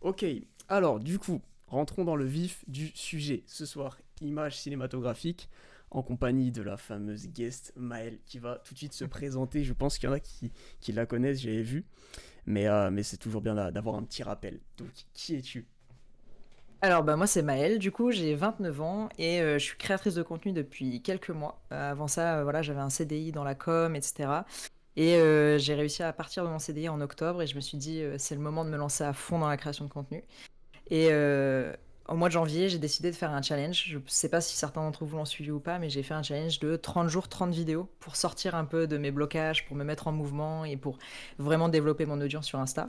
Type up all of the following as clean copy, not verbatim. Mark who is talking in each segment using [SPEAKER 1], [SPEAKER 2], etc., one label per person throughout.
[SPEAKER 1] Ok, alors du coup, rentrons dans le vif du sujet. Ce soir, image cinématographique en compagnie de la fameuse guest Maëlle qui va tout de suite se présenter. Je pense qu'il y en a qui la connaissent, j'avais vu, mais c'est toujours bien d'avoir un petit rappel. Donc, qui es-tu?
[SPEAKER 2] Alors, bah, moi, c'est Maëlle. Du coup, j'ai 29 ans et je suis créatrice de contenu depuis quelques mois. Avant ça, voilà, j'avais un CDI dans la com, etc. Et j'ai réussi à partir de mon CDI en octobre et je me suis dit, c'est le moment de me lancer à fond dans la création de contenu. Et au mois de janvier, j'ai décidé de faire un challenge. Je ne sais pas si certains d'entre vous l'ont suivi ou pas, mais j'ai fait un challenge de 30 jours, 30 vidéos pour sortir un peu de mes blocages, pour me mettre en mouvement et pour vraiment développer mon audience sur Insta.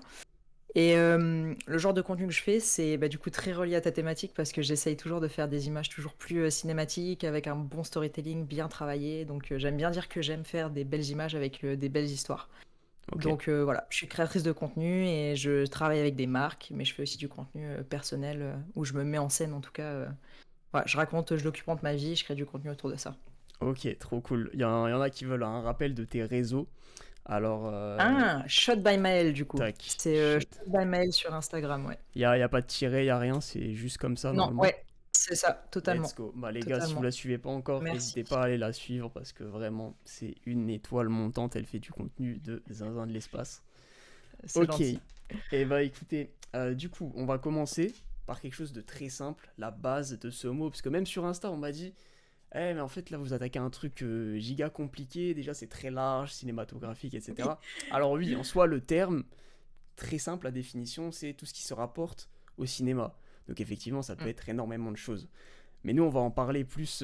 [SPEAKER 2] Et le genre de contenu que je fais, c'est du coup très relié à ta thématique parce que j'essaye toujours de faire des images toujours plus cinématiques avec un bon storytelling bien travaillé. Donc j'aime bien dire que j'aime faire des belles images avec des belles histoires.
[SPEAKER 1] Ok,
[SPEAKER 2] Donc voilà, je suis créatrice de contenu et je travaille avec des marques, mais je fais aussi du contenu personnel où je me mets en scène en tout cas. Voilà, je raconte, je documente ma vie, je crée du contenu autour de ça.
[SPEAKER 1] ok, trop cool. Il y en a qui veulent un rappel de tes réseaux. Alors,
[SPEAKER 2] Ah, Shot by Maël du coup.
[SPEAKER 1] tac,
[SPEAKER 2] C'est
[SPEAKER 1] shot.
[SPEAKER 2] Shot by Maël sur Instagram, ouais.
[SPEAKER 1] Il y a pas de tiret, il y a rien, c'est juste comme ça
[SPEAKER 2] Non,
[SPEAKER 1] normalement.
[SPEAKER 2] ouais, c'est ça,
[SPEAKER 1] Let's
[SPEAKER 2] totalement.
[SPEAKER 1] go. Bah les gars, si vous
[SPEAKER 2] Totalement.
[SPEAKER 1] la suivez pas encore,
[SPEAKER 2] Merci.
[SPEAKER 1] n'hésitez pas à aller la suivre parce que vraiment, c'est une étoile montante. Elle fait du contenu de zinzin de l'espace.
[SPEAKER 2] C'est
[SPEAKER 1] Ok.
[SPEAKER 2] gentil.
[SPEAKER 1] Et bah écoutez, du coup, on va commencer par quelque chose de très simple, la base de ce mot. Parce que même sur Insta, on m'a dit, eh mais en fait là vous attaquez un truc giga compliqué. Déjà c'est très large, cinématographique,
[SPEAKER 2] Oui.
[SPEAKER 1] etc. Alors oui, en soi, le terme, très simple, la définition, c'est tout ce qui se rapporte au cinéma. Donc effectivement, ça peut
[SPEAKER 2] Mm.
[SPEAKER 1] être énormément de choses. Mais nous, on va en parler plus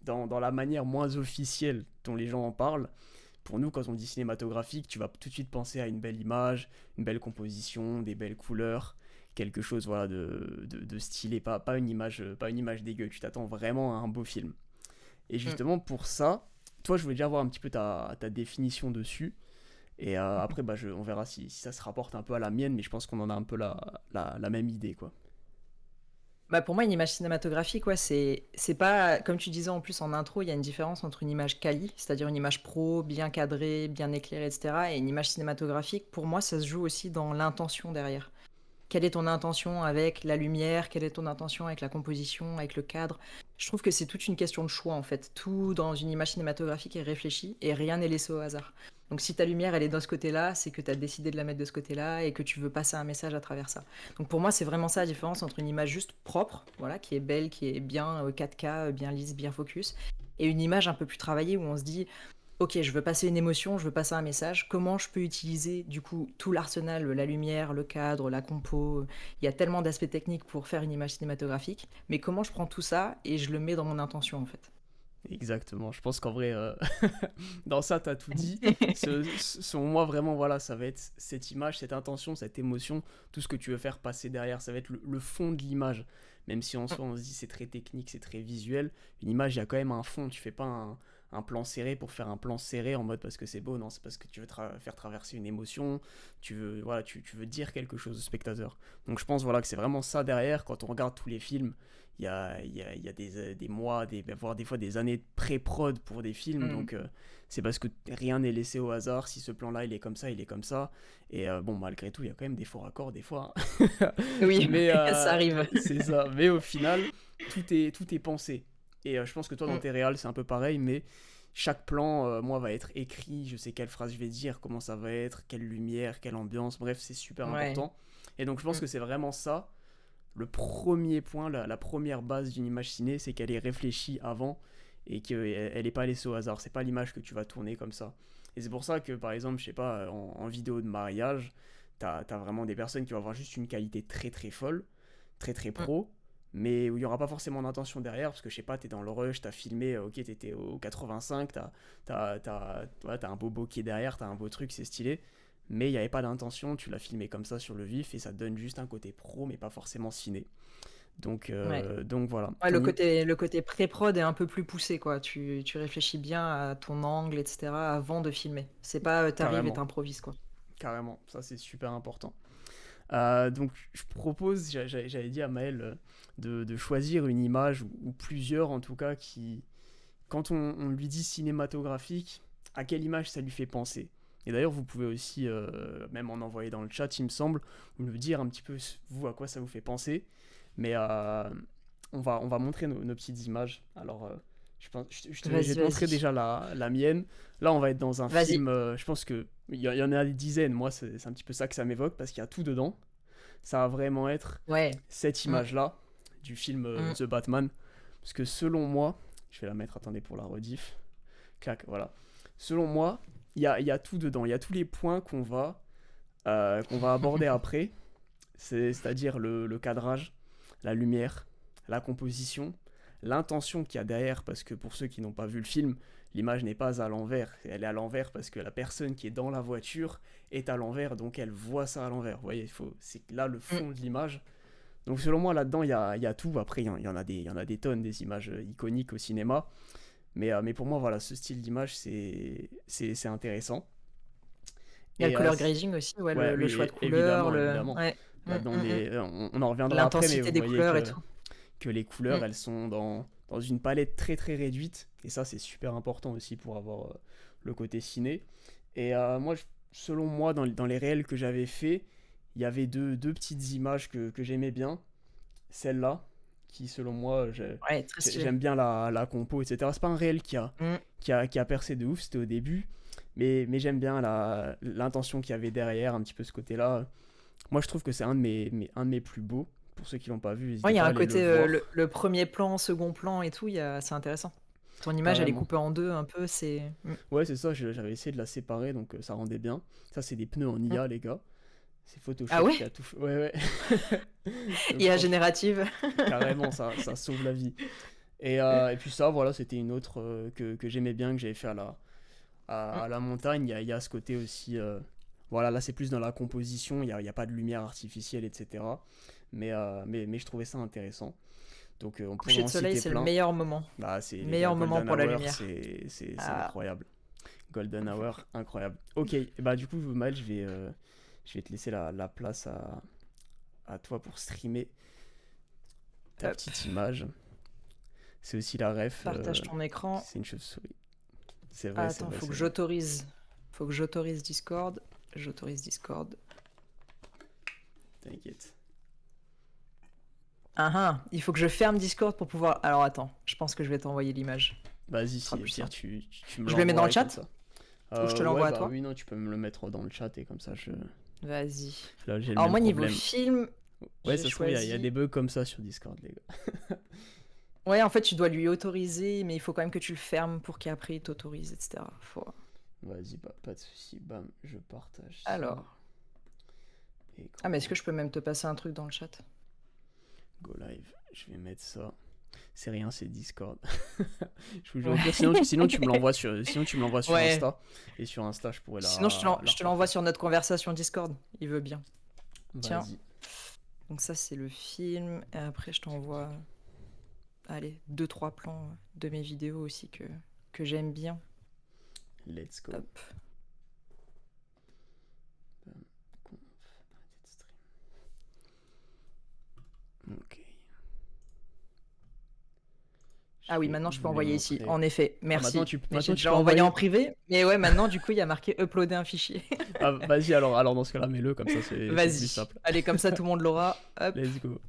[SPEAKER 1] dans la manière moins officielle dont les gens en parlent. Pour nous, quand on dit cinématographique, tu vas tout de suite penser à une belle image, une belle composition, des belles couleurs, quelque chose voilà, de stylé, pas une image dégueu. Tu t'attends vraiment à un beau film. Et
[SPEAKER 2] Mm.
[SPEAKER 1] justement, pour ça, toi, je voulais déjà avoir un petit peu ta définition dessus. Et après, bah, on verra si ça se rapporte un peu à la mienne, mais je pense qu'on en a un peu la même idée, quoi.
[SPEAKER 2] Pour moi, une image cinématographique, ouais, c'est pas, comme tu disais en plus en intro, il y a une différence entre une image quali, c'est-à-dire une image pro, bien cadrée, bien éclairée, etc., et une image cinématographique. Pour moi, ça se joue aussi dans l'intention derrière. Quelle est ton intention avec la lumière? Quelle est ton intention avec la composition, avec le cadre? Je trouve que c'est toute une question de choix en fait. Tout dans une image cinématographique est réfléchi et rien n'est laissé au hasard. Donc si ta lumière elle est de ce côté-là, c'est que tu as décidé de la mettre de ce côté-là et que tu veux passer un message à travers ça. Donc pour moi, c'est vraiment ça la différence entre une image juste propre, voilà, qui est belle, qui est bien 4K, bien lisse, bien focus, et une image un peu plus travaillée où on se dit OK, je veux passer une émotion, je veux passer un message. Comment je peux utiliser du coup tout l'arsenal, la lumière, le cadre, la compo. Il y a tellement d'aspects techniques pour faire une image cinématographique, mais comment je prends tout ça et je le mets dans mon intention en fait.
[SPEAKER 1] Exactement. Je pense qu'en vrai, dans ça, t'as tout dit. Selon moi, vraiment, voilà, ça va être cette image, cette intention, cette émotion, tout ce que tu veux faire passer derrière. Ça va être le fond de l'image. Même si en soi, on se dit c'est très technique, c'est très visuel. Une image, il y a quand même un fond. Tu fais pas un plan serré pour faire un plan serré en mode parce que c'est beau. Non, c'est parce que tu veux faire traverser une émotion. Voilà, tu veux dire quelque chose au spectateur. Donc je pense voilà, que c'est vraiment ça derrière. Quand on regarde tous les films, il y a des mois, voire des fois des années de pré-prod pour des films,
[SPEAKER 2] Mm.
[SPEAKER 1] donc c'est parce que rien n'est laissé au hasard. Si ce plan-là il est comme ça, il est comme ça. Et bon, malgré tout, il y a quand même des faux raccords des fois, hein.
[SPEAKER 2] Oui,
[SPEAKER 1] Mais
[SPEAKER 2] ça arrive.
[SPEAKER 1] c'est ça. Mais au final, tout est pensé. Et je pense que toi, dans
[SPEAKER 2] Mm.
[SPEAKER 1] tes réals, c'est un peu pareil, mais chaque plan, moi, va être écrit. Je sais quelle phrase je vais dire, comment ça va être, quelle lumière, quelle ambiance. Bref, c'est super
[SPEAKER 2] Ouais.
[SPEAKER 1] important. Et donc, je pense
[SPEAKER 2] Mm.
[SPEAKER 1] que c'est vraiment ça le premier point, la première base d'une image ciné, c'est qu'elle est réfléchie avant et qu'elle n'est pas laissée au hasard. C'est pas l'image que tu vas tourner comme ça. Et c'est pour ça que, par exemple, je sais pas, en vidéo de mariage, t'as vraiment des personnes qui vont avoir juste une qualité très très folle, très très
[SPEAKER 2] Mm.
[SPEAKER 1] pro, mais où il n'y aura pas forcément d'intention derrière, parce que je sais pas, t'es dans le rush, t'as filmé, ok, t'étais au 85, t'as un beau bokeh derrière, t'as un beau truc, c'est stylé, mais il n'y avait pas d'intention, tu l'as filmé comme ça sur le vif, et ça donne juste un côté pro, mais pas forcément ciné. Donc,
[SPEAKER 2] Ouais.
[SPEAKER 1] voilà.
[SPEAKER 2] Ouais, le côté pré-prod est un peu plus poussé, quoi. Tu réfléchis bien à ton angle, etc. avant de filmer. C'est pas t'arrives et
[SPEAKER 1] Carrément,
[SPEAKER 2] t'improvises, quoi.
[SPEAKER 1] carrément, ça c'est super important. Donc je propose, j'avais dit à Maël de choisir une image, ou plusieurs en tout cas, qui, quand on lui dit cinématographique, à quelle image ça lui fait penser. Et d'ailleurs, vous pouvez aussi, même en envoyer dans le chat, il me semble, ou me dire un petit peu, vous, à quoi ça vous fait penser. Mais on va montrer nos petites images. Alors, je vais
[SPEAKER 2] Vas-y,
[SPEAKER 1] te montrer
[SPEAKER 2] vas-y.
[SPEAKER 1] déjà la mienne. Là, on va être dans un
[SPEAKER 2] Vas-y.
[SPEAKER 1] film, je pense qu'il y en a des dizaines. Moi, c'est un petit peu ça que ça m'évoque, parce qu'il y a tout dedans. Ça va vraiment être
[SPEAKER 2] Ouais.
[SPEAKER 1] cette
[SPEAKER 2] Mm,
[SPEAKER 1] image-là du film
[SPEAKER 2] mm.
[SPEAKER 1] The Batman. Parce que selon moi, je vais la mettre, attendez pour la rediff. Clac, voilà. Selon moi, il y a tout dedans. Il y a tous les points qu'on va aborder après. C'est-à-dire le cadrage, la lumière, la composition, l'intention qu'il y a derrière. Parce que pour ceux qui n'ont pas vu le film, l'image n'est pas à l'envers. Elle est à l'envers parce que la personne qui est dans la voiture est à l'envers, donc elle voit ça à l'envers. Vous voyez, c'est là le
[SPEAKER 2] Mm.
[SPEAKER 1] fond de l'image. Donc selon moi, là-dedans, il y a tout. Après, il y en a des tonnes, des images iconiques au cinéma. Mais pour moi, voilà, ce style d'image, c'est intéressant.
[SPEAKER 2] Il y a le
[SPEAKER 1] Et
[SPEAKER 2] color grading aussi, ouais,
[SPEAKER 1] ouais,
[SPEAKER 2] le
[SPEAKER 1] oui,
[SPEAKER 2] choix de couleurs,
[SPEAKER 1] évidemment,
[SPEAKER 2] le...
[SPEAKER 1] évidemment.
[SPEAKER 2] Ouais. Mm,
[SPEAKER 1] Là-dedans,
[SPEAKER 2] mm, mm.
[SPEAKER 1] on en reviendra après, mais
[SPEAKER 2] L'intensité
[SPEAKER 1] vous
[SPEAKER 2] des
[SPEAKER 1] voyez
[SPEAKER 2] couleurs et
[SPEAKER 1] que,
[SPEAKER 2] tout.
[SPEAKER 1] que les couleurs,
[SPEAKER 2] Mm.
[SPEAKER 1] elles sont dans une palette très très réduite. Et ça, c'est super important aussi pour avoir le côté ciné. Et moi, selon moi, dans les réels que j'avais fait, il y avait deux petites images que j'aimais bien. Celle-là, qui selon moi,
[SPEAKER 2] Ouais, très stylé.
[SPEAKER 1] j'aime bien la compo, etc. C'est pas un réel qui a,
[SPEAKER 2] Mm.
[SPEAKER 1] qui a, qui a percé de ouf, c'était au début. Mais j'aime bien l'intention qu'il y avait derrière, un petit peu ce côté-là. Moi, je trouve que c'est un de mes plus beaux. Pour ceux qui l'ont pas vu,
[SPEAKER 2] Ouais,
[SPEAKER 1] n'hésitez
[SPEAKER 2] il y a
[SPEAKER 1] pas à
[SPEAKER 2] un
[SPEAKER 1] aller le
[SPEAKER 2] côté,
[SPEAKER 1] voir.
[SPEAKER 2] le premier plan, second plan et tout, c'est intéressant. Ton image, elle est
[SPEAKER 1] Carrément.
[SPEAKER 2] coupée en deux un peu, c'est... Mm,
[SPEAKER 1] Ouais, c'est ça, j'avais essayé de la séparer, donc ça rendait bien. Ça, c'est des pneus en
[SPEAKER 2] mm.
[SPEAKER 1] IA, les gars. C'est
[SPEAKER 2] Ah
[SPEAKER 1] Photoshop
[SPEAKER 2] ouais?
[SPEAKER 1] qui a tout fait. Ouais, ouais. Donc,
[SPEAKER 2] IA
[SPEAKER 1] franchement,
[SPEAKER 2] générative.
[SPEAKER 1] carrément, ça sauve la vie. Et puis ça, voilà, c'était une autre que j'aimais bien, que j'avais fait à la montagne. Il y a ce côté aussi. Voilà, là, c'est plus dans la composition, il y a pas de lumière artificielle, etc. Mais je trouvais ça intéressant. Donc, on pourrait
[SPEAKER 2] Coucher de
[SPEAKER 1] en
[SPEAKER 2] soleil,
[SPEAKER 1] citer
[SPEAKER 2] c'est le
[SPEAKER 1] plein.
[SPEAKER 2] meilleur moment.
[SPEAKER 1] Bah, c'est les gars,
[SPEAKER 2] Meilleur moment
[SPEAKER 1] Golden
[SPEAKER 2] pour la
[SPEAKER 1] Hour,
[SPEAKER 2] lumière.
[SPEAKER 1] c'est
[SPEAKER 2] Ah,
[SPEAKER 1] incroyable. Golden Hour, incroyable. Ok, et bah du coup, Mal, je vais te laisser la place à toi pour streamer ta
[SPEAKER 2] hop.
[SPEAKER 1] petite image. C'est aussi la ref,
[SPEAKER 2] Partage ton écran.
[SPEAKER 1] c'est une chauve-souris. C'est
[SPEAKER 2] Ah,
[SPEAKER 1] vrai, c'est
[SPEAKER 2] attends,
[SPEAKER 1] vrai,
[SPEAKER 2] faut que
[SPEAKER 1] c'est vrai.
[SPEAKER 2] j'autorise. Faut que j'autorise Discord. J'autorise Discord.
[SPEAKER 1] T'inquiète.
[SPEAKER 2] Ah ah, il faut que je ferme Discord pour pouvoir... Alors attends, je pense que je vais t'envoyer l'image.
[SPEAKER 1] Vas-y,
[SPEAKER 2] Ce sera
[SPEAKER 1] si au
[SPEAKER 2] plus
[SPEAKER 1] pire,
[SPEAKER 2] simple.
[SPEAKER 1] tu me
[SPEAKER 2] Je le mets dans
[SPEAKER 1] l'envoies
[SPEAKER 2] le
[SPEAKER 1] et comme
[SPEAKER 2] chat
[SPEAKER 1] ça.
[SPEAKER 2] ou je te
[SPEAKER 1] Ouais,
[SPEAKER 2] l'envoie à
[SPEAKER 1] bah
[SPEAKER 2] toi?
[SPEAKER 1] oui, non, tu peux me le mettre dans le chat et comme ça,
[SPEAKER 2] Vas-y.
[SPEAKER 1] là, j'ai le
[SPEAKER 2] Alors
[SPEAKER 1] même
[SPEAKER 2] moi, niveau
[SPEAKER 1] problème.
[SPEAKER 2] film,
[SPEAKER 1] Ouais,
[SPEAKER 2] j'ai
[SPEAKER 1] ça se trouve, il y a des
[SPEAKER 2] choisi...
[SPEAKER 1] bugs comme ça sur Discord, les gars.
[SPEAKER 2] Ouais, en fait, tu dois lui autoriser, mais il faut quand même que tu le fermes pour qu'après il t'autorise, etc.
[SPEAKER 1] Vas-y, bah, pas de soucis. Bam, je partage ça.
[SPEAKER 2] Alors... Ah, mais est-ce que
[SPEAKER 1] Écran,
[SPEAKER 2] je peux même te passer un truc dans le chat?
[SPEAKER 1] go live. Je vais mettre ça. C'est rien, c'est Discord. Je vous jure. Au pire,
[SPEAKER 2] Ouais.
[SPEAKER 1] sinon tu me l'envoies sur
[SPEAKER 2] Ouais.
[SPEAKER 1] Insta. Et sur Insta, je pourrais
[SPEAKER 2] Sinon,
[SPEAKER 1] la
[SPEAKER 2] je te l'envoie
[SPEAKER 1] repartager.
[SPEAKER 2] sur notre conversation Discord. Il veut bien. Tiens.
[SPEAKER 1] Vas-y.
[SPEAKER 2] Donc ça, c'est le film. Et après, je t'envoie, allez, 2-3 plans de mes vidéos aussi que j'aime bien.
[SPEAKER 1] Let's go.
[SPEAKER 2] Hop.
[SPEAKER 1] Bam, conf, arrêter de stream. Ok.
[SPEAKER 2] Ah oui, maintenant, je peux envoyer ici. En effet,
[SPEAKER 1] Ah, maintenant
[SPEAKER 2] merci.
[SPEAKER 1] tu,
[SPEAKER 2] Mais
[SPEAKER 1] maintenant
[SPEAKER 2] j'ai
[SPEAKER 1] tu
[SPEAKER 2] déjà
[SPEAKER 1] peux
[SPEAKER 2] envoyé
[SPEAKER 1] envoyer.
[SPEAKER 2] en privé. Mais ouais, maintenant, du coup, il y a marqué uploader un fichier.
[SPEAKER 1] Ah, vas-y, alors dans ce cas-là, mets-le, comme ça c'est plus
[SPEAKER 2] Vas-y.
[SPEAKER 1] simple.
[SPEAKER 2] Allez, comme ça, tout le monde l'aura. Hop.
[SPEAKER 1] Let's go.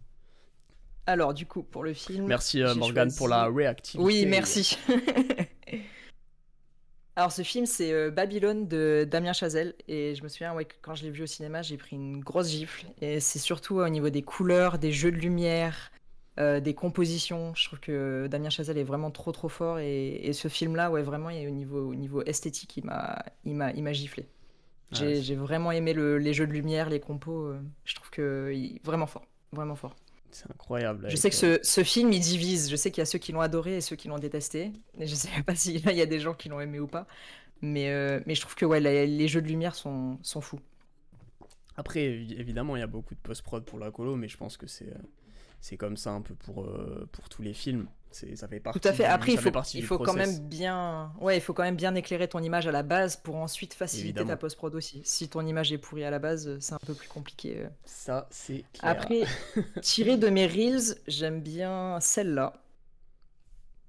[SPEAKER 2] Alors, du coup, pour le film,
[SPEAKER 1] Merci
[SPEAKER 2] j'ai
[SPEAKER 1] Morgane pour la
[SPEAKER 2] choisi...
[SPEAKER 1] réactivité.
[SPEAKER 2] Oui, merci. Alors, ce film, c'est Babylone de Damien Chazelle. Et je me souviens, ouais, que quand je l'ai vu au cinéma, j'ai pris une grosse gifle. Et c'est surtout au niveau des couleurs, des jeux de lumière, des compositions. Je trouve que Damien Chazelle est vraiment trop, trop fort. Et ce film-là, ouais, vraiment, au niveau esthétique, il m'a giflé.
[SPEAKER 1] Ah,
[SPEAKER 2] J'ai vraiment aimé les jeux de lumière, les compos. Je trouve que vraiment fort. Vraiment fort.
[SPEAKER 1] c'est incroyable.
[SPEAKER 2] Je sais
[SPEAKER 1] Avec,
[SPEAKER 2] que ce film, il divise. Je sais qu'il y a ceux qui l'ont adoré et ceux qui l'ont détesté. Et je sais pas si là, il y a des gens qui l'ont aimé ou pas. Mais je trouve que ouais, les jeux de lumière sont fous.
[SPEAKER 1] Après, évidemment, il y a beaucoup de post-prod pour la colo, mais je pense que c'est comme ça un peu pour tous les films. Ça fait
[SPEAKER 2] Tout à
[SPEAKER 1] partie
[SPEAKER 2] fait. Après,
[SPEAKER 1] ça fait partie
[SPEAKER 2] il
[SPEAKER 1] du
[SPEAKER 2] faut quand même
[SPEAKER 1] process,
[SPEAKER 2] bien, ouais, il faut quand même bien éclairer ton image à la base pour ensuite faciliter ta
[SPEAKER 1] évidemment.
[SPEAKER 2] post-prod aussi. Si ton image est pourrie à la base, c'est un peu plus compliqué.
[SPEAKER 1] Ça, c'est clair.
[SPEAKER 2] Après, tiré de mes reels, j'aime bien celle-là.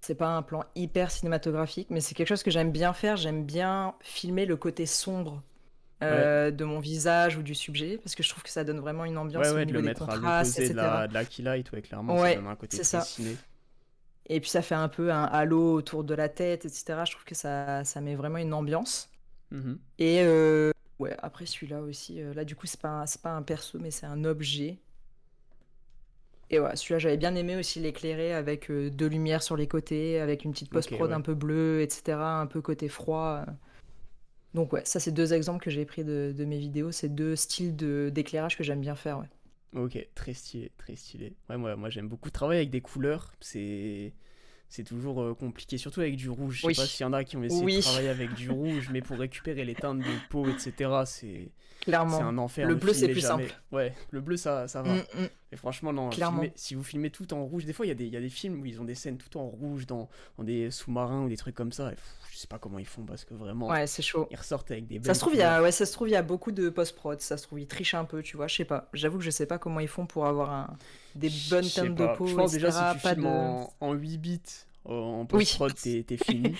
[SPEAKER 2] C'est pas un plan hyper cinématographique, mais c'est quelque chose que j'aime bien faire. J'aime bien filmer le côté sombre
[SPEAKER 1] Ouais,
[SPEAKER 2] de mon visage ou du sujet, parce que je trouve que ça donne vraiment une
[SPEAKER 1] ouais,
[SPEAKER 2] ambiance au
[SPEAKER 1] ouais, de le
[SPEAKER 2] niveau des
[SPEAKER 1] mettre à
[SPEAKER 2] contrastes, et
[SPEAKER 1] l'opposé de
[SPEAKER 2] cetera.
[SPEAKER 1] de la key light, ouais, clairement, ça donne
[SPEAKER 2] Ouais,
[SPEAKER 1] un côté
[SPEAKER 2] c'est
[SPEAKER 1] très
[SPEAKER 2] ça.
[SPEAKER 1] ciné.
[SPEAKER 2] Et puis ça fait un peu un halo autour de la tête, et cetera. Je trouve que ça met vraiment une ambiance.
[SPEAKER 1] Mhm.
[SPEAKER 2] Et ouais, après celui-là aussi, là du coup c'est pas un perso, mais c'est un objet. Et ouais, celui-là j'avais bien aimé aussi l'éclairer avec 2 lumières sur les côtés, avec une petite
[SPEAKER 1] Ok,
[SPEAKER 2] post-prod un
[SPEAKER 1] ouais.
[SPEAKER 2] peu bleue, et cetera, un peu côté froid. Donc ouais, ça c'est 2 exemples que j'ai pris de mes vidéos, c'est 2 styles d'éclairage que j'aime bien faire, ouais.
[SPEAKER 1] Ok, très stylé, très stylé. Ouais, moi j'aime beaucoup travailler avec des couleurs, c'est toujours compliqué, surtout avec du rouge. Je sais pas
[SPEAKER 2] Oui,
[SPEAKER 1] s'il y en a qui ont essayé de
[SPEAKER 2] oui,
[SPEAKER 1] travailler avec du rouge, mais pour récupérer les teintes de peau, etc., c'est
[SPEAKER 2] clairement.
[SPEAKER 1] un enfer.
[SPEAKER 2] Le
[SPEAKER 1] Ne
[SPEAKER 2] bleu c'est
[SPEAKER 1] filmez
[SPEAKER 2] plus
[SPEAKER 1] jamais.
[SPEAKER 2] simple.
[SPEAKER 1] Ouais, le bleu ça va.
[SPEAKER 2] Mm, mm,
[SPEAKER 1] Mais franchement, non,
[SPEAKER 2] clairement.
[SPEAKER 1] si vous filmez tout en rouge, des fois il y a des films où ils ont des scènes tout en rouge dans des sous-marins ou des trucs comme ça. Et je sais pas comment ils font parce que vraiment,
[SPEAKER 2] Ouais, c'est chaud.
[SPEAKER 1] ils ressortent avec des
[SPEAKER 2] Ça se
[SPEAKER 1] belles
[SPEAKER 2] trouve, il y a,
[SPEAKER 1] couleurs.
[SPEAKER 2] ouais, ça se trouve, il y a beaucoup de post-prod. Ça se trouve, ils trichent un peu, tu vois. Je sais pas. J'avoue que je sais pas comment ils font pour avoir des
[SPEAKER 1] Je
[SPEAKER 2] bonnes
[SPEAKER 1] sais
[SPEAKER 2] teintes de
[SPEAKER 1] pas. Je
[SPEAKER 2] peau,
[SPEAKER 1] pense déjà si
[SPEAKER 2] etc.
[SPEAKER 1] tu
[SPEAKER 2] Pas
[SPEAKER 1] filmes
[SPEAKER 2] de.
[SPEAKER 1] en 8 bits en
[SPEAKER 2] Oui,
[SPEAKER 1] post-prod, t'es fini.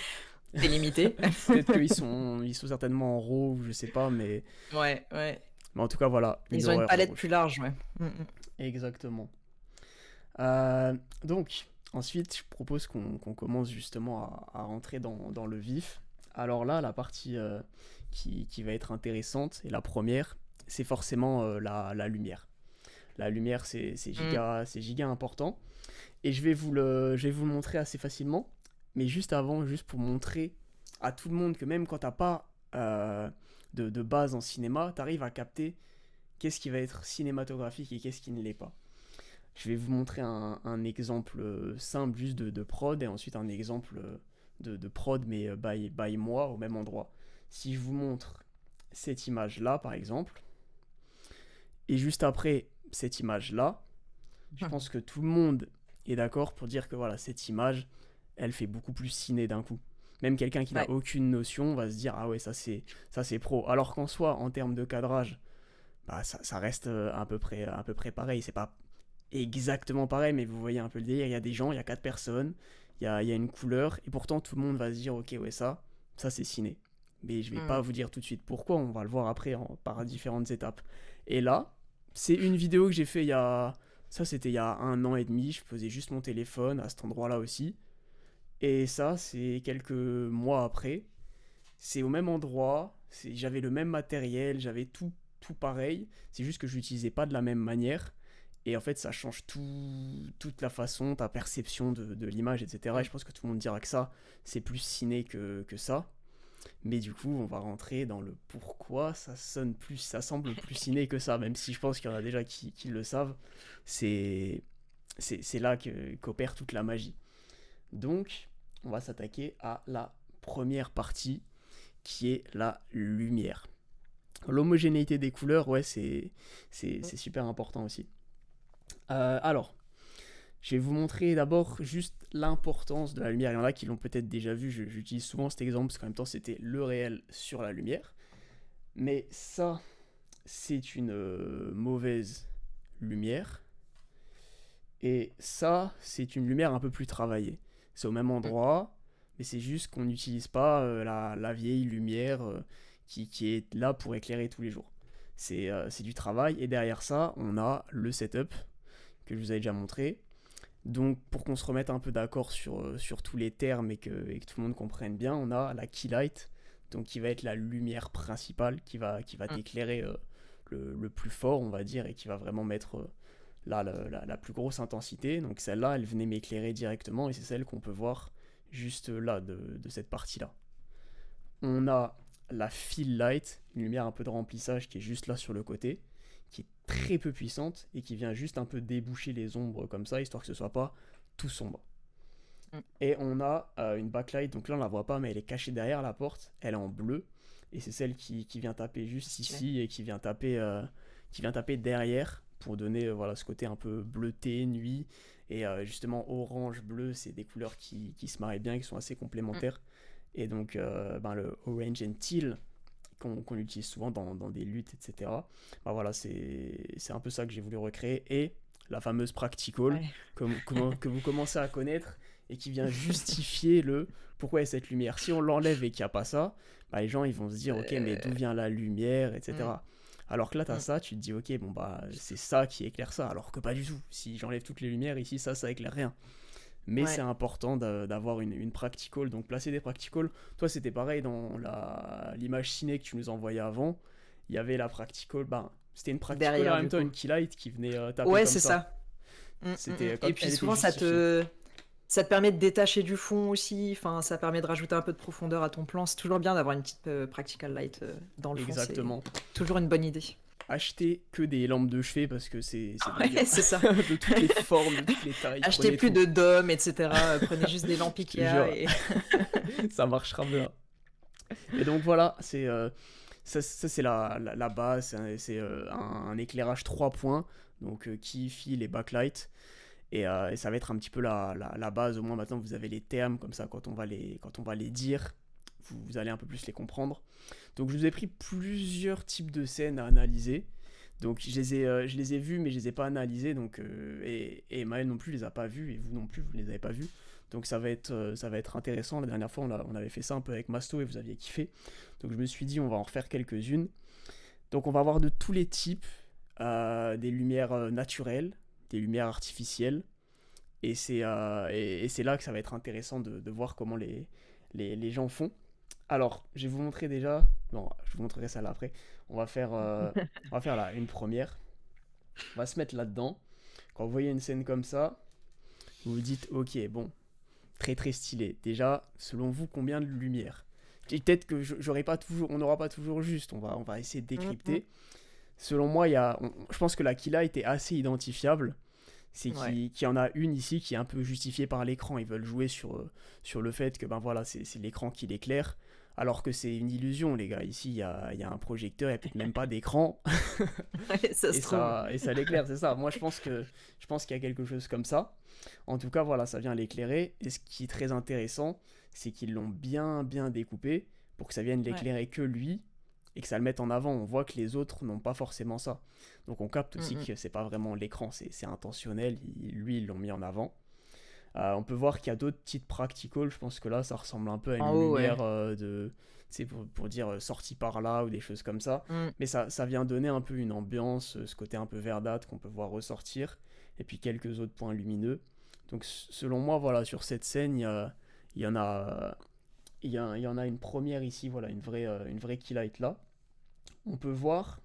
[SPEAKER 2] c'est limité.
[SPEAKER 1] Peut-être ils sont certainement en RAW ou je sais pas,
[SPEAKER 2] Ouais, ouais.
[SPEAKER 1] mais en tout cas, voilà, une
[SPEAKER 2] Ils ont une
[SPEAKER 1] horreur le
[SPEAKER 2] palette
[SPEAKER 1] rouge.
[SPEAKER 2] plus large, ouais. Mm, mm.
[SPEAKER 1] Exactement. Euh, donc, ensuite, je propose qu'on commence justement à rentrer dans le vif. Alors là, la partie qui va être intéressante, et la première, c'est forcément la lumière. La lumière,
[SPEAKER 2] Mm.
[SPEAKER 1] c'est giga important. Et je vais vous le montrer assez facilement. Mais juste avant, juste pour montrer à tout le monde que même quand t'as pas de base en cinéma, t'arrives à capter qu'est-ce qui va être cinématographique et qu'est-ce qui ne l'est pas. Je vais vous montrer un exemple simple juste de prod et ensuite un exemple de prod mais by moi au même endroit. Si je vous montre cette image là par exemple et juste après cette image là, je pense que tout le monde est d'accord pour dire que voilà, cette image, elle fait beaucoup plus ciné d'un coup. Même quelqu'un qui n'a
[SPEAKER 2] Ouais.
[SPEAKER 1] aucune notion va se dire ah ouais, ça c'est pro. Alors qu'en soi, en termes de cadrage, bah ça reste à peu près pareil. C'est pas exactement pareil, mais vous voyez un peu le délire. Il y a des gens, il y a quatre personnes, il y a une couleur, et pourtant tout le monde va se dire ok ouais ça c'est ciné. Mais je vais pas
[SPEAKER 2] Mm.
[SPEAKER 1] vous dire tout de suite pourquoi. On va le voir après par différentes étapes. Et là, c'est une vidéo que j'ai fait il y a ça, c'était il y a 1 an et demi. Je posais juste mon téléphone à cet endroit-là aussi. Et ça, c'est quelques mois après. C'est au même endroit. J'avais le même matériel. J'avais tout pareil. C'est juste que je l'utilisais pas de la même manière. Et en fait, ça change toute la façon, ta perception de l'image, etc. Et
[SPEAKER 2] Mm.
[SPEAKER 1] je pense que tout le monde dira que ça, c'est plus ciné que ça. Mais du coup, on va rentrer dans le pourquoi ça semble plus ciné que ça, même si je pense qu'il y en a déjà qui le savent. C'est, c'est là qu'opère toute la magie. Donc, on va s'attaquer à la première partie qui est la lumière. L'homogénéité des couleurs, ouais, c'est super important aussi. Alors, je vais vous montrer d'abord juste l'importance de la lumière. Il y en a qui l'ont peut-être déjà vu, j'utilise souvent cet exemple parce qu'en même temps c'était le réel sur la lumière. Mais ça, c'est une mauvaise lumière. Et ça, c'est une lumière un peu plus travaillée. C'est au même
[SPEAKER 2] Mm.
[SPEAKER 1] endroit, mais c'est juste qu'on n'utilise pas la vieille lumière qui est là pour éclairer tous les jours. C'est du travail. Et derrière ça, on a le setup que je vous avais déjà montré. Donc, pour qu'on se remette un peu d'accord sur tous les termes et que tout le monde comprenne bien, on a la key light, donc qui va être la lumière principale qui va
[SPEAKER 2] Mm.
[SPEAKER 1] t'éclairer le plus fort, on va dire, et qui va vraiment mettre la plus grosse intensité. Donc, celle-là, elle venait m'éclairer directement et c'est celle qu'on peut voir juste là, de cette partie-là. On a la fill light, une lumière un peu de remplissage qui est juste là sur le côté, qui est très peu puissante et qui vient juste un peu déboucher les ombres comme ça, histoire que ce soit pas tout sombre.
[SPEAKER 2] Mm.
[SPEAKER 1] Et on a une backlight, donc là on la voit pas, mais elle est cachée derrière la porte, elle est en bleu, et c'est celle qui vient taper juste
[SPEAKER 2] Stylé.
[SPEAKER 1] ici et qui vient taper derrière pour donner voilà, ce côté un peu bleuté, nuit, et justement orange, bleu, c'est des couleurs qui se marient bien, qui sont assez
[SPEAKER 2] Mm.
[SPEAKER 1] complémentaires. Et donc ben, le orange and teal qu'on utilise souvent dans des luttes, etc. Ben voilà, c'est un peu ça que j'ai voulu recréer. Et la fameuse practical
[SPEAKER 2] Ouais.
[SPEAKER 1] que vous commencez à connaître et qui vient justifier le pourquoi il y a cette lumière. Si on l'enlève et qu'il n'y a pas ça, bah, les gens ils vont se dire ok mais d'où
[SPEAKER 2] Euh,
[SPEAKER 1] vient la lumière,
[SPEAKER 2] mm,
[SPEAKER 1] etc. Alors que là t'as
[SPEAKER 2] mm.
[SPEAKER 1] ça, tu te dis ok bon bah c'est ça qui éclaire ça, alors que pas du tout. Si j'enlève toutes les lumières ici, ça éclaire rien. Mais c'est
[SPEAKER 2] Ouais.
[SPEAKER 1] important d'avoir une practical, donc placer des practicals. Toi c'était pareil dans l'image ciné que tu nous envoyais avant, il y avait la practical, ben c'était une practical et en
[SPEAKER 2] Derrière,
[SPEAKER 1] même
[SPEAKER 2] du
[SPEAKER 1] temps
[SPEAKER 2] coup.
[SPEAKER 1] une keylight qui venait taper
[SPEAKER 2] Ouais,
[SPEAKER 1] comme
[SPEAKER 2] c'est
[SPEAKER 1] ça.
[SPEAKER 2] ça.
[SPEAKER 1] C'était
[SPEAKER 2] Et
[SPEAKER 1] comme
[SPEAKER 2] puis
[SPEAKER 1] elle était
[SPEAKER 2] souvent,
[SPEAKER 1] justifiée.
[SPEAKER 2] ça te permet de détacher du fond aussi. Enfin, ça permet de rajouter un peu de profondeur à ton plan. C'est toujours bien d'avoir une petite practical light dans le fond. C'est
[SPEAKER 1] Exactement.
[SPEAKER 2] toujours une bonne idée.
[SPEAKER 1] Achetez que des lampes de chevet parce que c'est
[SPEAKER 2] Ouais,
[SPEAKER 1] délire.
[SPEAKER 2] c'est ça.
[SPEAKER 1] De toutes les formes, de toutes les tailles,
[SPEAKER 2] Achetez
[SPEAKER 1] prenez
[SPEAKER 2] plus
[SPEAKER 1] tout.
[SPEAKER 2] de dômes, etc. Prenez juste des lampes
[SPEAKER 1] Je te
[SPEAKER 2] Ikea
[SPEAKER 1] jure,
[SPEAKER 2] et...
[SPEAKER 1] ça marchera bien. Et donc voilà, ça c'est la base, un éclairage 3 points, donc qui file et backlight. Et ça va être un petit peu la base, au moins maintenant vous avez les termes, comme ça quand on va les dire, vous allez un peu plus les comprendre. Donc je vous ai pris plusieurs types de scènes à analyser. Donc je les ai vus mais je les ai pas analysés. Et Maël non plus les a pas vus et vous non plus vous les avez pas vus. Donc ça va être intéressant. La dernière fois on avait fait ça un peu avec Masto et vous aviez kiffé. Donc je me suis dit on va en refaire quelques-unes. Donc on va avoir de tous les types, des lumières naturelles, des lumières artificielles. Et c'est là que ça va être intéressant de voir comment les gens font. Alors, je vais vous montrer déjà. Non, je vous montrerai ça là après. On va faire là une première. On va se mettre là-dedans. Quand vous voyez une scène comme ça, vous vous dites ok, bon, très très stylé. Déjà, selon vous, combien de lumière? Et peut-être que j'aurai pas toujours, on n'aura pas toujours juste. On va essayer de
[SPEAKER 2] Mhm.
[SPEAKER 1] décrypter. Selon moi, je pense que la Killa était assez identifiable. C'est
[SPEAKER 2] Ouais.
[SPEAKER 1] qu'il y en a une ici qui est un peu justifiée par l'écran. Ils veulent jouer sur le fait que ben voilà, c'est l'écran qui l'éclaire. Alors que c'est une illusion, les gars. Ici, il y a un projecteur, il n'y a peut-être même pas d'écran.
[SPEAKER 2] Ouais, ça se trouve.
[SPEAKER 1] Et ça l'éclaire, c'est ça. Moi, je pense qu'il y a quelque chose comme ça. En tout cas, voilà, ça vient l'éclairer. Et ce qui est très intéressant, c'est qu'ils l'ont bien découpé pour que ça vienne
[SPEAKER 2] Ouais.
[SPEAKER 1] l'éclairer que lui et que ça le mette en avant. On voit que les autres n'ont pas forcément ça. Donc on capte aussi
[SPEAKER 2] Mhm.
[SPEAKER 1] que c'est pas vraiment l'écran, c'est intentionnel. Lui, ils l'ont mis en avant. On peut voir qu'il y a d'autres petites practicals. Je pense que là, ça ressemble un peu à
[SPEAKER 2] En
[SPEAKER 1] une
[SPEAKER 2] haut, ouais.
[SPEAKER 1] lumière c'est pour dire sortie par là ou des choses comme ça.
[SPEAKER 2] Mm.
[SPEAKER 1] Mais ça vient donner un peu une ambiance, ce côté un peu verdâtre qu'on peut voir ressortir. Et puis quelques autres points lumineux. Donc selon moi, voilà, sur cette scène, il y en a, il y en a une première ici, voilà, une vraie key light là. On peut voir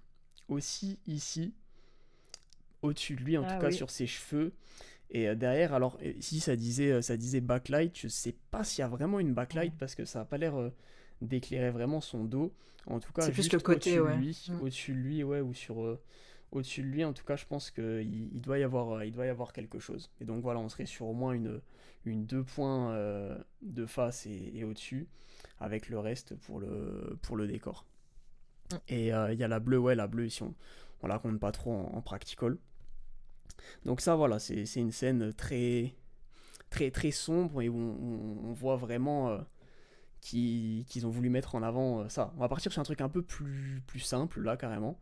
[SPEAKER 1] aussi ici, au-dessus de lui, en tout
[SPEAKER 2] Ah
[SPEAKER 1] cas
[SPEAKER 2] oui.
[SPEAKER 1] sur ses cheveux. Et derrière, alors ici ça disait backlight, je sais pas s'il y a vraiment une backlight
[SPEAKER 2] Mm.
[SPEAKER 1] parce que ça a pas l'air d'éclairer vraiment son dos. En tout cas,
[SPEAKER 2] C'est plus le
[SPEAKER 1] juste
[SPEAKER 2] côté, ouais. Mm.
[SPEAKER 1] au-dessus de lui, ouais, ou sur au-dessus de lui, en tout cas, je pense qu'il il doit y avoir quelque chose. Et donc voilà, on serait sur au moins une 2 points de face et au-dessus, avec le reste pour le décor.
[SPEAKER 2] Mm.
[SPEAKER 1] Et il y a la bleue, ouais, la bleue ici, on la compte pas trop en practical. Donc ça, voilà, c'est une scène très sombre et où on voit vraiment qu'ils ont voulu mettre en avant ça. On va partir sur un truc un peu plus simple, là, carrément.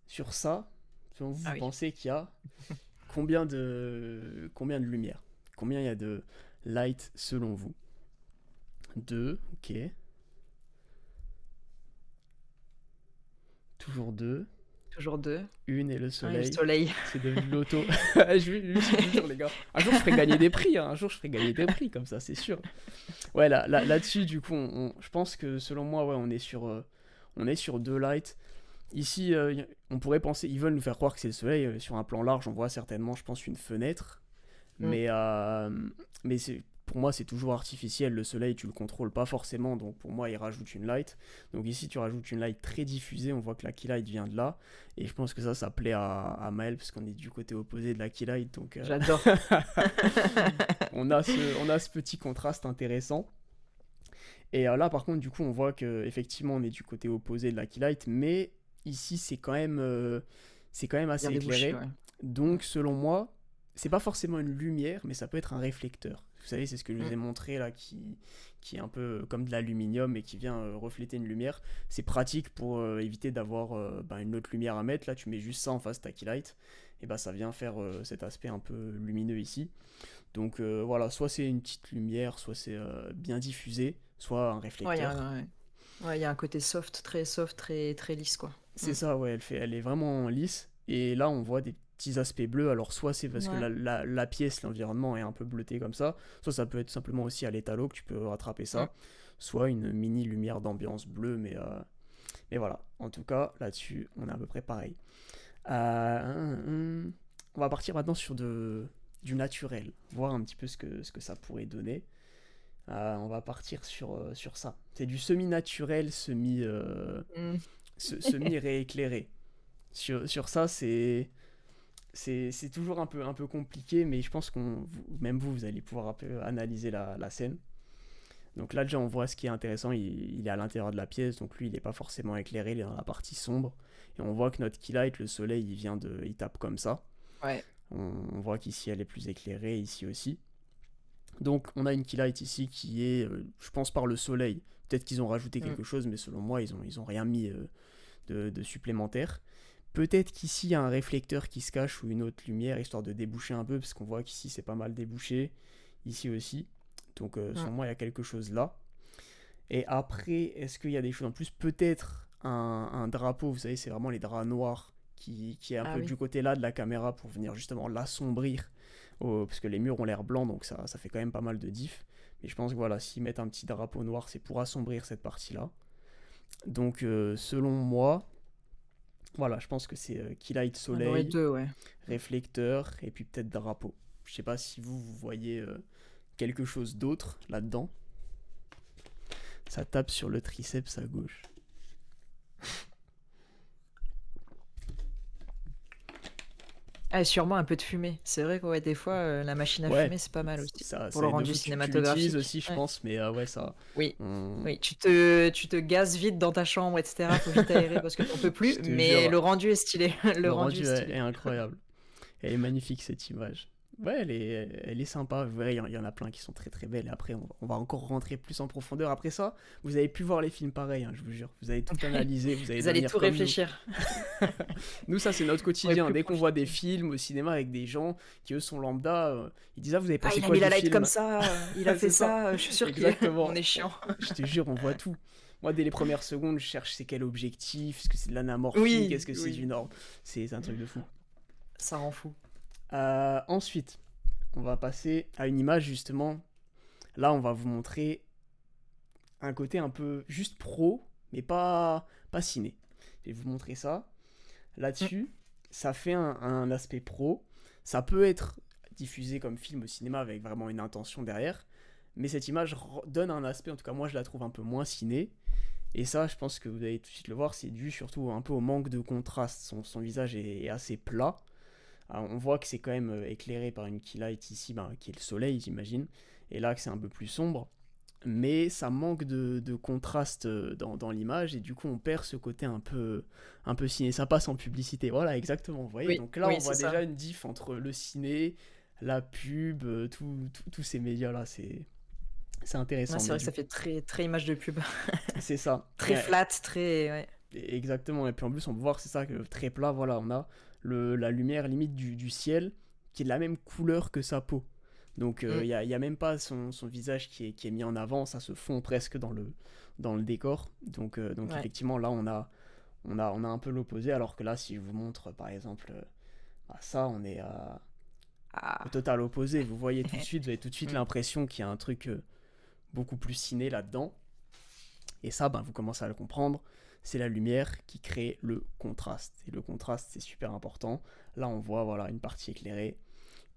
[SPEAKER 1] Sur ça, selon vous,
[SPEAKER 2] Ah
[SPEAKER 1] vous
[SPEAKER 2] oui.
[SPEAKER 1] pensez qu'il y a combien de lumière? Combien il y a de light selon vous? Deux, ok. Toujours deux.
[SPEAKER 2] Toujours deux.
[SPEAKER 1] Une et le
[SPEAKER 2] Un et le
[SPEAKER 1] soleil.
[SPEAKER 2] soleil.
[SPEAKER 1] C'est devenu l'auto. Je vous jure, les gars. Un jour, je ferai gagner des prix. Hein. Un jour, je ferai gagner des prix, comme ça, c'est sûr. Ouais, là-dessus, du coup, je pense que selon moi, ouais, on est sur deux lights. Ici, on pourrait penser, ils veulent nous faire croire que c'est le soleil. Sur un plan large, on voit certainement, je pense, une fenêtre.
[SPEAKER 2] Mm.
[SPEAKER 1] Mais, pour moi, c'est toujours artificiel. Le soleil, tu le contrôles pas forcément. Donc pour moi, il rajoute une light. Donc ici, tu rajoutes une light très diffusée. On voit que la key light vient de là. Et je pense que ça plaît à Maël, parce qu'on est du côté opposé de la key light. Donc
[SPEAKER 2] J'adore.
[SPEAKER 1] on a ce petit contraste intéressant. Et là, par contre, du coup, on voit que effectivement, on est du côté opposé de la key light. Mais ici, c'est quand même
[SPEAKER 2] Bien
[SPEAKER 1] assez
[SPEAKER 2] débouché,
[SPEAKER 1] éclairé.
[SPEAKER 2] ouais. Mm.
[SPEAKER 1] Donc, selon moi, c'est pas forcément une lumière, mais ça peut être un réflecteur. Vous savez, c'est ce que je vous
[SPEAKER 2] Mm.
[SPEAKER 1] ai montré là, qui est un peu comme de l'aluminium et qui vient refléter une lumière. C'est pratique pour éviter d'avoir une autre lumière à mettre. Là, tu mets juste ça en face de ta keylight, et bah ça vient faire cet aspect un peu lumineux ici. Donc voilà, soit c'est une petite lumière, soit c'est bien diffusé, soit un
[SPEAKER 2] Ouais,
[SPEAKER 1] réflecteur.
[SPEAKER 2] ouais. Ouais, il y a un côté soft, très lisse, quoi.
[SPEAKER 1] C'est
[SPEAKER 2] Mm.
[SPEAKER 1] ça, ouais, elle est vraiment lisse. Et là, on voit des petits aspects bleus. Alors, soit c'est parce que
[SPEAKER 2] Ouais.
[SPEAKER 1] la pièce, l'environnement est un peu bleuté comme ça, soit ça peut être simplement aussi à l'étalo que tu peux rattraper
[SPEAKER 2] Mm.
[SPEAKER 1] ça, soit une mini lumière d'ambiance bleue, mais voilà. En tout cas, là-dessus, on est à peu près pareil. On va partir maintenant sur du naturel, voir un petit peu ce que ça pourrait donner. On va partir sur ça. C'est du semi-naturel,
[SPEAKER 2] Mm.
[SPEAKER 1] semi-rééclairé. Sur ça, c'est toujours un peu compliqué, mais je pense même vous allez pouvoir un peu analyser la scène. Donc là, déjà, on voit ce qui est intéressant. Il est à l'intérieur de la pièce, donc lui, il n'est pas forcément éclairé, il est dans la partie sombre. Et on voit que notre keylight, le soleil, il tape comme ça.
[SPEAKER 2] Ouais.
[SPEAKER 1] On voit qu'ici, elle est plus éclairée, ici aussi. Donc, on a une keylight ici qui est, je pense, par le soleil. Peut-être qu'ils ont rajouté
[SPEAKER 2] Mm.
[SPEAKER 1] quelque chose, mais selon moi, ils ont rien mis de supplémentaire. Peut-être qu'ici, il y a un réflecteur qui se cache ou une autre lumière, histoire de déboucher un peu, parce qu'on voit qu'ici, c'est pas mal débouché. Ici aussi. Donc,
[SPEAKER 2] Mm.
[SPEAKER 1] selon moi, il y a quelque chose là. Et après, est-ce qu'il y a des choses en plus? Peut-être un drapeau, vous savez, c'est vraiment les draps noirs qui est un
[SPEAKER 2] Ah
[SPEAKER 1] peu du
[SPEAKER 2] oui.
[SPEAKER 1] côté là de la caméra pour venir justement l'assombrir. Parce que les murs ont l'air blancs, donc ça fait quand même pas mal de diff. Mais je pense que voilà, s'ils mettent un petit drapeau noir, c'est pour assombrir cette partie-là. Donc, selon moi, voilà, je pense que c'est keylight
[SPEAKER 2] On aurait
[SPEAKER 1] soleil,
[SPEAKER 2] deux, ouais.
[SPEAKER 1] réflecteur et puis peut-être drapeau. Je sais pas si vous voyez quelque chose d'autre là-dedans. Ça tape sur le triceps à gauche.
[SPEAKER 2] Ah, et sûrement un peu de fumée. C'est vrai que ouais, des fois, la machine à
[SPEAKER 1] Ouais,
[SPEAKER 2] fumer, c'est pas mal aussi.
[SPEAKER 1] ça
[SPEAKER 2] Pour le
[SPEAKER 1] aide de
[SPEAKER 2] rendu
[SPEAKER 1] fou. Tu l'utilises
[SPEAKER 2] cinématographique.
[SPEAKER 1] aussi, je
[SPEAKER 2] Ouais.
[SPEAKER 1] pense, mais ouais, ça.
[SPEAKER 2] Oui.
[SPEAKER 1] on-
[SPEAKER 2] Oui, tu te gazes vite dans ta chambre, etc. Faut vite aérer parce que t'en peux plus,
[SPEAKER 1] Je te
[SPEAKER 2] mais
[SPEAKER 1] jure,
[SPEAKER 2] le rendu est stylé. Le
[SPEAKER 1] le
[SPEAKER 2] rendu est
[SPEAKER 1] rendu est
[SPEAKER 2] stylé.
[SPEAKER 1] incroyable. Elle est magnifique cette image. Ouais, elle est sympa. Vous verrez, il y en a plein qui sont très très belles. Et après, on va encore rentrer plus en profondeur. Après ça, vous avez pu voir les films pareils, hein, je vous jure. Vous allez tout analyser, vous allez
[SPEAKER 2] Vous allez
[SPEAKER 1] devenir
[SPEAKER 2] tout
[SPEAKER 1] comme nous.
[SPEAKER 2] réfléchir.
[SPEAKER 1] Nous, ça, c'est notre
[SPEAKER 2] Ouais,
[SPEAKER 1] quotidien.
[SPEAKER 2] plus
[SPEAKER 1] Dès qu'on voit des
[SPEAKER 2] profiter.
[SPEAKER 1] films au cinéma avec des gens qui, eux, sont lambda, ils disent: Ah, vous avez
[SPEAKER 2] Ah,
[SPEAKER 1] pensé
[SPEAKER 2] il a
[SPEAKER 1] quoi
[SPEAKER 2] mis la
[SPEAKER 1] du
[SPEAKER 2] light comme
[SPEAKER 1] film?
[SPEAKER 2] ça, il a fait
[SPEAKER 1] C'est ça,
[SPEAKER 2] ça, je suis sûr qu'on
[SPEAKER 1] exactement.
[SPEAKER 2] est chiant.
[SPEAKER 1] Je te jure, on voit tout. Moi, dès les premières secondes, je cherche c'est quel objectif, est-ce que c'est de l'anamorphique, est-ce
[SPEAKER 2] Oui,
[SPEAKER 1] que c'est du
[SPEAKER 2] oui,
[SPEAKER 1] nord. C'est un truc de fou.
[SPEAKER 2] ça rend fou.
[SPEAKER 1] Ensuite, on va passer à une image justement. Là, on va vous montrer un côté un peu juste pro, mais pas ciné. Je vais vous montrer ça.
[SPEAKER 2] Mm.
[SPEAKER 1] Là-dessus, ça fait un aspect pro. Ça peut être diffusé comme film au cinéma avec vraiment une intention derrière. Mais cette image donne un aspect, en tout cas moi je la trouve un peu moins ciné. Et ça, je pense que vous allez tout de suite le voir, c'est dû surtout un peu au manque de contraste. Son visage est assez plat. Alors, on voit que c'est quand même éclairé par une keylight ici, qui est le soleil, j'imagine. Et là, que c'est un peu plus sombre. Mais ça manque de contraste dans l'image, et du coup, on perd ce côté un peu ciné. Ça passe en publicité. Voilà, exactement. Vous voyez,
[SPEAKER 2] Oui,
[SPEAKER 1] donc là, on
[SPEAKER 2] oui, c'est
[SPEAKER 1] voit
[SPEAKER 2] ça.
[SPEAKER 1] déjà une diff entre le ciné, la pub, tous ces médias-là. C'est
[SPEAKER 2] Ouais,
[SPEAKER 1] intéressant,
[SPEAKER 2] c'est
[SPEAKER 1] mais
[SPEAKER 2] vrai que
[SPEAKER 1] du
[SPEAKER 2] ça
[SPEAKER 1] coup,
[SPEAKER 2] fait très, très image de pub.
[SPEAKER 1] c'est ça.
[SPEAKER 2] Très flat, très. Ouais.
[SPEAKER 1] Exactement, et puis en plus on peut voir, c'est ça, que très plat, voilà, on a la lumière limite du ciel qui est de la même couleur que sa peau. Donc il
[SPEAKER 2] Mm.
[SPEAKER 1] n'y a même pas son visage qui est mis en avant, ça se fond presque dans le décor. Donc
[SPEAKER 2] Ouais.
[SPEAKER 1] effectivement là on a un peu l'opposé, alors que là si je vous montre par exemple ça, on est au
[SPEAKER 2] Ah.
[SPEAKER 1] total opposé. Vous voyez tout de suite, vous avez tout de suite
[SPEAKER 2] Mm.
[SPEAKER 1] l'impression qu'il y a un truc beaucoup plus ciné là-dedans. Et ça, vous commencez à le comprendre, c'est la lumière qui crée le contraste. Et le contraste, c'est super important. Là, on voit voilà, une partie éclairée,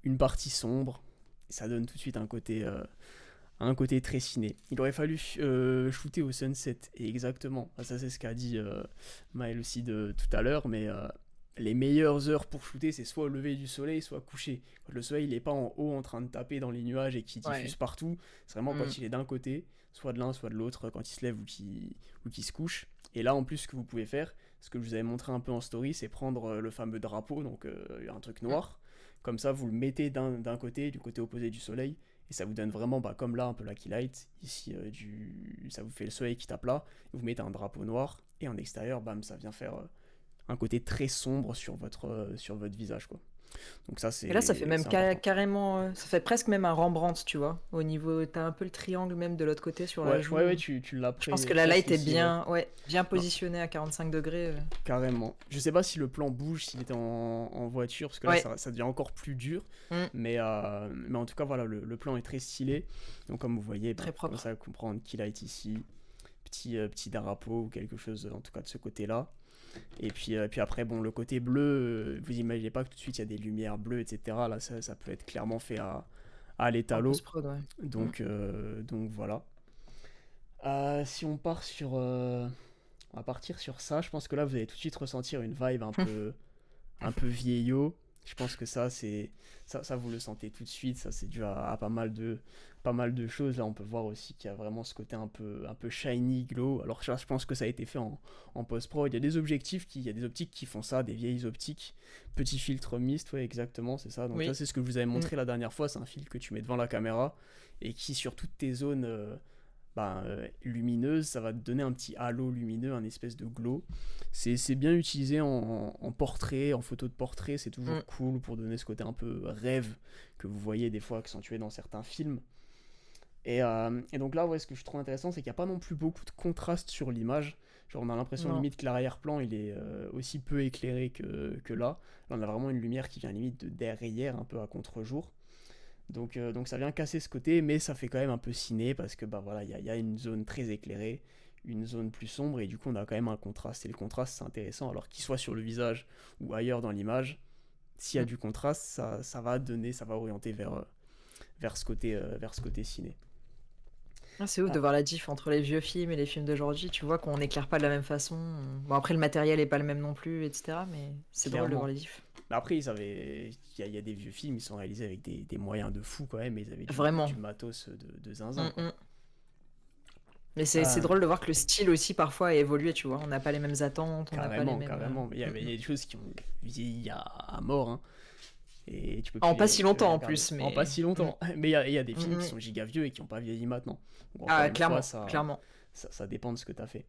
[SPEAKER 1] une partie sombre. Et ça donne tout de suite un côté très ciné. Il aurait fallu shooter au sunset. Et exactement, ça c'est ce qu'a dit Maël aussi tout à l'heure, mais les meilleures heures pour shooter, c'est soit au lever du soleil, soit couché. Quand le soleil n'est pas en haut en train de taper dans les nuages et qui diffuse
[SPEAKER 2] Ouais.
[SPEAKER 1] partout, c'est vraiment
[SPEAKER 2] Mm.
[SPEAKER 1] quand il est d'un côté, soit de l'un, soit de l'autre, quand il se lève ou qu'il se couche. Et là, en plus, ce que vous pouvez faire, ce que je vous avais montré un peu en story, c'est prendre le fameux drapeau, donc un truc
[SPEAKER 2] Mm.
[SPEAKER 1] noir. Comme ça, vous le mettez d'un côté, du côté opposé du soleil, et ça vous donne vraiment, comme là, un peu la keylight. Ici, ça vous fait le soleil qui tape là, vous mettez un drapeau noir, et en extérieur, bam, ça vient faire un côté très sombre sur votre visage, quoi. Donc ça,
[SPEAKER 2] Et là, ça fait même
[SPEAKER 1] c'est important.
[SPEAKER 2] carrément, ça fait presque même un Rembrandt, tu vois. Au niveau, t'as un peu le triangle même de l'autre côté sur la
[SPEAKER 1] Ouais,
[SPEAKER 2] joue.
[SPEAKER 1] tu l'as
[SPEAKER 2] Je pense que la
[SPEAKER 1] presque
[SPEAKER 2] light est
[SPEAKER 1] ici, ouais.
[SPEAKER 2] bien, ouais, bien
[SPEAKER 1] Non,
[SPEAKER 2] positionnée à 45 degrés.
[SPEAKER 1] carrément. Je sais pas si le plan bouge, s'il était en voiture, parce que là,
[SPEAKER 2] Ouais.
[SPEAKER 1] ça devient encore plus dur.
[SPEAKER 2] Mm.
[SPEAKER 1] Mais en tout cas, voilà, le plan est très stylé. Donc, comme vous voyez, ben,
[SPEAKER 2] Très
[SPEAKER 1] vous commencez
[SPEAKER 2] propre.
[SPEAKER 1] à comprendre qu'il a été ici. Petit drapeau ou quelque chose, en tout cas de ce côté-là. Puis après, bon, le côté bleu, vous imaginez pas que tout de suite il y a des lumières bleues, etc. Là, ça peut être clairement fait à
[SPEAKER 2] En
[SPEAKER 1] l'étalo.
[SPEAKER 2] post-prod, ouais. Mm.
[SPEAKER 1] Donc voilà. Si on part sur. On va partir sur ça. Je pense que là, vous allez tout de suite ressentir une vibe un peu vieillot. Je pense que ça vous le sentez tout de suite. Ça, c'est dû à pas mal de choses. Là, on peut voir aussi qu'il y a vraiment ce côté un peu shiny, glow. Alors, je pense que ça a été fait en post-pro. Il y a des il y a des optiques qui font ça, des vieilles optiques. Petit filtre mist, ouais, exactement, c'est ça. Donc, ça,
[SPEAKER 2] Oui.
[SPEAKER 1] c'est ce que je vous avais
[SPEAKER 2] Mm.
[SPEAKER 1] montré la dernière fois. C'est un filtre que tu mets devant la caméra et qui, sur toutes tes zones. Lumineuse, ça va te donner un petit halo lumineux, un espèce de glow. C'est bien utilisé en portrait, en photo de portrait, c'est
[SPEAKER 2] Mm.
[SPEAKER 1] toujours cool pour donner ce côté un peu rêve que vous voyez des fois accentué dans certains films. Et donc là, ouais, ce que je trouve intéressant, c'est qu'il n'y a pas non plus beaucoup de contraste sur l'image. Genre, on a l'impression
[SPEAKER 2] Non.
[SPEAKER 1] limite que l'arrière-plan il est aussi peu éclairé que là. Là, on a vraiment une lumière qui vient limite de derrière, un peu à contre-jour. Donc ça vient casser ce côté, mais ça fait quand même un peu ciné parce que bah voilà, il y a une zone très éclairée, une zone plus sombre, et du coup on a quand même un contraste. Et le contraste c'est intéressant, alors qu'il soit sur le visage ou ailleurs dans l'image, s'il y a
[SPEAKER 2] Mm.
[SPEAKER 1] du contraste, ça va orienter vers ce côté ciné.
[SPEAKER 2] Ah, c'est ouf de
[SPEAKER 1] Ah,
[SPEAKER 2] voir la diff entre les vieux films et les films d'aujourd'hui. Tu vois qu'on n'éclaire pas de la même façon. Bon, après, le matériel est pas le même non plus, etc. Mais c'est drôle de voir
[SPEAKER 1] clairement.
[SPEAKER 2] les diffs.
[SPEAKER 1] Mais après, il y a des vieux films, ils sont réalisés avec des moyens de fou quand même, mais ils avaient
[SPEAKER 2] Vraiment.
[SPEAKER 1] du matos de zinzin
[SPEAKER 2] Mm,
[SPEAKER 1] quoi.
[SPEAKER 2] mm. Mais c'est
[SPEAKER 1] Ah,
[SPEAKER 2] drôle de voir que le style aussi parfois a évolué, tu vois. On n'a pas les mêmes attentes, on n'a pas les
[SPEAKER 1] carrément,
[SPEAKER 2] mêmes.
[SPEAKER 1] carrément. Il y a des choses qui ont vieilli à mort, hein. Et
[SPEAKER 2] En pas si
[SPEAKER 1] tu peux les
[SPEAKER 2] longtemps en
[SPEAKER 1] regarder.
[SPEAKER 2] plus,
[SPEAKER 1] En pas
[SPEAKER 2] mais.
[SPEAKER 1] si
[SPEAKER 2] Mm,
[SPEAKER 1] longtemps. Mais il y a des
[SPEAKER 2] mm,
[SPEAKER 1] films qui
[SPEAKER 2] mm.
[SPEAKER 1] sont giga vieux et qui n'ont pas vieilli maintenant. Donc encore
[SPEAKER 2] Ah,
[SPEAKER 1] une fois,
[SPEAKER 2] clairement, clairement.
[SPEAKER 1] ça dépend de ce que tu as fait.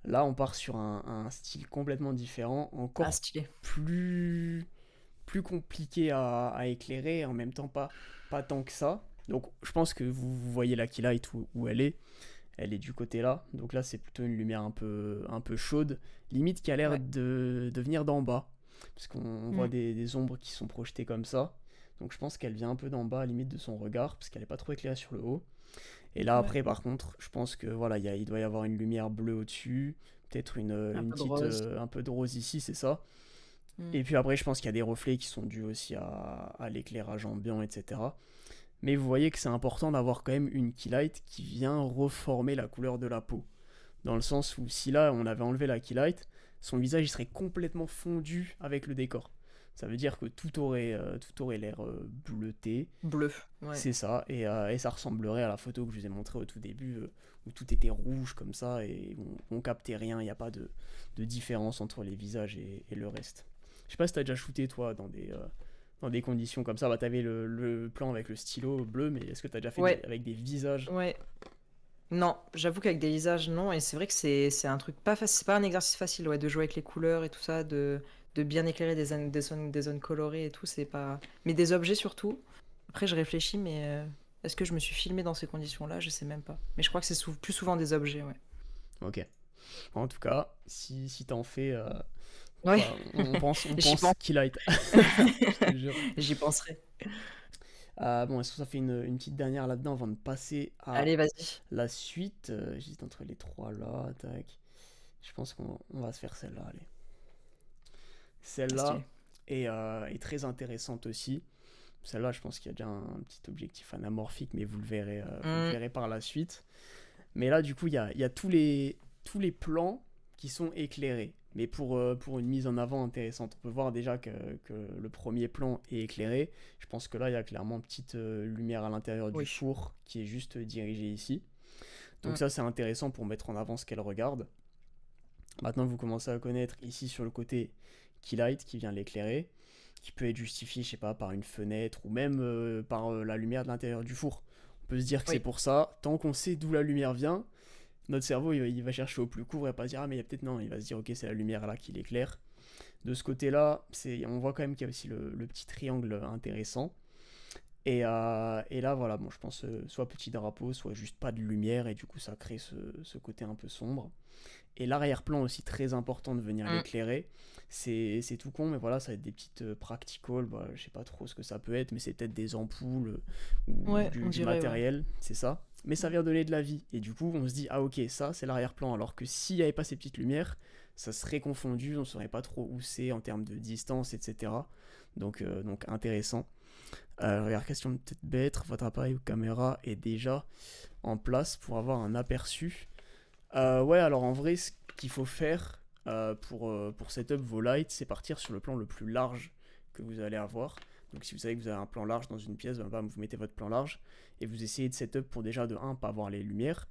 [SPEAKER 1] Là, on part sur un style complètement différent,
[SPEAKER 2] Ah,
[SPEAKER 1] encore
[SPEAKER 2] stylé.
[SPEAKER 1] plus, plus compliqué à éclairer, et en même temps pas tant que ça. Donc je pense que vous voyez la key light où elle est. Elle est du côté là. Donc là, c'est plutôt une lumière un peu chaude, limite qui a l'air
[SPEAKER 2] Ouais.
[SPEAKER 1] de venir d'en bas. Parce qu'on voit
[SPEAKER 2] Mm.
[SPEAKER 1] des ombres qui sont projetées comme ça. Donc je pense qu'elle vient un peu d'en bas, limite de son regard, parce qu'elle n'est pas trop éclairée sur le haut. Et là,
[SPEAKER 2] Ouais.
[SPEAKER 1] après, par contre, je pense que voilà, il doit y avoir une lumière bleue au-dessus, peut-être
[SPEAKER 2] Un
[SPEAKER 1] une
[SPEAKER 2] peu de
[SPEAKER 1] petite,
[SPEAKER 2] rose.
[SPEAKER 1] un peu de rose ici, c'est ça.
[SPEAKER 2] Mm.
[SPEAKER 1] Et puis après, je pense qu'il y a des reflets qui sont dus aussi à l'éclairage ambiant, etc. Mais vous voyez que c'est important d'avoir quand même une keylight qui vient reformer la couleur de la peau. Dans le sens où si là on avait enlevé la keylight, son visage il serait complètement fondu avec le décor. Ça veut dire que tout aurait l'air bleuté,
[SPEAKER 2] Bleu. Ouais.
[SPEAKER 1] c'est ça, et ça ressemblerait à la photo que je vous ai montrée au tout début, où tout était rouge comme ça, et on captait rien, il n'y a pas de différence entre les visages et le reste. Je sais pas si t'as déjà shooté toi dans des conditions comme ça, bah t'avais le plan avec le stylo bleu, mais est-ce que t'as déjà fait
[SPEAKER 2] Ouais.
[SPEAKER 1] avec des visages?
[SPEAKER 2] Ouais. Non, j'avoue qu'avec des visages, non. Et c'est vrai que c'est un truc pas facile. C'est pas un exercice facile, ouais, de jouer avec les couleurs et tout ça, de bien éclairer des zones colorées et tout. C'est pas. Mais des objets surtout. Après, je réfléchis, mais est-ce que je me suis filmé dans ces conditions-là? Je sais même pas. Mais je crois que c'est plus souvent des objets, ouais.
[SPEAKER 1] Ok. En tout cas, si t'en fais,
[SPEAKER 2] Ouais,
[SPEAKER 1] bah, on
[SPEAKER 2] j'y
[SPEAKER 1] pense
[SPEAKER 2] pense.
[SPEAKER 1] qu'il a été. Je te jure.
[SPEAKER 2] J'y penserai.
[SPEAKER 1] Bon, est-ce que ça fait une petite dernière là-dedans avant de passer à
[SPEAKER 2] Allez, vas-y.
[SPEAKER 1] la suite? J'hésite entre les trois là. Tac. Je pense qu'on va se faire celle-là. Allez.
[SPEAKER 2] Ah,
[SPEAKER 1] Celle-là
[SPEAKER 2] stylé.
[SPEAKER 1] est très intéressante aussi. Celle-là, je pense qu'il y a déjà un petit objectif anamorphique, mais vous le
[SPEAKER 2] Hmm,
[SPEAKER 1] verrez par la suite. Mais là, du coup, il y a tous les plans qui sont éclairés. Mais pour une mise en avant intéressante, on peut voir déjà que le premier plan est éclairé. Je pense que là, il y a clairement une petite lumière à l'intérieur du
[SPEAKER 2] oui.
[SPEAKER 1] four qui est juste dirigée ici. Donc
[SPEAKER 2] Hmm,
[SPEAKER 1] ça, c'est intéressant pour mettre en avant ce qu'elle regarde. Maintenant, vous commencez à connaître ici sur le côté Keylight qui vient l'éclairer, qui peut être justifié, je sais pas, par une fenêtre ou même par la lumière de l'intérieur du four. On peut se dire que c'est
[SPEAKER 2] oui.
[SPEAKER 1] pour ça. Tant qu'on sait d'où la lumière vient, notre cerveau il va chercher au plus court et pas se dire ah mais il y a peut-être non, il va se dire ok c'est la lumière là qui l'éclaire. De ce côté-là, on voit quand même qu'il y a aussi le petit triangle intéressant. Et là, voilà, bon, je pense soit petit drapeau, soit juste pas de lumière, et du coup, ça crée ce côté un peu sombre. Et l'arrière-plan aussi très important de venir
[SPEAKER 2] Mm.
[SPEAKER 1] l'éclairer. C'est tout con, mais voilà, ça va être des petites practicals. Bah, je sais pas trop ce que ça peut être, mais c'est peut-être des ampoules ou
[SPEAKER 2] Ouais, on
[SPEAKER 1] du
[SPEAKER 2] dirait, ouais.
[SPEAKER 1] matériel, c'est ça. Mais ça vient donner de la vie. Et du coup, on se dit, ah ok, ça c'est l'arrière-plan. Alors que s'il n'y avait pas ces petites lumières, ça serait confondu, on ne saurait pas trop où c'est en termes de distance, etc. Donc intéressant. Regarde, question peut-être bête, votre appareil ou caméra est déjà en place pour avoir un aperçu. Ouais, alors en vrai, ce qu'il faut faire pour setup vos lights, c'est partir sur le plan le plus large que vous allez avoir. Donc si vous savez que vous avez un plan large dans une pièce, bam, vous mettez votre plan large et vous essayez de setup pour déjà de 1, pas avoir les lumières.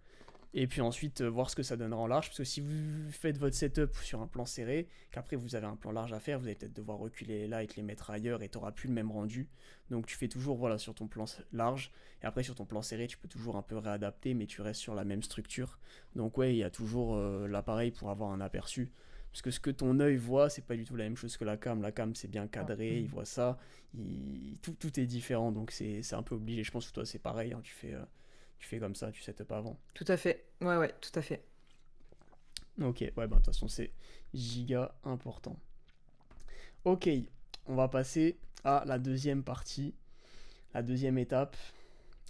[SPEAKER 1] Et puis ensuite, voir ce que ça donnera en large. Parce que si vous faites votre setup sur un plan serré, qu'après vous avez un plan large à faire, vous allez peut-être devoir reculer les lights, les mettre ailleurs et tu n'auras plus le même rendu. Donc tu fais toujours voilà, sur ton plan large. Et après sur ton plan serré, tu peux toujours un peu réadapter, mais tu restes sur la même structure. Donc ouais, il y a toujours l'appareil pour avoir un aperçu. Parce que ce que ton œil voit, c'est pas du tout la même chose que la cam. La cam, c'est bien cadré, il
[SPEAKER 2] Mm.
[SPEAKER 1] voit ça. Tout est différent, donc c'est un peu obligé. Je pense que toi, c'est pareil. Hein, tu fais comme ça, tu setup avant.
[SPEAKER 2] Tout à fait. Ouais, ouais, tout à fait.
[SPEAKER 1] Ok, ouais, bah de toute façon, c'est giga important. Ok, on va passer à la deuxième partie, la deuxième étape,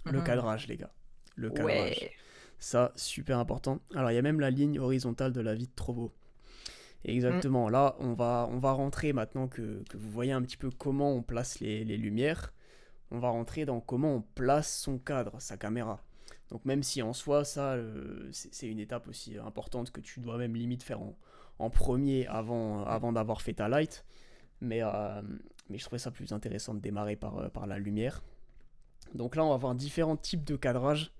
[SPEAKER 1] le
[SPEAKER 2] Mhm.
[SPEAKER 1] cadrage, les gars. Le cadrage.
[SPEAKER 2] Ouais.
[SPEAKER 1] Ça, super important. Alors, il y a même la ligne horizontale de la vie de Trovo.
[SPEAKER 2] Mm.
[SPEAKER 1] Exactement, là, on va rentrer maintenant que vous voyez un petit peu comment on place les lumières. On va rentrer dans comment on place son cadre, sa caméra. Donc même si en soi, ça, c'est une étape aussi importante que tu dois même limite faire en premier
[SPEAKER 2] Mm.
[SPEAKER 1] avant d'avoir fait ta light. Mais, euh, mais je trouvais ça plus intéressant de démarrer par la lumière. Donc là, on va voir différents types de cadrage.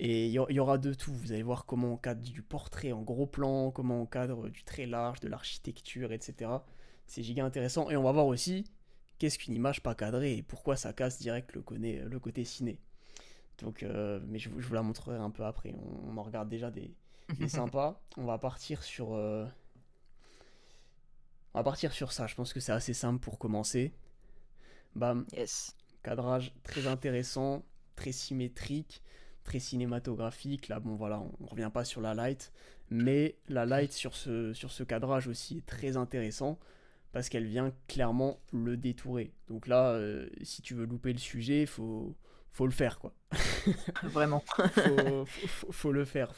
[SPEAKER 1] Et il y aura de tout. Vous allez voir comment on cadre du portrait en gros plan, comment on cadre du très large, de l'architecture, etc. C'est giga intéressant. Et on va voir aussi qu'est-ce qu'une image pas cadrée et pourquoi ça casse direct le côté ciné. Donc, mais je vous la montrerai un peu après. On en regarde déjà des sympas. On va partir sur ça. Je pense que c'est assez simple pour commencer. Bam,
[SPEAKER 2] Yes.
[SPEAKER 1] cadrage très intéressant, très symétrique, très cinématographique. Là, bon voilà, on revient pas sur la light, mais la light sur ce cadrage aussi est très intéressant parce qu'elle vient clairement le détourer. Donc là, si tu veux louper le sujet, faut le faire quoi.
[SPEAKER 2] Vraiment.
[SPEAKER 1] Faut le faire.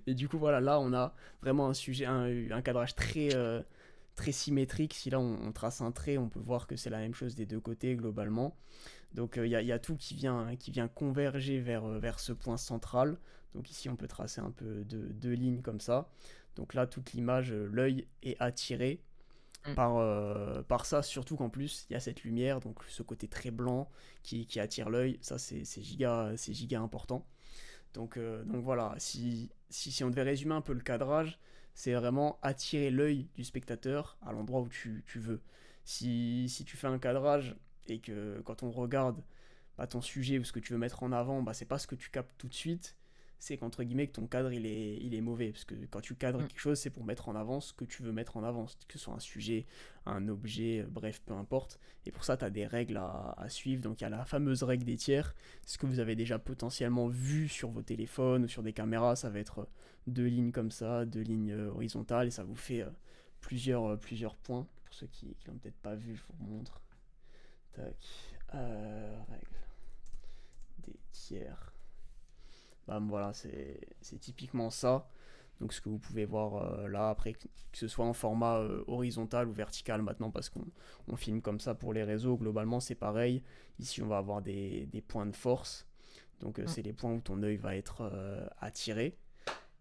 [SPEAKER 1] Et du coup, voilà, là, on a vraiment un cadrage très symétrique. Si là, on trace un trait, on peut voir que c'est la même chose des deux côtés globalement. Donc, il y a tout qui vient converger vers ce point central. Donc, ici, on peut tracer un peu deux lignes comme ça. Donc là, toute l'image, l'œil est attiré
[SPEAKER 2] Mm.
[SPEAKER 1] par ça, surtout qu'en plus, il y a cette lumière, donc ce côté très blanc qui attire l'œil. Ça, c'est giga important. Donc voilà, si on devait résumer un peu le cadrage, c'est vraiment attirer l'œil du spectateur à l'endroit où tu veux. Si tu fais un cadrage et que quand on regarde bah, ton sujet ou ce que tu veux mettre en avant, bah, c'est pas ce que tu captes tout de suite, c'est qu'entre guillemets que ton cadre il est mauvais. Parce que quand tu cadres
[SPEAKER 2] Mm.
[SPEAKER 1] quelque chose, c'est pour mettre en avant ce que tu veux mettre en avant, que ce soit un sujet, un objet, bref, peu importe. Et pour ça, tu as des règles à suivre. Donc il y a la fameuse règle des tiers, ce que vous avez déjà potentiellement vu sur vos téléphones ou sur des caméras, ça va être deux lignes comme ça, deux lignes horizontales, et ça vous fait plusieurs points. Pour ceux qui l'ont peut-être pas vu, je vous montre. Tac. Règle des tiers. Bam, voilà, c'est typiquement ça. Donc ce que vous pouvez voir là, après, que ce soit en format horizontal ou vertical maintenant, parce qu'on filme comme ça pour les réseaux, globalement c'est pareil. Ici on va avoir des points de force. Donc
[SPEAKER 2] Mm.
[SPEAKER 1] c'est les points où ton œil va être attiré.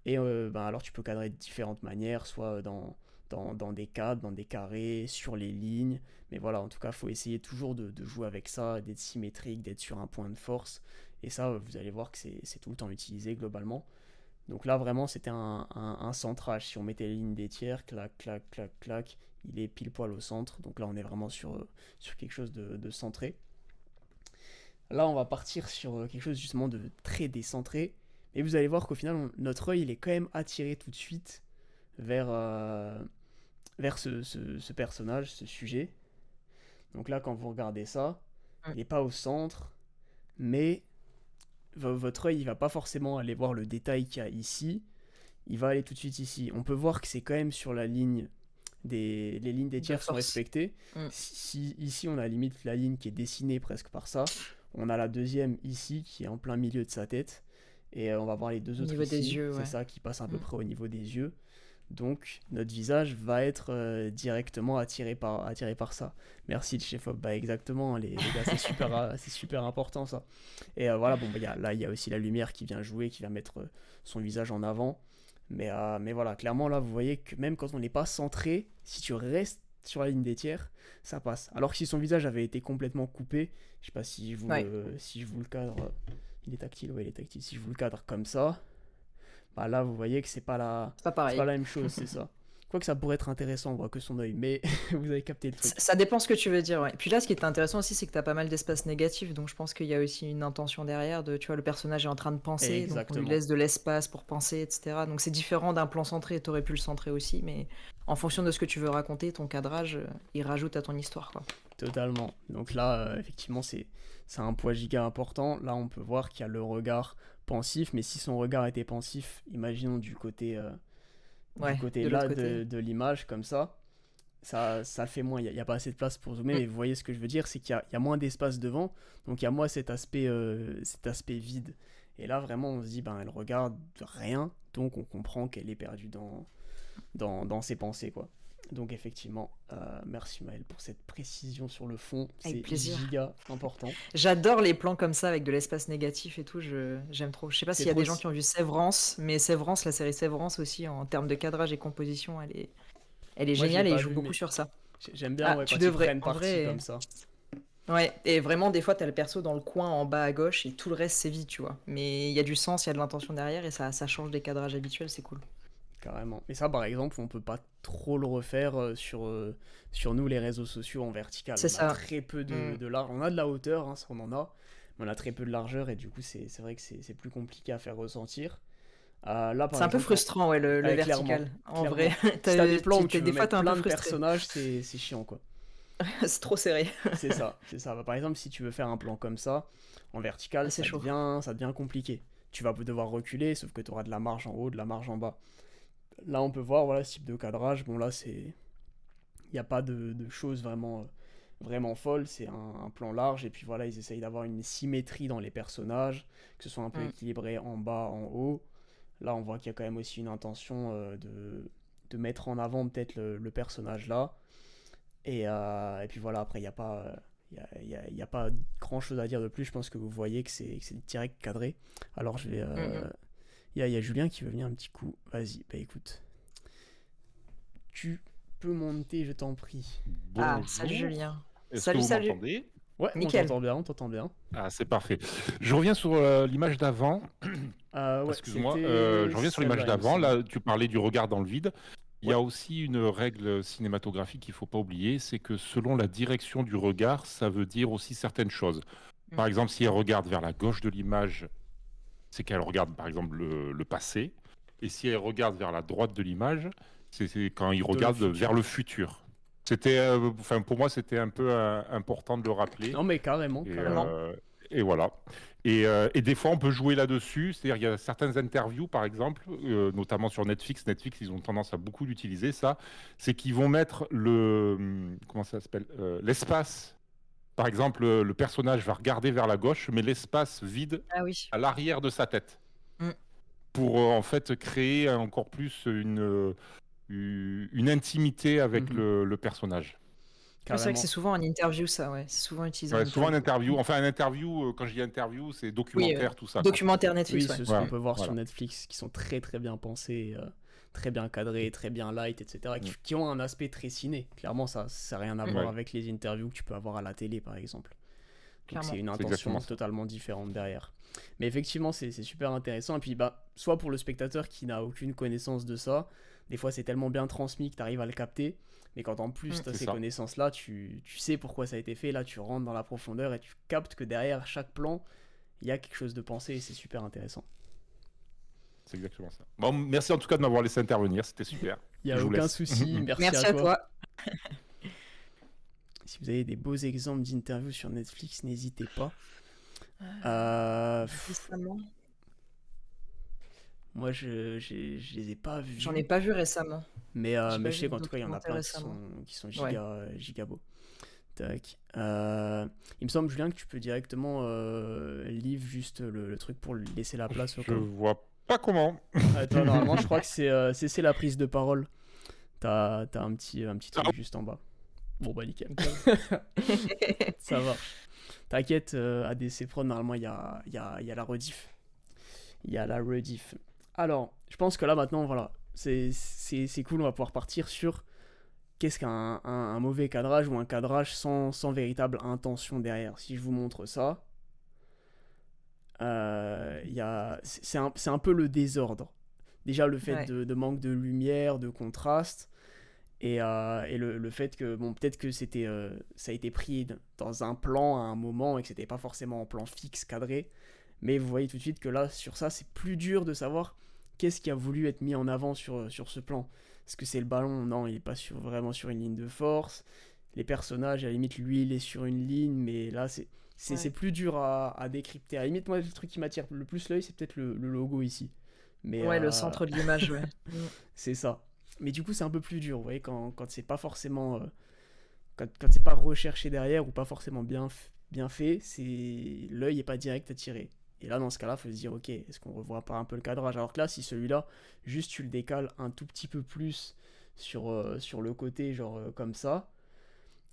[SPEAKER 1] Et ben, alors tu peux cadrer de différentes manières, soit dans des cadres, dans des carrés, sur les lignes. Mais voilà, en tout cas, il faut essayer toujours de jouer avec ça, d'être symétrique, d'être sur un point de force. Et ça, vous allez voir que c'est tout le temps utilisé globalement. Donc là, vraiment, c'était un centrage. Si on mettait les lignes des tiers, clac, clac, clac, clac, il est pile poil au centre. Donc là, on est vraiment sur quelque chose de centré. Là, on va partir sur quelque chose justement de très décentré. Mais vous allez voir qu'au final, notre œil, il est quand même attiré tout de suite vers, vers ce personnage, ce sujet. Donc là, quand vous regardez ça, il n'est pas au centre, mais votre œil, il va pas forcément aller voir le détail qu'il y a ici. Il va aller tout de suite ici. On peut voir que c'est quand même sur la ligne les lignes des
[SPEAKER 2] De
[SPEAKER 1] tiers sont
[SPEAKER 2] force.
[SPEAKER 1] respectées. Si ici on a limite la ligne qui est dessinée presque par ça, on a la deuxième ici qui est en plein milieu de sa tête. Et on va voir les deux
[SPEAKER 2] Au
[SPEAKER 1] autres
[SPEAKER 2] niveau
[SPEAKER 1] ici.
[SPEAKER 2] des yeux,
[SPEAKER 1] C'est
[SPEAKER 2] ouais.
[SPEAKER 1] ça qui passe à peu près au niveau des yeux. Donc notre visage va être directement attiré par ça. Merci le chef-op. Bah exactement les gars, c'est super important ça. Et voilà, bon, bah, là il y a aussi la lumière qui vient jouer, qui va mettre son visage en avant. Mais voilà, clairement là vous voyez que même quand on n'est pas centré, si tu restes sur la ligne des tiers, ça passe. Alors que si son visage avait été complètement coupé, je sais pas si si je vous le cadre, il est tactile, ouais il est tactile. Si je vous le cadre comme ça, bah là vous voyez que c'est pas
[SPEAKER 2] C'est pas
[SPEAKER 1] la
[SPEAKER 2] pareil.
[SPEAKER 1] même chose, c'est ça. Quoique ça pourrait être intéressant, on voit que son œil, mais vous avez capté le truc.
[SPEAKER 2] Ça dépend ce que tu veux dire, ouais. Puis là, ce qui est intéressant aussi, c'est que t'as pas mal d'espace négatif, donc je pense qu'il y a aussi une intention derrière de, tu vois, le personnage est en train de penser, donc on lui
[SPEAKER 1] Exactement.
[SPEAKER 2] laisse de l'espace pour penser, etc. Donc c'est différent d'un plan centré, t'aurais pu le centrer aussi, mais en fonction de ce que tu veux raconter, ton cadrage, il rajoute à ton histoire, quoi.
[SPEAKER 1] Totalement. Donc là, effectivement, c'est un poids giga important. Là, on peut voir qu'il y a le regard pensif, mais si son regard était pensif, imaginons du côté
[SPEAKER 2] Ouais, de l'autre
[SPEAKER 1] là
[SPEAKER 2] côté.
[SPEAKER 1] de l'image, comme ça le fait moins. Il y a pas assez de place pour zoomer, mais vous voyez ce que je veux dire, c'est qu'il y a moins d'espace devant, donc il y a moins cet aspect vide. Et là, vraiment, on se dit, ben, elle regarde rien, donc on comprend qu'elle est perdue dans ses pensées, quoi. Donc effectivement, merci Maël pour cette précision sur le fond,
[SPEAKER 2] Avec
[SPEAKER 1] c'est
[SPEAKER 2] plaisir.
[SPEAKER 1] giga important.
[SPEAKER 2] J'adore les plans comme ça avec de l'espace négatif et tout, j'aime trop. Je sais pas
[SPEAKER 1] C'est
[SPEAKER 2] s'il y a
[SPEAKER 1] trop
[SPEAKER 2] des gens qui ont vu Sévrance, mais Sévrance, la série Sévrance aussi, en termes de cadrage et composition, elle est
[SPEAKER 1] Moi je l'ai
[SPEAKER 2] géniale et ils
[SPEAKER 1] pas
[SPEAKER 2] jouent
[SPEAKER 1] vu,
[SPEAKER 2] beaucoup
[SPEAKER 1] mais
[SPEAKER 2] sur ça.
[SPEAKER 1] j'aime bien,
[SPEAKER 2] Ah,
[SPEAKER 1] ouais,
[SPEAKER 2] tu
[SPEAKER 1] quand ils
[SPEAKER 2] devrais,
[SPEAKER 1] prennent
[SPEAKER 2] en
[SPEAKER 1] parti
[SPEAKER 2] vrai.
[SPEAKER 1] comme ça.
[SPEAKER 2] Ouais, et vraiment, des fois, t'as le perso dans le coin en bas à gauche et tout le reste, c'est vide, tu vois. Mais il y a du sens, il y a de l'intention derrière et ça change des cadrages habituels, c'est cool.
[SPEAKER 1] Carrément. Mais ça, par exemple, on peut pas trop le refaire sur nous, les réseaux sociaux en vertical.
[SPEAKER 2] C'est
[SPEAKER 1] On a
[SPEAKER 2] ça.
[SPEAKER 1] très peu de large. On a de la hauteur, hein, ça on en a, mais on a très peu de largeur et du coup, c'est vrai que c'est plus compliqué à faire ressentir. Là, par
[SPEAKER 2] C'est un peu
[SPEAKER 1] exemple,
[SPEAKER 2] frustrant, ouais, le
[SPEAKER 1] clairement,
[SPEAKER 2] vertical. En vrai,
[SPEAKER 1] clairement. Si t'as des plans où tu veux
[SPEAKER 2] des fois,
[SPEAKER 1] mettre
[SPEAKER 2] t'es un peu
[SPEAKER 1] plein de
[SPEAKER 2] frustré.
[SPEAKER 1] personnages, c'est chiant, quoi.
[SPEAKER 2] C'est trop serré.
[SPEAKER 1] C'est ça, c'est ça. Bah, par exemple, si tu veux faire un plan comme ça, en vertical,
[SPEAKER 2] Ah, c'est chaud.
[SPEAKER 1] ça devient compliqué. Tu vas devoir reculer, sauf que tu auras de la marge en haut, de la marge en bas. Là, on peut voir, voilà, ce type de cadrage. Bon, là, c'est... Il n'y a pas de choses vraiment folles. C'est un plan large. Et puis voilà, ils essayent d'avoir une symétrie dans les personnages, que ce soit un peu équilibré en bas, en haut. Là, on voit qu'il y a quand même aussi une intention de mettre en avant peut-être le personnage là. Et puis voilà, après, il n'y a pas... y a pas grand chose à dire de plus. Je pense que vous voyez que c'est direct cadré. Alors je vais. Il y a Julien qui veut venir un petit coup. Vas-y, bah écoute. Tu peux monter, je t'en prie.
[SPEAKER 2] Ah, salut
[SPEAKER 3] Bonjour.
[SPEAKER 2] Julien.
[SPEAKER 3] Est-ce que
[SPEAKER 2] Salut,
[SPEAKER 3] vous
[SPEAKER 2] salut.
[SPEAKER 3] m'entendez?
[SPEAKER 1] Ouais,
[SPEAKER 2] Nickel.
[SPEAKER 1] on t'entend bien.
[SPEAKER 3] Ah, c'est parfait. Je reviens sur l'image d'avant.
[SPEAKER 1] Ouais,
[SPEAKER 3] Excuse-moi.
[SPEAKER 1] c'était
[SPEAKER 3] Je reviens sur l'image
[SPEAKER 1] celle-là, il me
[SPEAKER 3] d'avant.
[SPEAKER 1] semble.
[SPEAKER 3] Là, tu parlais du regard dans le vide. Il y
[SPEAKER 1] Ouais.
[SPEAKER 3] a aussi une règle cinématographique qu'il ne faut pas oublier, c'est que selon la direction du regard, ça veut dire aussi certaines choses. Par exemple, si elle regarde vers la gauche de l'image, c'est qu'elle regarde par exemple le passé. Et si elle regarde vers la droite de l'image, c'est quand il regarde
[SPEAKER 1] futur.
[SPEAKER 3] vers le futur. C'était, enfin, pour moi, c'était un peu important de le rappeler.
[SPEAKER 1] Non, mais carrément,
[SPEAKER 3] Et,
[SPEAKER 1] carrément.
[SPEAKER 3] et voilà. Et des fois, on peut jouer là-dessus. C'est-à-dire, il y a certaines interviews, par exemple, notamment sur Netflix. Netflix, ils ont tendance à beaucoup l'utiliser, ça. C'est qu'ils vont mettre comment ça s'appelle, l'espace. Par exemple, le personnage va regarder vers la gauche, mais l'espace vide
[SPEAKER 2] Ah oui.
[SPEAKER 3] à l'arrière de sa tête.
[SPEAKER 2] Mm.
[SPEAKER 3] Pour, en fait, créer encore plus une intimité avec le personnage.
[SPEAKER 2] C'est vrai
[SPEAKER 1] Carrément.
[SPEAKER 2] que c'est souvent en interview, ça, ouais. C'est souvent utilisé en
[SPEAKER 3] Ouais, souvent en
[SPEAKER 2] interview.
[SPEAKER 3] interview. Enfin, un interview, quand je dis interview, c'est
[SPEAKER 2] Oui,
[SPEAKER 3] documentaire, tout ça. Quoi.
[SPEAKER 2] documentaire Netflix,
[SPEAKER 1] Oui,
[SPEAKER 2] ouais.
[SPEAKER 1] c'est ce qu'on
[SPEAKER 3] Ouais,
[SPEAKER 1] peut voir sur
[SPEAKER 3] voilà.
[SPEAKER 1] Netflix, qui sont très très bien pensés, très bien cadrés, très bien light, etc. Qui ont un aspect très ciné. Clairement, ça n'a rien à voir
[SPEAKER 3] Ouais.
[SPEAKER 1] avec les interviews que tu peux avoir à la télé, par exemple. Donc
[SPEAKER 2] Clairement.
[SPEAKER 1] c'est une
[SPEAKER 3] C'est
[SPEAKER 1] intention
[SPEAKER 3] exactement ça.
[SPEAKER 1] totalement différente derrière. Mais effectivement, c'est super intéressant. Et puis, bah, soit pour le spectateur qui n'a aucune connaissance de ça, des fois c'est tellement bien transmis que tu arrives à le capter. Mais quand en plus tu as
[SPEAKER 3] C'est
[SPEAKER 1] ces
[SPEAKER 3] ça.
[SPEAKER 1] connaissances-là, tu sais pourquoi ça a été fait. Là, tu rentres dans la profondeur et tu captes que derrière chaque plan, il y a quelque chose de pensé et c'est super intéressant.
[SPEAKER 3] C'est exactement ça. Bon, merci en tout cas de m'avoir laissé intervenir, c'était super.
[SPEAKER 1] Il n'y a
[SPEAKER 3] Je vous
[SPEAKER 1] aucun
[SPEAKER 3] laisse.
[SPEAKER 1] souci, merci
[SPEAKER 2] Merci
[SPEAKER 1] à
[SPEAKER 2] à
[SPEAKER 1] toi.
[SPEAKER 2] toi.
[SPEAKER 1] Si vous avez des beaux exemples d'interviews sur Netflix, n'hésitez pas.
[SPEAKER 2] Récemment,
[SPEAKER 1] Moi, je les ai pas vus.
[SPEAKER 2] j'en ai pas vu récemment.
[SPEAKER 1] Mais
[SPEAKER 2] J'ai
[SPEAKER 1] je
[SPEAKER 2] pas
[SPEAKER 1] sais
[SPEAKER 2] vu de
[SPEAKER 1] qu'en tout cas, il y en a
[SPEAKER 2] documentaire
[SPEAKER 1] plein
[SPEAKER 2] récemment.
[SPEAKER 1] qui sont
[SPEAKER 2] Ouais.
[SPEAKER 1] giga beaux. Tac. Il me semble, Julien, que tu peux directement leave juste le truc pour lui laisser la place au
[SPEAKER 3] Je
[SPEAKER 1] cas où.
[SPEAKER 3] vois pas comment.
[SPEAKER 1] Attends, normalement, je crois que c'est la prise de parole. T'as un petit truc juste en bas. Bon, bah, nickel. Ça va. T'inquiète, ADC Pro, normalement, il y a la rediff. Il y a la rediff. Alors, je pense que là, maintenant, voilà, c'est cool, on va pouvoir partir sur qu'est-ce qu'un mauvais cadrage ou un cadrage sans véritable intention derrière. Si je vous montre ça, c'est un peu le désordre. Déjà, le fait
[SPEAKER 2] Ouais.
[SPEAKER 1] de manque de lumière, de contraste, et le fait que, bon, peut-être que ça a été pris dans un plan à un moment et que c'était pas forcément en plan fixe, cadré, mais vous voyez tout de suite que là, sur ça, c'est plus dur de savoir qu'est-ce qui a voulu être mis en avant sur ce plan. Est-ce que c'est le ballon? Non, il est pas vraiment sur une ligne de force. Les personnages, à la limite, lui, il est sur une ligne, mais là, c'est plus dur à décrypter. À la limite, moi, le truc qui m'attire le plus l'œil, c'est peut-être le logo ici. Mais
[SPEAKER 2] Ouais, le centre de l'image, ouais.
[SPEAKER 1] c'est ça. Mais du coup, c'est un peu plus dur, vous voyez, quand c'est pas forcément... quand c'est pas recherché derrière ou pas forcément bien fait, l'œil est pas direct à tirer. Et là, dans ce cas-là, il faut se dire, ok, est-ce qu'on revoit pas un peu le cadrage? Alors que là, si celui-là, juste tu le décales un tout petit peu plus sur le côté, genre comme ça,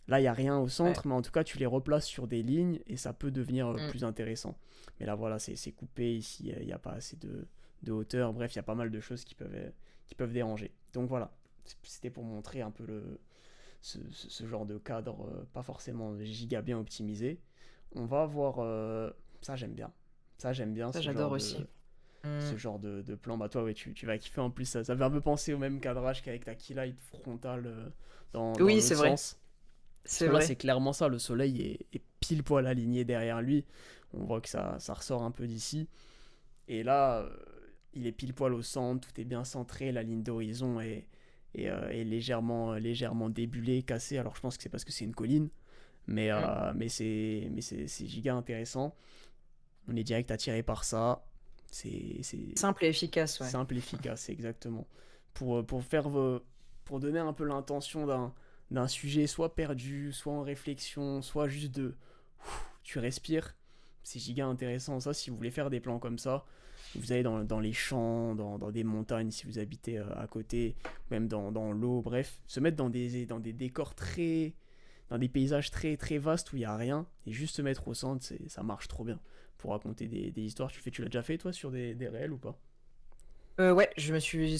[SPEAKER 1] là, il n'y a rien au centre, mais en tout cas, tu les replaces sur des lignes et ça peut devenir plus intéressant. Mais là, voilà, c'est coupé ici, il n'y a pas assez de hauteur. Bref, il y a pas mal de choses qui peuvent déranger. Donc voilà, c'était pour montrer un peu ce genre de cadre pas forcément giga bien optimisé. On va voir... ça, j'aime bien. Ça,
[SPEAKER 2] j'adore aussi.
[SPEAKER 1] Ce genre de plan. Bah toi, ouais, tu vas kiffer en plus. Ça fait un peu penser au même cadrage qu'avec ta keylight frontale dans
[SPEAKER 2] Oui,
[SPEAKER 1] l'autre
[SPEAKER 2] c'est vrai.
[SPEAKER 1] sens.
[SPEAKER 2] C'est
[SPEAKER 1] Parce que là,
[SPEAKER 2] vrai.
[SPEAKER 1] c'est clairement ça. Le soleil est pile poil aligné derrière lui. On voit que ça ressort un peu d'ici. Et là, il est pile poil au centre. Tout est bien centré. La ligne d'horizon est légèrement débulée, cassée. Alors je pense que c'est parce que c'est une colline. Mais c'est giga intéressant. On est direct attiré par ça. C'est
[SPEAKER 2] Simple et efficace, ouais.
[SPEAKER 1] simple et efficace, exactement. Pour donner un peu l'intention d'un sujet soit perdu, soit en réflexion, soit juste tu respires. C'est giga intéressant ça. Si vous voulez faire des plans comme ça, vous allez dans les champs, dans des montagnes si vous habitez à côté, même dans l'eau, bref, se mettre dans des décors dans des paysages très très vastes où il n'y a rien, et juste se mettre au centre, ça marche trop bien pour raconter des histoires. Tu l'as déjà fait toi sur des réels ou pas?
[SPEAKER 2] Ouais, je me suis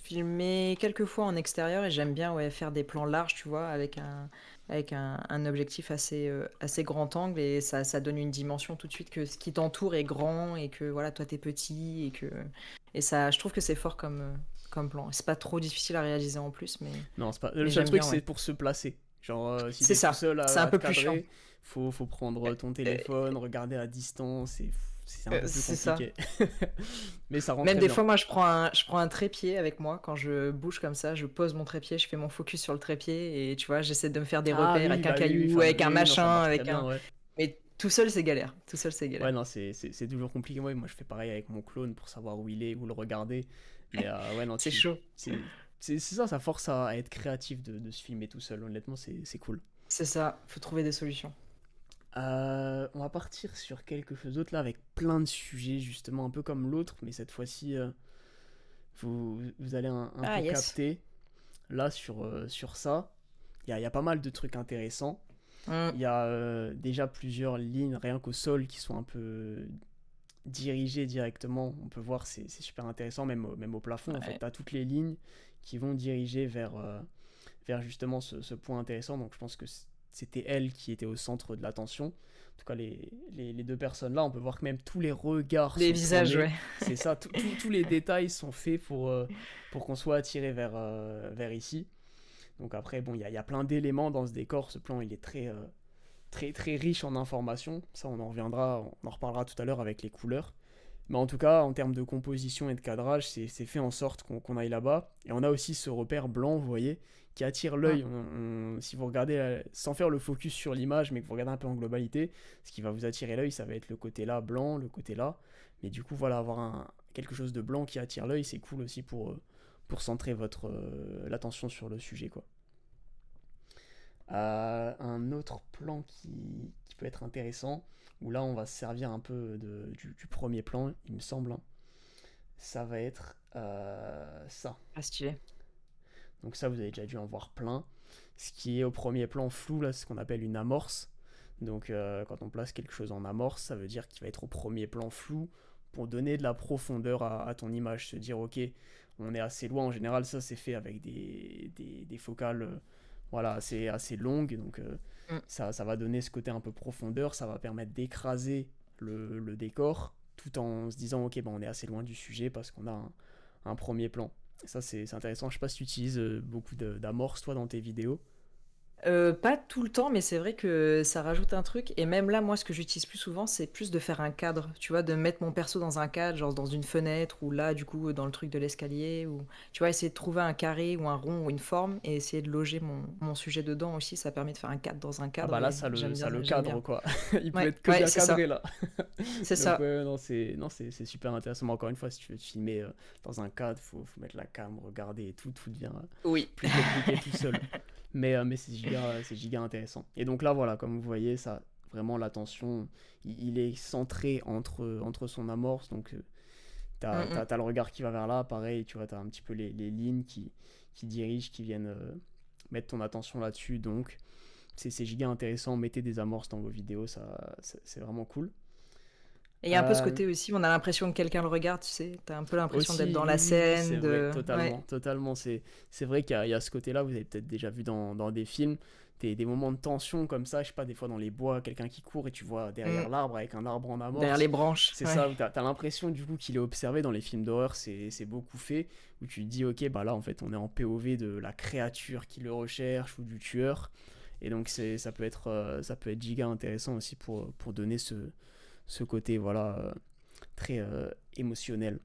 [SPEAKER 2] filmé quelques fois en extérieur et j'aime bien faire des plans larges, tu vois, avec un objectif assez grand angle et ça donne une dimension tout de suite que ce qui t'entoure est grand et que voilà, toi t'es petit et ça, je trouve que c'est fort comme plan. C'est pas trop difficile à réaliser en plus, mais
[SPEAKER 1] Non, c'est pas.
[SPEAKER 2] mais
[SPEAKER 1] Le seul
[SPEAKER 2] j'aime
[SPEAKER 1] truc,
[SPEAKER 2] bien,
[SPEAKER 1] c'est
[SPEAKER 2] ouais.
[SPEAKER 1] pour se placer. Genre, si
[SPEAKER 2] C'est
[SPEAKER 1] t'es tout
[SPEAKER 2] ça,
[SPEAKER 1] seul
[SPEAKER 2] c'est un
[SPEAKER 1] à te
[SPEAKER 2] peu plus chiant.
[SPEAKER 1] cadrer, faut prendre ton téléphone, regarder à distance, et c'est un peu plus
[SPEAKER 2] C'est ça.
[SPEAKER 1] compliqué. Mais ça rend
[SPEAKER 2] Même
[SPEAKER 1] très
[SPEAKER 2] des
[SPEAKER 1] bien.
[SPEAKER 2] fois, moi, je prends un trépied avec moi. Quand je bouge comme ça, je pose mon trépied, je fais mon focus sur le trépied et tu vois, j'essaie de me faire des
[SPEAKER 1] Ah
[SPEAKER 2] repères
[SPEAKER 1] oui,
[SPEAKER 2] avec un
[SPEAKER 1] bah oui,
[SPEAKER 2] caillou,
[SPEAKER 1] enfin,
[SPEAKER 2] avec un
[SPEAKER 1] oui, non, ça
[SPEAKER 2] machin,
[SPEAKER 1] marche très
[SPEAKER 2] avec
[SPEAKER 1] bien,
[SPEAKER 2] un.
[SPEAKER 1] ouais.
[SPEAKER 2] Mais tout seul, c'est galère. Tout seul, c'est
[SPEAKER 1] Ouais,
[SPEAKER 2] galère.
[SPEAKER 1] non, c'est toujours compliqué. Moi, je fais pareil avec mon clone pour savoir où il est, où le regarder. Mais ouais, non,
[SPEAKER 2] C'est chaud.
[SPEAKER 1] c'est ça, ça force à être créatif de se filmer tout seul. Honnêtement, c'est cool.
[SPEAKER 2] C'est ça. Faut trouver des solutions.
[SPEAKER 1] On va partir sur quelque chose d'autre là avec plein de sujets, justement, un peu comme l'autre, mais cette fois-ci, vous allez un
[SPEAKER 2] Ah,
[SPEAKER 1] peu
[SPEAKER 2] yes.
[SPEAKER 1] capter. Là, sur ça, il y a pas mal de trucs intéressants. Il y a déjà plusieurs lignes, rien qu'au sol, qui sont un peu dirigées directement. On peut voir, c'est super intéressant, même au plafond. En fait,
[SPEAKER 2] Ouais.
[SPEAKER 1] tu as toutes les lignes qui vont diriger vers justement ce point intéressant. Donc, je pense que c'était elle qui était au centre de l'attention. En tout cas, les deux personnes là, on peut voir que même tous les regards
[SPEAKER 2] Les
[SPEAKER 1] sont
[SPEAKER 2] visages,
[SPEAKER 1] tournés.
[SPEAKER 2] ouais.
[SPEAKER 1] C'est ça, tous les détails sont faits pour qu'on soit attiré vers ici. Donc après, bon, il y a plein d'éléments dans ce décor. Ce plan, il est très, très, très riche en informations. Ça, on en reviendra, on en reparlera tout à l'heure avec les couleurs. Mais en tout cas, en termes de composition et de cadrage, c'est fait en sorte qu'on aille là-bas. Et on a aussi ce repère blanc, vous voyez, qui attire
[SPEAKER 2] Mm.
[SPEAKER 1] l'œil. Si vous regardez, sans faire le focus sur l'image, mais que vous regardez un peu en globalité, ce qui va vous attirer l'œil, ça va être le côté là blanc, le côté là. Mais du coup, voilà, avoir quelque chose de blanc qui attire l'œil, c'est cool aussi pour centrer l'attention sur le sujet, quoi. Un autre plan qui peut être intéressant, où là on va se servir un peu du premier plan, il me semble, hein. Ça va être ça.
[SPEAKER 2] Ah, stylé.
[SPEAKER 1] Donc ça, vous avez déjà dû en voir plein. Ce qui est au premier plan flou, là, c'est ce qu'on appelle une amorce. Donc quand on place quelque chose en amorce, ça veut dire qu'il va être au premier plan flou pour donner de la profondeur à ton image. Se dire, ok, on est assez loin. En général, ça c'est fait avec des focales voilà, assez longues. Donc
[SPEAKER 2] Mm.
[SPEAKER 1] ça va donner ce côté un peu profondeur. Ça va permettre d'écraser le décor tout en se disant, ok, ben, on est assez loin du sujet parce qu'on a un premier plan. Ça, c'est intéressant. Je sais pas si tu utilises beaucoup d'amorces, toi, dans tes vidéos.
[SPEAKER 2] Pas tout le temps, mais c'est vrai que ça rajoute un truc. Et même là, moi, ce que j'utilise plus souvent, c'est plus de faire un cadre. Tu vois, de mettre mon perso dans un cadre, genre dans une fenêtre, ou là, du coup, dans le truc de l'escalier. Ou tu vois, essayer de trouver un carré ou un rond ou une forme et essayer de loger mon sujet dedans aussi. Ça permet de faire un cadre dans un
[SPEAKER 1] Ah
[SPEAKER 2] cadre
[SPEAKER 1] bah là,
[SPEAKER 2] et j'aime bien,
[SPEAKER 1] ça le
[SPEAKER 2] j'aime
[SPEAKER 1] cadre,
[SPEAKER 2] bien.
[SPEAKER 1] quoi. Il peut
[SPEAKER 2] Ouais,
[SPEAKER 1] être que
[SPEAKER 2] ouais,
[SPEAKER 1] bien
[SPEAKER 2] c'est
[SPEAKER 1] cadré,
[SPEAKER 2] ça.
[SPEAKER 1] là.
[SPEAKER 2] C'est
[SPEAKER 1] Donc,
[SPEAKER 2] ça.
[SPEAKER 1] ouais, non, c'est super intéressant. Mais encore une fois, si tu veux te filmer dans un cadre, faut mettre la cam, regarder et tout devient
[SPEAKER 2] Oui.
[SPEAKER 1] plus compliqué tout seul. Mais c'est giga intéressant. Et donc là, voilà, comme vous voyez, ça, vraiment, l'attention, il est centré entre son amorce. Donc,
[SPEAKER 2] Mm, mm.
[SPEAKER 1] t'as le regard qui va vers là. Pareil, tu vois, t'as un petit peu les lignes qui dirigent, qui viennent mettre ton attention là-dessus. Donc, c'est giga intéressant. Mettez des amorces dans vos vidéos, c'est vraiment cool.
[SPEAKER 2] Et il y a un peu ce
[SPEAKER 1] Euh,
[SPEAKER 2] côté aussi, on a l'impression que quelqu'un le regarde, tu sais. T'as un peu l'impression d'être
[SPEAKER 1] Aussi,
[SPEAKER 2] dans
[SPEAKER 1] oui,
[SPEAKER 2] la
[SPEAKER 1] oui, oui, c'est
[SPEAKER 2] scène,
[SPEAKER 1] vrai,
[SPEAKER 2] de...
[SPEAKER 1] totalement,
[SPEAKER 2] Ouais.
[SPEAKER 1] totalement. C'est vrai qu'il y a ce côté-là, vous avez peut-être déjà vu dans des films, des moments de tension comme ça, je sais pas, des fois dans les bois, quelqu'un qui court et tu vois derrière
[SPEAKER 2] Mm.
[SPEAKER 1] l'arbre avec un arbre en
[SPEAKER 2] Derrière
[SPEAKER 1] amorce.
[SPEAKER 2] les branches,
[SPEAKER 1] C'est
[SPEAKER 2] ouais.
[SPEAKER 1] ça, où t'as l'impression du coup qu'il est observé dans les films d'horreur, c'est beaucoup fait, où tu te dis, ok, bah là en fait on est en POV de la créature qui le recherche ou du tueur. Et donc ça peut être giga intéressant aussi pour donner ce côté, voilà, très émotionnel.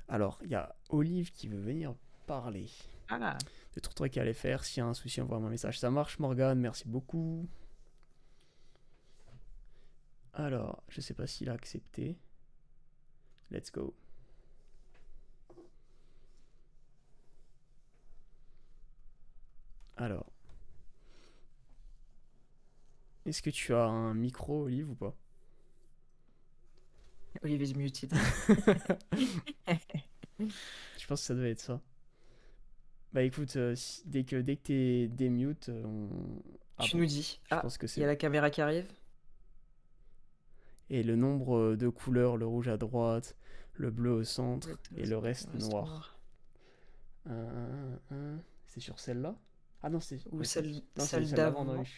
[SPEAKER 1] Alors, il y a Olive qui veut venir parler.
[SPEAKER 2] Ah.
[SPEAKER 1] C'est trop toi qui allais faire. S'il y a un souci, envoie-moi un message. Ça marche, Morgane. Merci beaucoup. Alors, je sais pas s'il a accepté. Let's go. Alors, est-ce que tu as un micro, Olive, ou pas?
[SPEAKER 2] Olivier muted.
[SPEAKER 1] Je pense que ça devait être ça. Bah écoute, dès que t'es démute, ah
[SPEAKER 2] Tu
[SPEAKER 1] bon,
[SPEAKER 2] nous dis.
[SPEAKER 1] je
[SPEAKER 2] Ah,
[SPEAKER 1] pense que
[SPEAKER 2] il y
[SPEAKER 1] c'est
[SPEAKER 2] a
[SPEAKER 1] bon.
[SPEAKER 2] la caméra qui arrive.
[SPEAKER 1] Et le nombre de couleurs, le rouge à droite, le bleu au centre, et le reste
[SPEAKER 2] Le reste
[SPEAKER 1] noir.
[SPEAKER 2] noir.
[SPEAKER 1] C'est sur celle-là? Ah non, c'est
[SPEAKER 2] Ou
[SPEAKER 1] ouais,
[SPEAKER 2] celle,
[SPEAKER 1] non, c'est
[SPEAKER 2] celle
[SPEAKER 1] celle d'avant, non,
[SPEAKER 2] d'avant.
[SPEAKER 1] oui.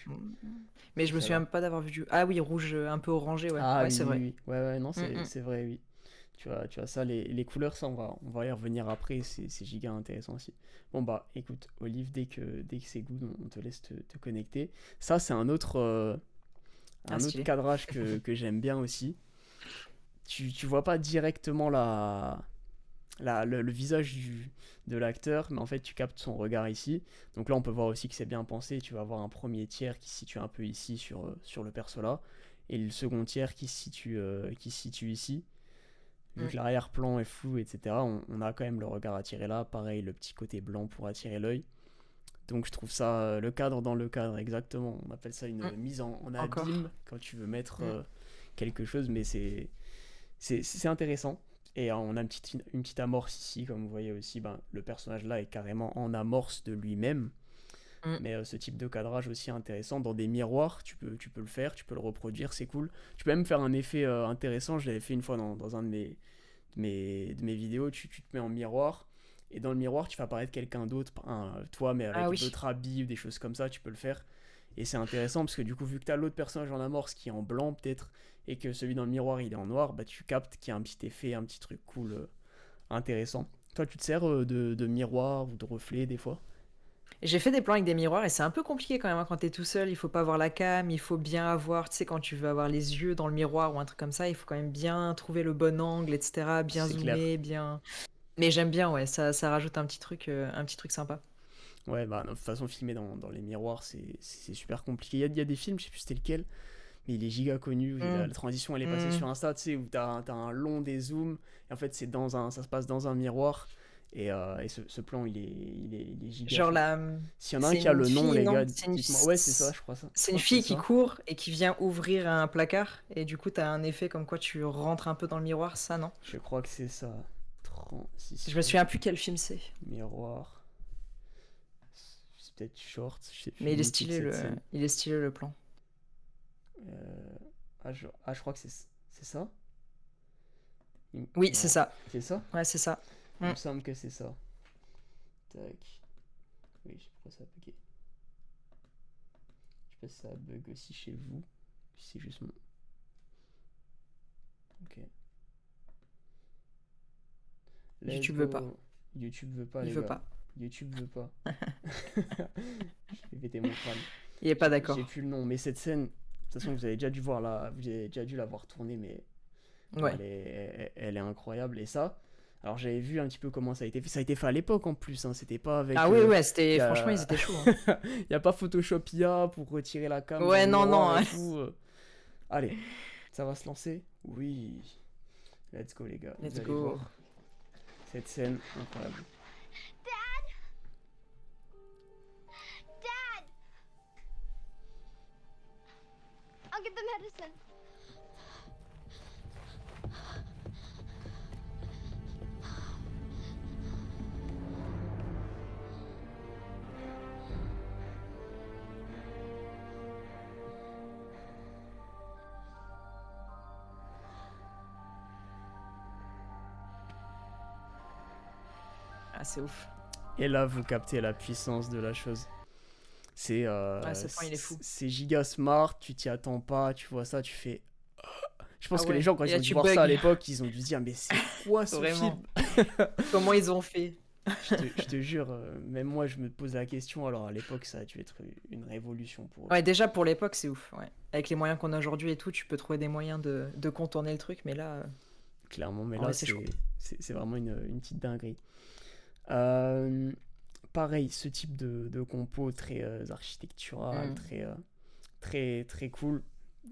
[SPEAKER 2] Mais
[SPEAKER 1] C'est
[SPEAKER 2] je me
[SPEAKER 1] celle-là.
[SPEAKER 2] souviens pas d'avoir vu du. Ah oui, rouge un peu orangé, ouais.
[SPEAKER 1] Ah
[SPEAKER 2] Ouais,
[SPEAKER 1] oui,
[SPEAKER 2] c'est
[SPEAKER 1] oui,
[SPEAKER 2] vrai.
[SPEAKER 1] oui. Ouais, non,
[SPEAKER 2] Mm, mm.
[SPEAKER 1] c'est vrai, oui. Tu as ça, les couleurs, ça, on va y revenir après, c'est giga intéressant aussi. Bon, bah, écoute, Olive, dès que c'est good, on te laisse te connecter. Ça, c'est
[SPEAKER 2] Ah,
[SPEAKER 1] un autre
[SPEAKER 2] stylé.
[SPEAKER 1] cadrage que j'aime bien aussi. Tu vois pas directement le visage de l'acteur, mais en fait tu captes son regard ici. Donc là on peut voir aussi que c'est bien pensé, tu vas avoir un premier tiers qui se situe un peu ici sur le perso là, et le second tiers qui se situe ici. Vu
[SPEAKER 2] Mm.
[SPEAKER 1] que l'arrière-plan est flou, etc., on a quand même le regard attiré là, pareil le petit côté blanc pour attirer l'œil. Donc je trouve ça, le cadre dans le cadre, exactement. On appelle ça une
[SPEAKER 2] Mm.
[SPEAKER 1] mise en
[SPEAKER 2] Encore.
[SPEAKER 1] abîme quand tu veux mettre
[SPEAKER 2] Mm.
[SPEAKER 1] quelque chose, mais c'est intéressant. Et on a une petite amorce ici, comme vous voyez aussi, ben, le personnage là est carrément en amorce de lui-même.
[SPEAKER 2] Mm.
[SPEAKER 1] Mais ce type de cadrage aussi intéressant, dans des miroirs, tu peux le faire, tu peux le reproduire, c'est cool. Tu peux même faire un effet intéressant, je l'avais fait une fois dans un de mes vidéos, tu te mets en miroir, et dans le miroir tu fais apparaître quelqu'un d'autre, toi mais
[SPEAKER 2] Ah
[SPEAKER 1] avec
[SPEAKER 2] oui.
[SPEAKER 1] d'autres habits ou des choses comme ça, tu peux le faire. Et c'est intéressant parce que du coup, vu que tu as l'autre personnage en amorce qui est en blanc peut-être, et que celui dans le miroir il est en noir, bah tu captes qu'il y a un petit effet, un petit truc cool, intéressant. Toi, tu te sers de miroir ou de reflet des fois?
[SPEAKER 2] J'ai fait des plans avec des miroirs et c'est un peu compliqué quand même, hein, quand t'es tout seul. Il faut pas avoir la cam, il faut bien avoir, tu sais, quand tu veux avoir les yeux dans le miroir ou un truc comme ça, il faut quand même bien trouver le bon angle, etc. Bien
[SPEAKER 1] C'est clair.
[SPEAKER 2] zoomer, bien. Mais j'aime bien, ouais, ça rajoute un petit truc sympa.
[SPEAKER 1] Ouais, bah, de toute façon, filmer dans les miroirs, c'est super compliqué. Il y a des films, je sais plus c'était lequel, mais il est giga connu. La
[SPEAKER 2] Mm,
[SPEAKER 1] transition, elle est passée
[SPEAKER 2] mm.
[SPEAKER 1] sur Insta, tu sais, où t'as un long dézoom, et en fait, ça se passe dans un miroir, et ce plan, il est giga
[SPEAKER 2] Genre
[SPEAKER 1] chaud.
[SPEAKER 2] là,
[SPEAKER 1] S'il y en a un
[SPEAKER 2] c'est
[SPEAKER 1] qui a
[SPEAKER 2] une
[SPEAKER 1] le nom,
[SPEAKER 2] fille,
[SPEAKER 1] les
[SPEAKER 2] non?
[SPEAKER 1] gars, dites-moi. Ouais, c'est ça, je crois ça. Je
[SPEAKER 2] C'est une
[SPEAKER 1] crois que c'est
[SPEAKER 2] fille qui
[SPEAKER 1] ça.
[SPEAKER 2] court et qui vient ouvrir un placard et du coup t'as un effet comme quoi tu rentres un peu dans le miroir, ça non?
[SPEAKER 1] Je crois que c'est ça.
[SPEAKER 2] Je me souviens plus quel film c'est.
[SPEAKER 1] Miroir. C'est peut-être short, je sais plus
[SPEAKER 2] Mais
[SPEAKER 1] le titre de cette scène.
[SPEAKER 2] il est stylé le plan.
[SPEAKER 1] Euh, je crois que c'est ça.
[SPEAKER 2] Oui, c'est
[SPEAKER 1] Non,
[SPEAKER 2] ça.
[SPEAKER 1] c'est ça?
[SPEAKER 2] Ouais, c'est ça.
[SPEAKER 1] Il
[SPEAKER 2] Mm.
[SPEAKER 1] me semble que c'est ça. Tac. Oui, je sais pas pourquoi ça a bugué. Je sais pas si ça bug aussi chez vous. Si c'est juste mon. Ok. Let's
[SPEAKER 2] YouTube veut pas.
[SPEAKER 1] go. YouTube veut pas,
[SPEAKER 2] Il
[SPEAKER 1] les
[SPEAKER 2] veut
[SPEAKER 1] gars.
[SPEAKER 2] pas.
[SPEAKER 1] YouTube veut pas. Je vais péter mon crâne.
[SPEAKER 2] Il est pas
[SPEAKER 1] J'ai
[SPEAKER 2] d'accord.
[SPEAKER 1] plus le nom, mais cette scène, de toute façon, vous avez déjà dû voir là, vous avez déjà dû la voir tourner, mais non,
[SPEAKER 2] Ouais.
[SPEAKER 1] elle est incroyable. Et ça, alors j'avais vu un petit peu comment ça a été fait. Ça a été fait à l'époque en plus, hein, c'était pas avec.
[SPEAKER 2] Ah oui, ouais,
[SPEAKER 1] Y
[SPEAKER 2] franchement, ils
[SPEAKER 1] a...
[SPEAKER 2] étaient chauds, hein.
[SPEAKER 1] y a pas Photoshop IA pour retirer la cam dans
[SPEAKER 2] Ouais,
[SPEAKER 1] le
[SPEAKER 2] non,
[SPEAKER 1] miroir
[SPEAKER 2] non.
[SPEAKER 1] et tout. Allez, ça va se lancer? Oui. Let's go, les gars. Vous
[SPEAKER 2] Let's
[SPEAKER 1] allez
[SPEAKER 2] go.
[SPEAKER 1] voir cette scène incroyable.
[SPEAKER 4] Dad! I'll get the medicine.
[SPEAKER 2] Ah, c'est ouf.
[SPEAKER 1] Et là, vous captez la puissance de la chose. C'est
[SPEAKER 2] Ouais, ce point, il est fou.
[SPEAKER 1] c'est giga smart, tu t'y attends pas, tu vois ça, tu fais. Je pense
[SPEAKER 2] Ah
[SPEAKER 1] que les
[SPEAKER 2] ouais.
[SPEAKER 1] gens, quand
[SPEAKER 2] Et
[SPEAKER 1] ils
[SPEAKER 2] là,
[SPEAKER 1] ont dû
[SPEAKER 2] tu
[SPEAKER 1] voir ça à
[SPEAKER 2] bugs.
[SPEAKER 1] l'époque, ils ont dû se dire, mais c'est quoi ce
[SPEAKER 2] Vraiment.
[SPEAKER 1] film?
[SPEAKER 2] Comment ils ont fait?
[SPEAKER 1] Je te jure, même moi, je me pose la question. Alors à l'époque, ça a dû être une révolution pour eux.
[SPEAKER 2] Ouais, déjà pour l'époque, c'est ouf. Ouais. Avec les moyens qu'on a aujourd'hui et tout, tu peux trouver des moyens de contourner le truc, mais là,
[SPEAKER 1] Clairement, mais
[SPEAKER 2] ouais,
[SPEAKER 1] là,
[SPEAKER 2] c'est chaud.
[SPEAKER 1] c'est vraiment une petite dinguerie. Euh, Pareil, ce type de compo très architectural,
[SPEAKER 2] Mm.
[SPEAKER 1] très, très cool.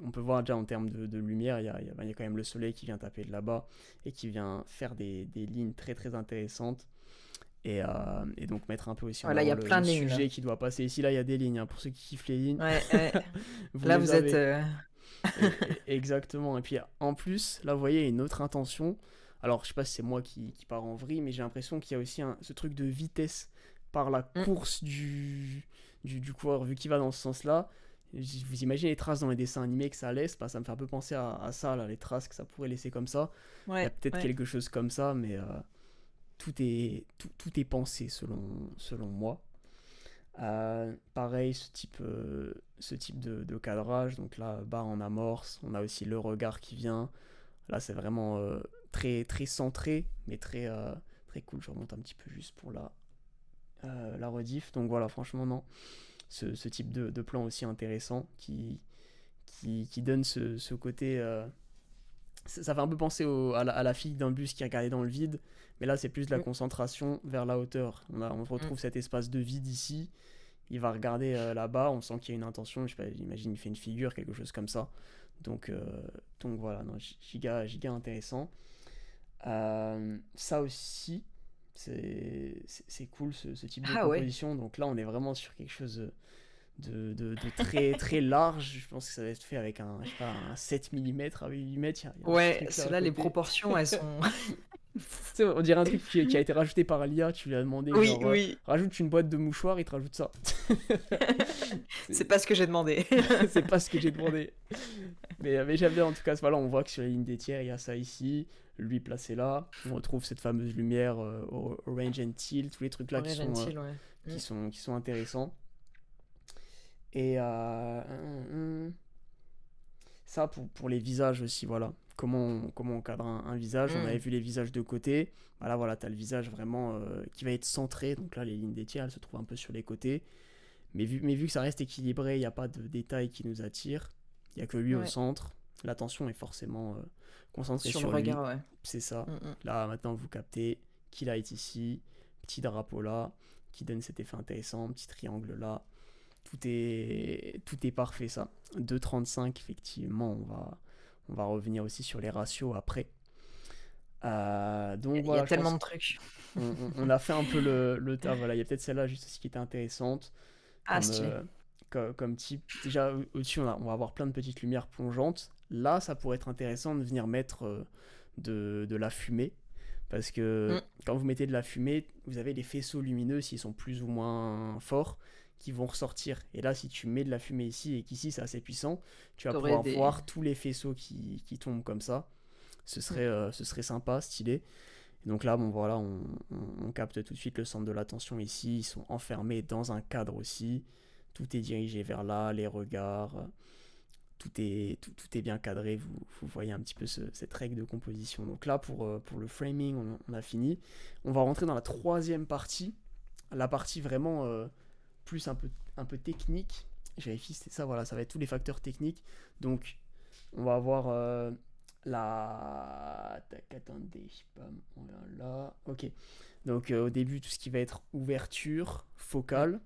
[SPEAKER 1] On peut voir déjà en termes de lumière, il y a quand même le soleil qui vient taper de là-bas et qui vient faire des lignes très très intéressantes. Et donc mettre un peu aussi en
[SPEAKER 2] Ouais, là, il y
[SPEAKER 1] avant
[SPEAKER 2] a plein
[SPEAKER 1] le
[SPEAKER 2] de lignes, là.
[SPEAKER 1] sujet qui doit passer. Ici, là, il y a des lignes, hein. Pour ceux qui kiffent les lignes,
[SPEAKER 2] Ouais, ouais.
[SPEAKER 1] vous
[SPEAKER 2] Là,
[SPEAKER 1] les
[SPEAKER 2] vous êtes.
[SPEAKER 1] avez. Exactement. Et puis en plus, là, vous voyez, il y a une autre intention. Alors, je sais pas si c'est moi qui pars en vrille, mais j'ai l'impression qu'il y a aussi ce truc de vitesse par la
[SPEAKER 2] Mm.
[SPEAKER 1] course du coureur, vu qu'il va dans ce sens-là. Vous imaginez les traces dans les dessins animés que ça laisse, bah, ça me fait un peu penser à ça, là, les traces que ça pourrait laisser comme ça. Il y a
[SPEAKER 2] Ouais,
[SPEAKER 1] peut-être
[SPEAKER 2] ouais.
[SPEAKER 1] quelque chose comme ça, mais tout est pensé selon moi. Pareil, ce type de cadrage, donc là, barre en amorce, on a aussi le regard qui vient. Là, c'est vraiment très, très centré, mais très cool. Je remonte un petit peu juste pour la rediff. Donc voilà, franchement, non. Ce type de plan aussi intéressant qui donne ce côté. Ça fait un peu penser à la fille d'un bus qui regardait dans le vide, mais là, c'est plus de la
[SPEAKER 2] Mm.
[SPEAKER 1] concentration vers la hauteur. On retrouve cet espace de vide ici. Il va regarder là-bas, on sent qu'il y a une intention, je sais pas, j'imagine il fait une figure, quelque chose comme ça. Donc, voilà, non, giga intéressant. Ça aussi, c'est cool ce type de
[SPEAKER 2] Ah ouais.
[SPEAKER 1] composition. Donc là, on est vraiment sur quelque chose de très très large. Je pense que ça va être fait avec je sais pas, un 7 mm à 8 mm. Il y a un
[SPEAKER 2] Ouais,
[SPEAKER 1] truc là à
[SPEAKER 2] ceux-là, les
[SPEAKER 1] côté.
[SPEAKER 2] proportions, elles sont.
[SPEAKER 1] Tu sais, on dirait un truc qui a été rajouté par l'IA. Tu lui as demandé,
[SPEAKER 2] Oui,
[SPEAKER 1] genre,
[SPEAKER 2] oui.
[SPEAKER 1] rajoute une boîte de mouchoirs, il te rajoute ça.
[SPEAKER 2] C'est pas ce que j'ai demandé.
[SPEAKER 1] C'est pas ce que j'ai demandé. Mais j'aime bien en tout cas. Voilà, on voit que sur les lignes des tiers, il y a ça ici. Lui placé là. On retrouve cette fameuse lumière orange and teal, tous les trucs là
[SPEAKER 2] Ouais, gentil, ouais. Mm.
[SPEAKER 1] qui sont intéressants. Et ça, pour les visages aussi, voilà. comment on cadre un visage. On avait vu les visages de côté. Bah là, voilà, tu as le visage vraiment qui va être centré. Donc là, les lignes des tiers, elles se trouvent un peu sur les côtés. Mais vu que ça reste équilibré, il n'y a pas de détails qui nous attirent. Il n'y a que lui au centre. L'attention est forcément concentrée sur
[SPEAKER 2] le
[SPEAKER 1] lui.
[SPEAKER 2] regard, ouais.
[SPEAKER 1] C'est ça. Là, maintenant, vous captez qu'il est ici. Petit drapeau là, qui donne cet effet intéressant. Petit triangle là. Tout est parfait, ça. 2,35, effectivement, on va revenir aussi sur les ratios après. Donc
[SPEAKER 2] Il y
[SPEAKER 1] voilà,
[SPEAKER 2] a tellement de trucs.
[SPEAKER 1] on a fait un peu le tas. Voilà, il y a peut-être celle-là juste aussi qui était intéressante.
[SPEAKER 2] Stylé.
[SPEAKER 1] Comme type. Déjà, au-dessus, on va avoir plein de petites lumières plongeantes. Là, ça pourrait être intéressant de venir mettre de la fumée. Parce que quand vous mettez de la fumée, vous avez les faisceaux lumineux, s'ils sont plus ou moins forts, qui vont ressortir. Et là, si tu mets de la fumée ici et qu'ici c'est assez puissant, tu vas pouvoir voir tous les faisceaux qui tombent comme ça. Ce serait sympa, stylé. Et donc là, bon voilà, on capte tout de suite le centre de l'attention ici. Ils sont enfermés dans un cadre aussi. Tout est dirigé vers là, les regards. Tout est bien cadré. Vous voyez un petit peu cette règle de composition. Donc là, pour le framing, on a fini. On va rentrer dans la troisième partie. La partie vraiment plus un peu technique. Je vérifie, c'est ça, voilà, ça va être tous les facteurs techniques. Donc, on va avoir la... Attendez, je sais pas, voilà, ok. Donc, au début, tout ce qui va être ouverture, focale.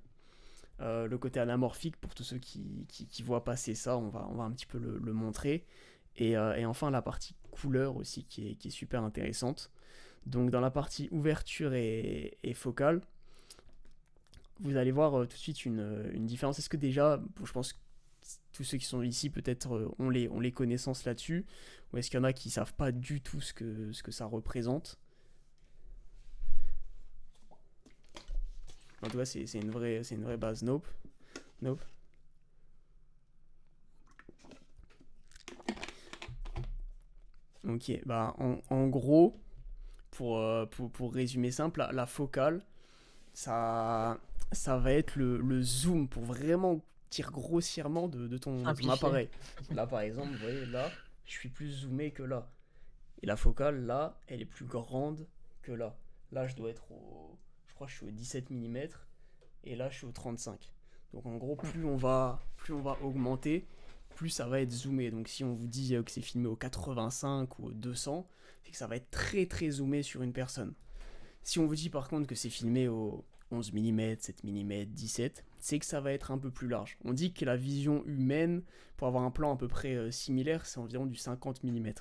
[SPEAKER 1] Le côté anamorphique, pour tous ceux qui voient passer ça, on va un petit peu le montrer. Et enfin, la partie couleur aussi, qui est super intéressante. Donc, dans la partie ouverture et focale, vous allez voir tout de suite une différence. Est-ce que déjà, je pense que tous ceux qui sont ici peut-être ont les connaissances là-dessus, ou est-ce qu'il y en a qui ne savent pas du tout ce que ça représente? En tout cas, c'est une vraie base. Nope. Ok, bah en gros, pour résumer simple, la focale, ça va être le zoom pour vraiment dire grossièrement de ton appareil. Là, par exemple, vous voyez, là, je suis plus zoomé que là. Et la focale, là, elle est plus grande que là. Là, je dois être je crois que je suis au 17 mm. Et là, je suis au 35. Donc, en gros, plus on va augmenter, plus ça va être zoomé. Donc, si on vous dit que c'est filmé au 85 ou au 200, c'est que ça va être très, très zoomé sur une personne. Si on vous dit par contre que c'est filmé au 11 mm, 7 mm, 17, c'est que ça va être un peu plus large. On dit que la vision humaine, pour avoir un plan à peu près similaire, c'est environ du 50 mm.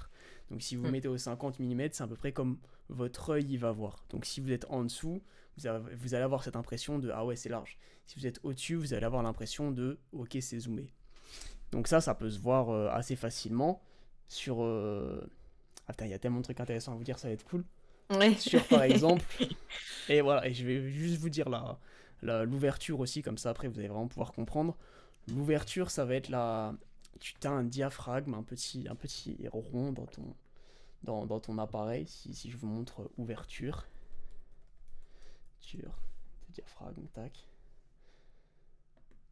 [SPEAKER 1] Donc si vous mettez au 50 mm, c'est à peu près comme votre œil y va voir. Donc si vous êtes en dessous, vous allez avoir cette impression de « ah ouais, c'est large ». Si vous êtes au-dessus, vous allez avoir l'impression de « ok, c'est zoomé ». Donc ça peut se voir assez facilement sur... Ah putain, il y a tellement de trucs intéressants à vous dire, ça va être cool.
[SPEAKER 2] Ouais.
[SPEAKER 1] Sur par exemple, et voilà, et je vais juste vous dire l'ouverture aussi, comme ça après vous allez vraiment pouvoir comprendre. L'ouverture, ça va être tu as un diaphragme, un petit rond dans ton appareil. Si je vous montre ouverture, diaphragme, tac,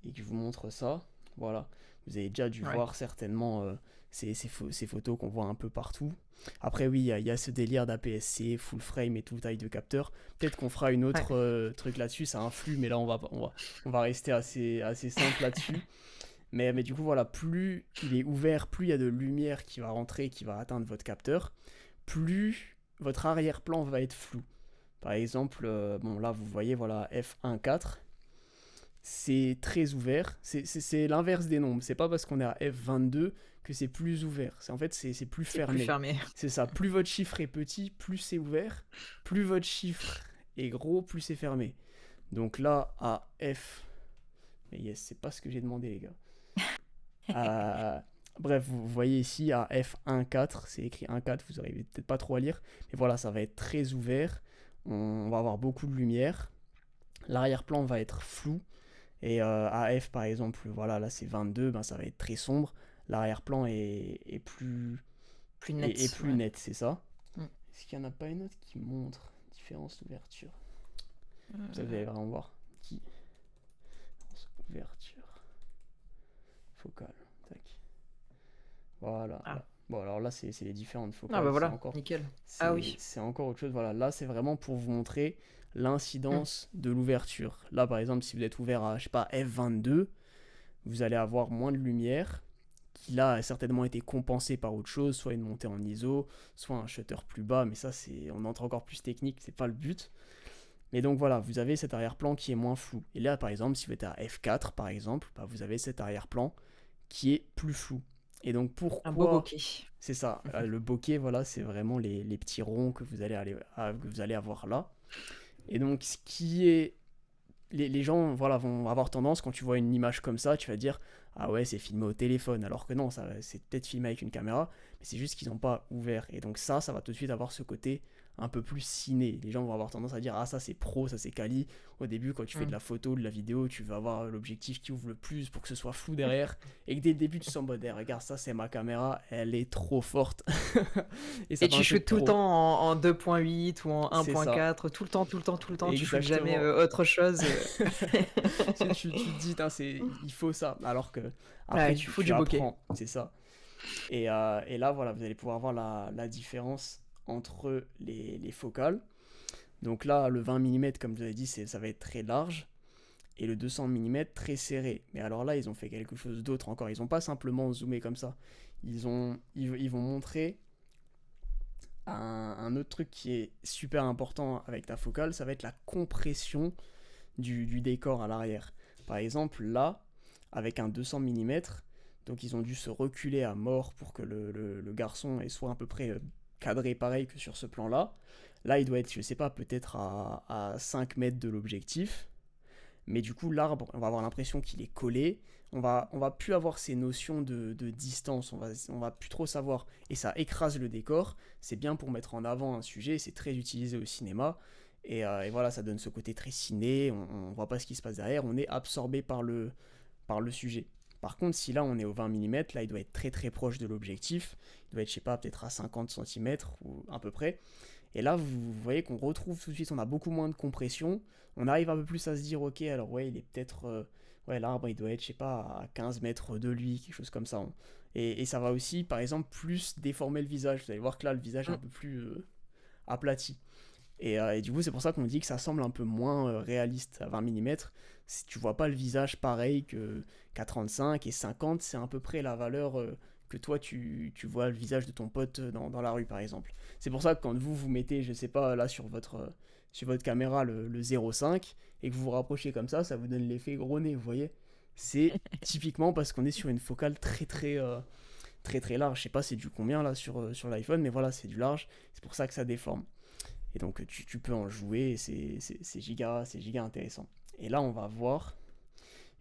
[SPEAKER 1] et que je vous montre ça, voilà. Vous avez déjà dû voir certainement ces photos qu'on voit un peu partout. Après oui, il y a ce délire d'APS-C, full frame et tout, taille de capteur. Peut-être qu'on fera une autre truc là-dessus, ça influe, mais là on va rester assez simple là-dessus. Mais du coup voilà, plus il est ouvert, plus il y a de lumière qui va rentrer, qui va atteindre votre capteur, plus votre arrière-plan va être flou. Par exemple, là vous voyez, voilà, f1.4. C'est très ouvert, c'est l'inverse des nombres, c'est pas parce qu'on est à F22 que c'est plus ouvert, c'est plus fermé. C'est ça, plus votre chiffre est petit, plus c'est ouvert, plus votre chiffre est gros, plus c'est fermé. Donc là, à F... Mais yes, c'est pas ce que j'ai demandé les gars. Bref, vous voyez ici à F1.4, c'est écrit 1.4, vous n'arrivez peut-être pas trop à lire, mais voilà, ça va être très ouvert, on va avoir beaucoup de lumière, l'arrière-plan va être flou. Et à F par exemple, voilà, là c'est 22, ça va être très sombre. L'arrière-plan est plus net. Et plus net, c'est ça. Est-ce qu'il n'y en a pas une autre qui montre différence d'ouverture? Vous allez vraiment voir. Ouverture. Focale. Tac. Voilà. Bon, alors là, c'est les différentes
[SPEAKER 2] Ah
[SPEAKER 1] focales,
[SPEAKER 2] bah voilà, nickel. Ah oui.
[SPEAKER 1] c'est encore autre chose. Voilà, là, c'est vraiment pour vous montrer l'incidence de l'ouverture. Là, par exemple, si vous êtes ouvert à, je sais pas, f22, vous allez avoir moins de lumière, qui là a certainement été compensée par autre chose, soit une montée en ISO, soit un shutter plus bas, mais ça, on entre encore plus technique, c'est pas le but. Mais donc voilà, vous avez cet arrière-plan qui est moins flou. Et là, par exemple, si vous êtes à f4, par exemple, bah, vous avez cet arrière-plan qui est plus flou. Et donc
[SPEAKER 2] Un beau
[SPEAKER 1] pourquoi...
[SPEAKER 2] bokeh.
[SPEAKER 1] C'est ça, le bokeh, voilà, c'est vraiment les petits ronds que que vous allez avoir là. Et donc, ce qui est... Les gens voilà, vont avoir tendance, quand tu vois une image comme ça, tu vas dire ah ouais, c'est filmé au téléphone, alors que non, c'est peut-être filmé avec une caméra, mais c'est juste qu'ils n'ont pas ouvert. Et donc ça va tout de suite avoir ce côté un peu plus ciné. Les gens vont avoir tendance à dire ah ça c'est pro, ça c'est quali. Au début, quand tu fais de la photo, de la vidéo, tu veux avoir l'objectif qui ouvre le plus pour que ce soit flou derrière, et que dès le début tu sens en mode eh, regarde ça c'est ma caméra, elle est trop forte. ça
[SPEAKER 2] Et
[SPEAKER 1] fait un
[SPEAKER 2] tu
[SPEAKER 1] truc
[SPEAKER 2] shootes tout le
[SPEAKER 1] pro.
[SPEAKER 2] temps en 2.8 ou en
[SPEAKER 1] C'est ça.
[SPEAKER 2] 1.4, tout le temps, tout le temps, tout le temps. Tu shootes jamais
[SPEAKER 1] Exactement.
[SPEAKER 2] autre chose.
[SPEAKER 1] Tu te dis, tain, il faut ça. Alors que après,
[SPEAKER 2] Ouais, il faut
[SPEAKER 1] tu
[SPEAKER 2] du bokeh.
[SPEAKER 1] apprends, c'est ça. Et là, voilà, vous allez pouvoir voir la différence entre les focales. Donc là, le 20 mm, comme je vous avais dit, ça va être très large. Et le 200 mm, très serré. Mais alors là, ils ont fait quelque chose d'autre encore. Ils n'ont pas simplement zoomé comme ça. Ils vont montrer un autre truc qui est super important avec ta focale, ça va être la compression du décor à l'arrière. Par exemple, là, avec un 200 mm, donc ils ont dû se reculer à mort pour que le garçon soit à peu près cadré pareil que sur ce plan-là. Là, il doit être, je sais pas, peut-être à 5 mètres de l'objectif. Mais du coup, l'arbre, on va avoir l'impression qu'il est collé. On va plus avoir ces notions de distance. On va plus trop savoir. Et ça écrase le décor. C'est bien pour mettre en avant un sujet. C'est très utilisé au cinéma. Et voilà, ça donne ce côté très ciné. On voit pas ce qui se passe derrière. On est absorbé par le sujet. Par contre, si là on est au 20 mm, là il doit être très très proche de l'objectif. Il doit être, je sais pas, peut-être à 50 cm ou à peu près. Et là, vous voyez qu'on retrouve tout de suite, on a beaucoup moins de compression. On arrive un peu plus à se dire, ok, alors ouais, il est peut-être. Ouais, l'arbre, il doit être, je sais pas, à 15 mètres de lui, quelque chose comme ça. Et ça va aussi, par exemple, plus déformer le visage. Vous allez voir que là, le visage est un peu plus aplati. Et du coup, c'est pour ça qu'on dit que ça semble un peu moins réaliste à 20 mm. Si tu vois pas le visage pareil qu'à 35 et 50, c'est à peu près la valeur que toi tu vois le visage de ton pote dans la rue par exemple. C'est pour ça que quand vous mettez, je sais pas, là sur votre caméra le 0,5 et que vous vous rapprochez comme ça vous donne l'effet gros nez, vous voyez. C'est typiquement parce qu'on est sur une focale très très large. Je sais pas c'est du combien là sur l'iPhone, mais voilà, c'est du large. C'est pour ça que ça déforme. Et donc tu peux en jouer, c'est giga intéressant. Et là on va voir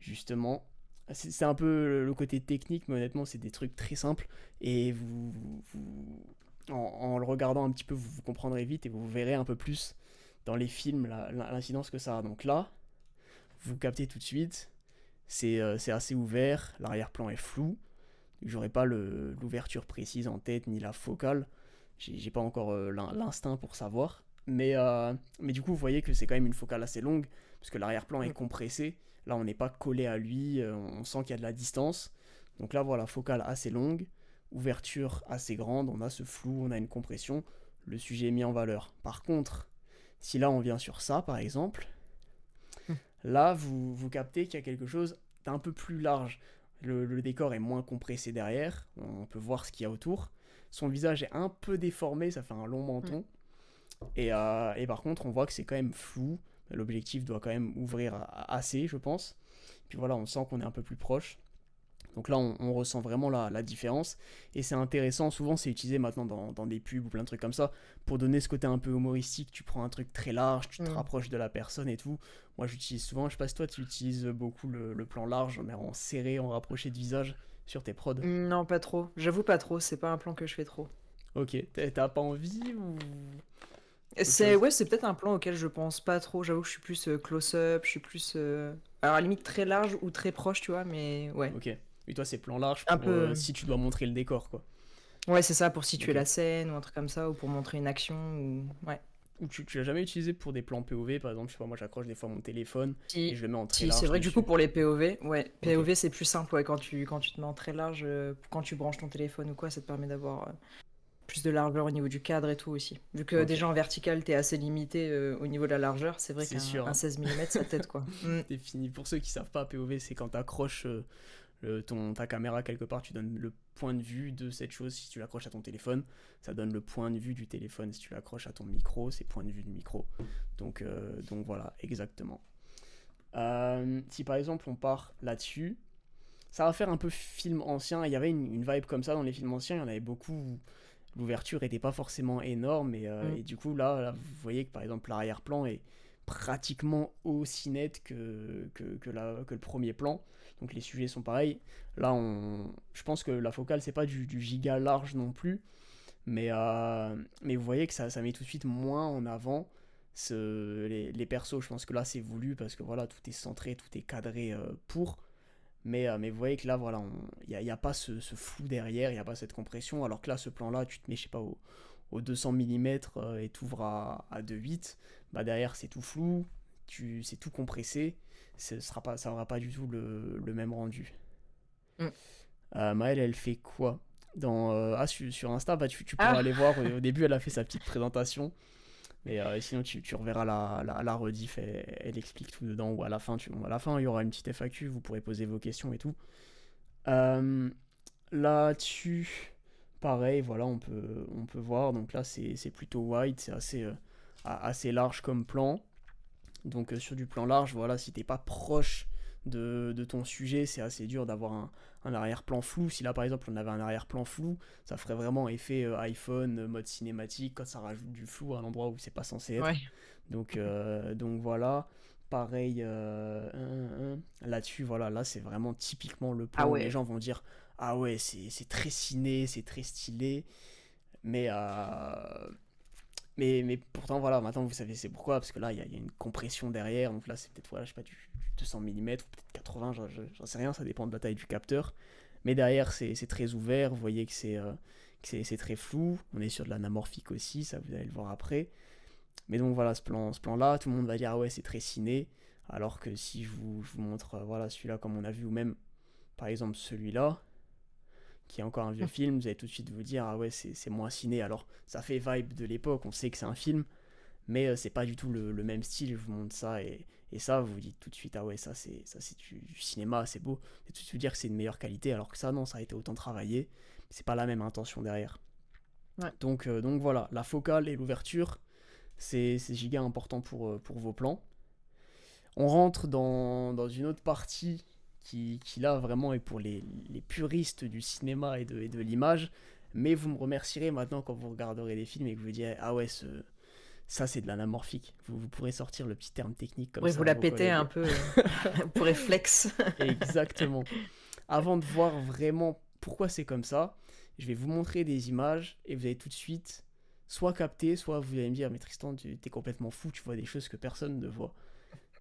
[SPEAKER 1] justement, c'est un peu le côté technique, mais honnêtement c'est des trucs très simples. Et en le regardant un petit peu, vous comprendrez vite et vous verrez un peu plus dans les films l'incidence que ça a. Donc là, vous captez tout de suite, c'est assez ouvert, l'arrière-plan est flou. J'aurais pas l'ouverture précise en tête ni la focale. J'ai pas encore l'instinct pour savoir. Mais du coup, vous voyez que c'est quand même une focale assez longue, parce que l'arrière-plan est compressé. Là, on n'est pas collé à lui, on sent qu'il y a de la distance. Donc là, voilà, focale assez longue, ouverture assez grande, on a ce flou, on a une compression, le sujet est mis en valeur. Par contre, si là on vient sur ça, par exemple, là, vous captez qu'il y a quelque chose d'un peu plus large. Le décor est moins compressé derrière, on peut voir ce qu'il y a autour. Son visage est un peu déformé, ça fait un long menton. Et par contre, on voit que c'est quand même flou. L'objectif doit quand même ouvrir assez, je pense. Puis voilà, on sent qu'on est un peu plus proche. Donc là, on ressent vraiment la différence. Et c'est intéressant, souvent c'est utilisé maintenant dans des pubs ou plein de trucs comme ça, pour donner ce côté un peu humoristique. Tu prends un truc très large, tu te rapproches de la personne et tout. Moi, j'utilise souvent, je sais pas si toi, tu utilises beaucoup le plan large, mais en serré, en rapproché de visage sur tes prods.
[SPEAKER 2] Non, pas trop. J'avoue pas trop, c'est pas un plan que je fais trop.
[SPEAKER 1] Ok, t'as pas envie ou...
[SPEAKER 2] C'est peut-être un plan auquel je pense pas trop. J'avoue que je suis plus close-up, je suis plus alors à la limite très large ou très proche, tu vois, mais ouais.
[SPEAKER 1] Ok. Et toi, c'est plan large
[SPEAKER 2] Un
[SPEAKER 1] pour
[SPEAKER 2] peu.
[SPEAKER 1] si tu dois montrer le décor, quoi.
[SPEAKER 2] Ouais, c'est ça, pour situer
[SPEAKER 1] Ok.
[SPEAKER 2] la scène ou un truc comme ça, ou pour montrer une action ou ouais.
[SPEAKER 1] Ou tu l'as jamais utilisé pour des plans POV, par exemple, je sais pas, moi j'accroche des fois mon téléphone et
[SPEAKER 2] Si,
[SPEAKER 1] je le mets en très
[SPEAKER 2] si, c'est
[SPEAKER 1] large
[SPEAKER 2] vrai que du coup
[SPEAKER 1] dessus.
[SPEAKER 2] pour les POV, ouais,
[SPEAKER 1] Ok,
[SPEAKER 2] POV c'est plus simple ouais, quand tu te mets en très large, quand tu branches ton téléphone ou quoi, ça te permet d'avoir plus de largeur au niveau du cadre et tout aussi. Vu que
[SPEAKER 1] ok,
[SPEAKER 2] déjà en vertical t'es assez limité au niveau de la largeur, c'est vrai
[SPEAKER 1] c'est
[SPEAKER 2] qu'un
[SPEAKER 1] sûr,
[SPEAKER 2] un
[SPEAKER 1] hein.
[SPEAKER 2] 16 mm ça t'aide quoi.
[SPEAKER 1] C'est fini. Pour ceux qui savent pas, POV, c'est quand tu accroches ta caméra quelque part, tu donnes le point de vue de cette chose. Si tu l'accroches à ton téléphone, ça donne le point de vue du téléphone. Si tu l'accroches à ton micro, c'est point de vue du micro. Donc voilà, exactement. Si par exemple on part là-dessus, ça va faire un peu film ancien. Il y avait une vibe comme ça dans les films anciens, il y en avait beaucoup où l'ouverture était pas forcément énorme. Et du coup, là, vous voyez que par exemple l'arrière-plan est pratiquement aussi net que le premier plan. Donc les sujets sont pareils. Là, je pense que la focale, c'est pas du giga large non plus. Mais vous voyez que ça met tout de suite moins en avant les persos. Je pense que là, c'est voulu parce que voilà, tout est centré, tout est cadré pour. Mais vous voyez que là, voilà, il n'y a pas ce flou derrière, il n'y a pas cette compression. Alors que là, ce plan-là, tu te mets, je sais pas, au 200 mm et tu ouvres à 2.8. Bah derrière, c'est tout flou, c'est tout compressé. Ça n'aura pas du tout le même rendu.
[SPEAKER 2] Mm.
[SPEAKER 1] Maëlle, elle fait quoi sur Insta, bah, tu pourras
[SPEAKER 2] Ah,
[SPEAKER 1] aller voir. Au début, elle a fait sa petite présentation. Mais sinon, tu reverras la rediff, elle explique tout dedans. Ou à la fin, à la fin, il y aura une petite FAQ, vous pourrez poser vos questions et tout. Euh, Là-dessus, pareil, voilà, on peut voir. Donc là, c'est plutôt wide, c'est assez large comme plan. Donc sur du plan large, voilà, si t'es pas proche de ton sujet, c'est assez dur d'avoir un arrière-plan flou. Si là par exemple on avait un arrière-plan flou, ça ferait vraiment effet iPhone, mode cinématique, quand ça rajoute du flou à un endroit où c'est pas censé être.
[SPEAKER 2] ouais.
[SPEAKER 1] Donc voilà. Pareil, là-dessus, voilà, là c'est vraiment typiquement le
[SPEAKER 2] Ah
[SPEAKER 1] plan où les
[SPEAKER 2] ouais.
[SPEAKER 1] gens vont dire ah ouais, c'est très ciné, c'est très stylé, mais, euh, mais pourtant, voilà, maintenant vous savez c'est pourquoi, parce que là il y a une compression derrière, donc là c'est peut-être, voilà, je sais pas, du 200 mm, ou peut-être 80, j'en sais rien, ça dépend de la taille du capteur. Mais derrière c'est très ouvert, vous voyez que c'est très flou, on est sur de l'anamorphique aussi, ça vous allez le voir après. Mais donc voilà, ce plan-là, tout le monde va dire ah ouais, c'est très ciné, alors que si je vous montre, voilà, celui-là comme on a vu, ou même par exemple celui-là, qui est encore un vieux film, vous allez tout de suite vous dire ah ouais, c'est moins ciné. Alors ça fait vibe de l'époque, on sait que c'est un film, mais c'est pas du tout le même style. Je vous montre ça et ça, vous vous dites tout de suite ah ouais, ça c'est du cinéma, c'est beau. Et tout de suite vous dire que c'est une meilleure qualité, alors que ça non, ça a été autant travaillé, c'est pas la même intention derrière.
[SPEAKER 2] Ouais.
[SPEAKER 1] Donc voilà, la focale et l'ouverture, c'est giga important pour vos plans. On rentre dans une autre partie qui là vraiment est pour les puristes du cinéma et de l'image. Mais vous me remercierez maintenant quand vous regarderez les films et que vous direz ah ouais, ça c'est de l'anamorphique. Vous pourrez sortir le petit terme technique comme
[SPEAKER 2] Oui,
[SPEAKER 1] ça
[SPEAKER 2] vous
[SPEAKER 1] à
[SPEAKER 2] la
[SPEAKER 1] vos
[SPEAKER 2] pétez un
[SPEAKER 1] collègues.
[SPEAKER 2] peu pour réflexe.
[SPEAKER 1] Exactement. Avant de voir vraiment pourquoi c'est comme ça, je vais vous montrer des images et vous allez tout de suite soit capter, soit vous allez me dire mais Tristan, t'es complètement fou, tu vois des choses que personne ne voit.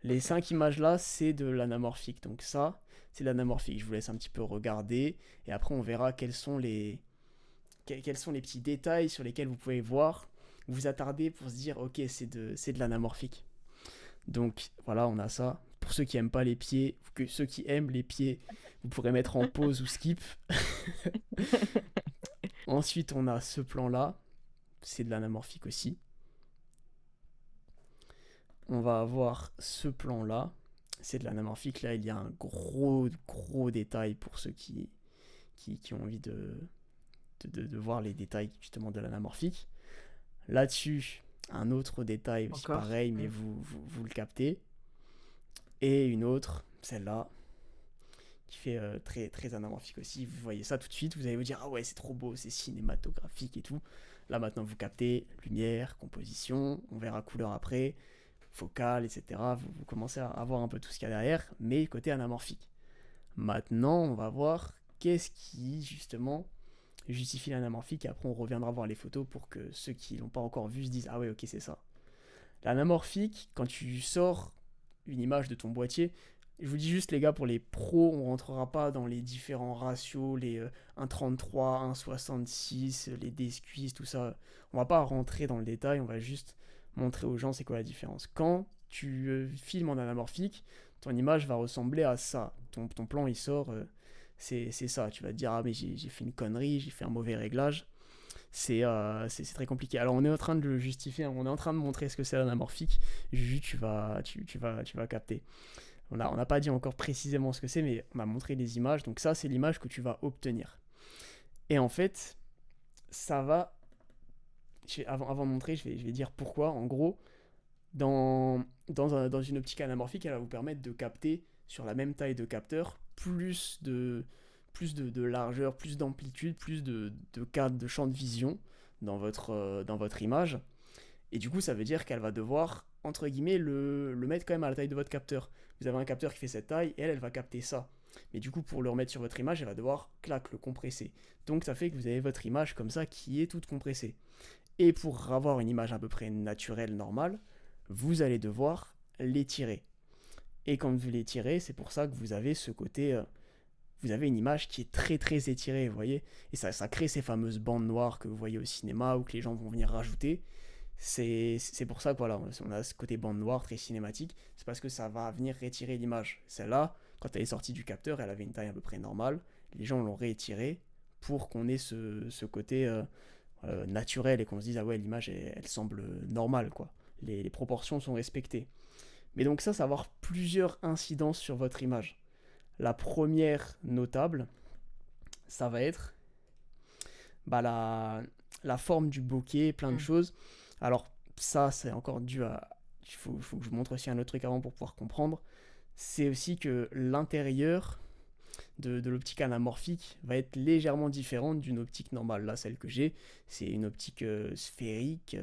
[SPEAKER 1] Les 5 images là, c'est de l'anamorphique. Donc ça, c'est de l'anamorphique. Je vous laisse un petit peu regarder et après on verra quels sont les petits détails sur lesquels vous pouvez voir, vous attarder pour se dire ok, c'est de l'anamorphique. Donc voilà, on a ça. Pour ceux qui aiment pas les pieds, que ceux qui aiment les pieds, vous pourrez mettre en pause ou skip. Ensuite, on a ce plan là, c'est de l'anamorphique aussi. On va avoir ce plan là, c'est de l'anamorphique. Là, il y a un gros gros détail pour ceux qui ont envie de voir les détails justement de l'anamorphique. Là-dessus, un autre détail aussi
[SPEAKER 2] Encore.
[SPEAKER 1] pareil, mais vous le captez. Et une autre, celle-là, qui fait très, très anamorphique aussi. Vous voyez ça tout de suite, vous allez vous dire ah ouais, c'est trop beau, c'est cinématographique et tout. Là maintenant, vous captez lumière, composition, on verra couleur après, focale, etc. Vous commencez à voir un peu tout ce qu'il y a derrière, mais côté anamorphique. Maintenant, on va voir qu'est-ce qui, justement, justifie l'anamorphique, et après on reviendra voir les photos pour que ceux qui l'ont pas encore vu se disent ah ouais, ok, c'est ça. L'anamorphique, quand tu sors une image de ton boîtier, je vous dis juste les gars, pour les pros, on rentrera pas dans les différents ratios, les 1,33, 1,66, les D-squeeze, tout ça. On va pas rentrer dans le détail, on va juste montrer aux gens c'est quoi la différence. Quand tu filmes en anamorphique, ton image va ressembler à ça. Ton plan il sort, c'est ça. Tu vas te dire ah mais j'ai fait une connerie, j'ai fait un mauvais réglage. C'est très compliqué. Alors on est en train de le justifier, hein. On est en train de montrer ce que c'est l'anamorphique. Juju, tu vas capter. On n'a pas dit encore précisément ce que c'est, mais on a montré les images. Donc ça, c'est l'image que tu vas obtenir. Et en fait, ça va... Avant de montrer, je vais dire pourquoi. En gros, dans une optique anamorphique, elle va vous permettre de capter sur la même taille de capteur plus de largeur, plus d'amplitude, plus de cadre, de champ de vision dans votre image. Et du coup, ça veut dire qu'elle va devoir, entre guillemets, le mettre quand même à la taille de votre capteur. Vous avez un capteur qui fait cette taille, et elle va capter ça. Mais du coup, pour le remettre sur votre image, elle va devoir, clac, le compresser. Donc ça fait que vous avez votre image comme ça qui est toute compressée. Et pour avoir une image à peu près naturelle, normale, vous allez devoir l'étirer. Et quand vous l'étirez, c'est pour ça que vous avez ce côté... vous avez une image qui est très très étirée, vous voyez. Et ça crée ces fameuses bandes noires que vous voyez au cinéma ou que les gens vont venir rajouter. C'est pour ça que voilà, on a ce côté bande noire très cinématique. C'est parce que ça va venir rétirer l'image. Celle-là, quand elle est sortie du capteur, elle avait une taille à peu près normale. Les gens l'ont réétirée pour qu'on ait ce côté naturel et qu'on se dise ah ouais, l'image elle semble normale quoi. Les proportions sont respectées. Mais donc ça va avoir plusieurs incidences sur votre image. La première notable, ça va être la forme du bokeh, plein de choses. Alors ça, c'est encore dû à... Il faut que je vous montre aussi un autre truc avant pour pouvoir comprendre. C'est aussi que l'intérieur de l'optique anamorphique va être légèrement différente d'une optique normale. Là, celle que j'ai, c'est une optique sphérique.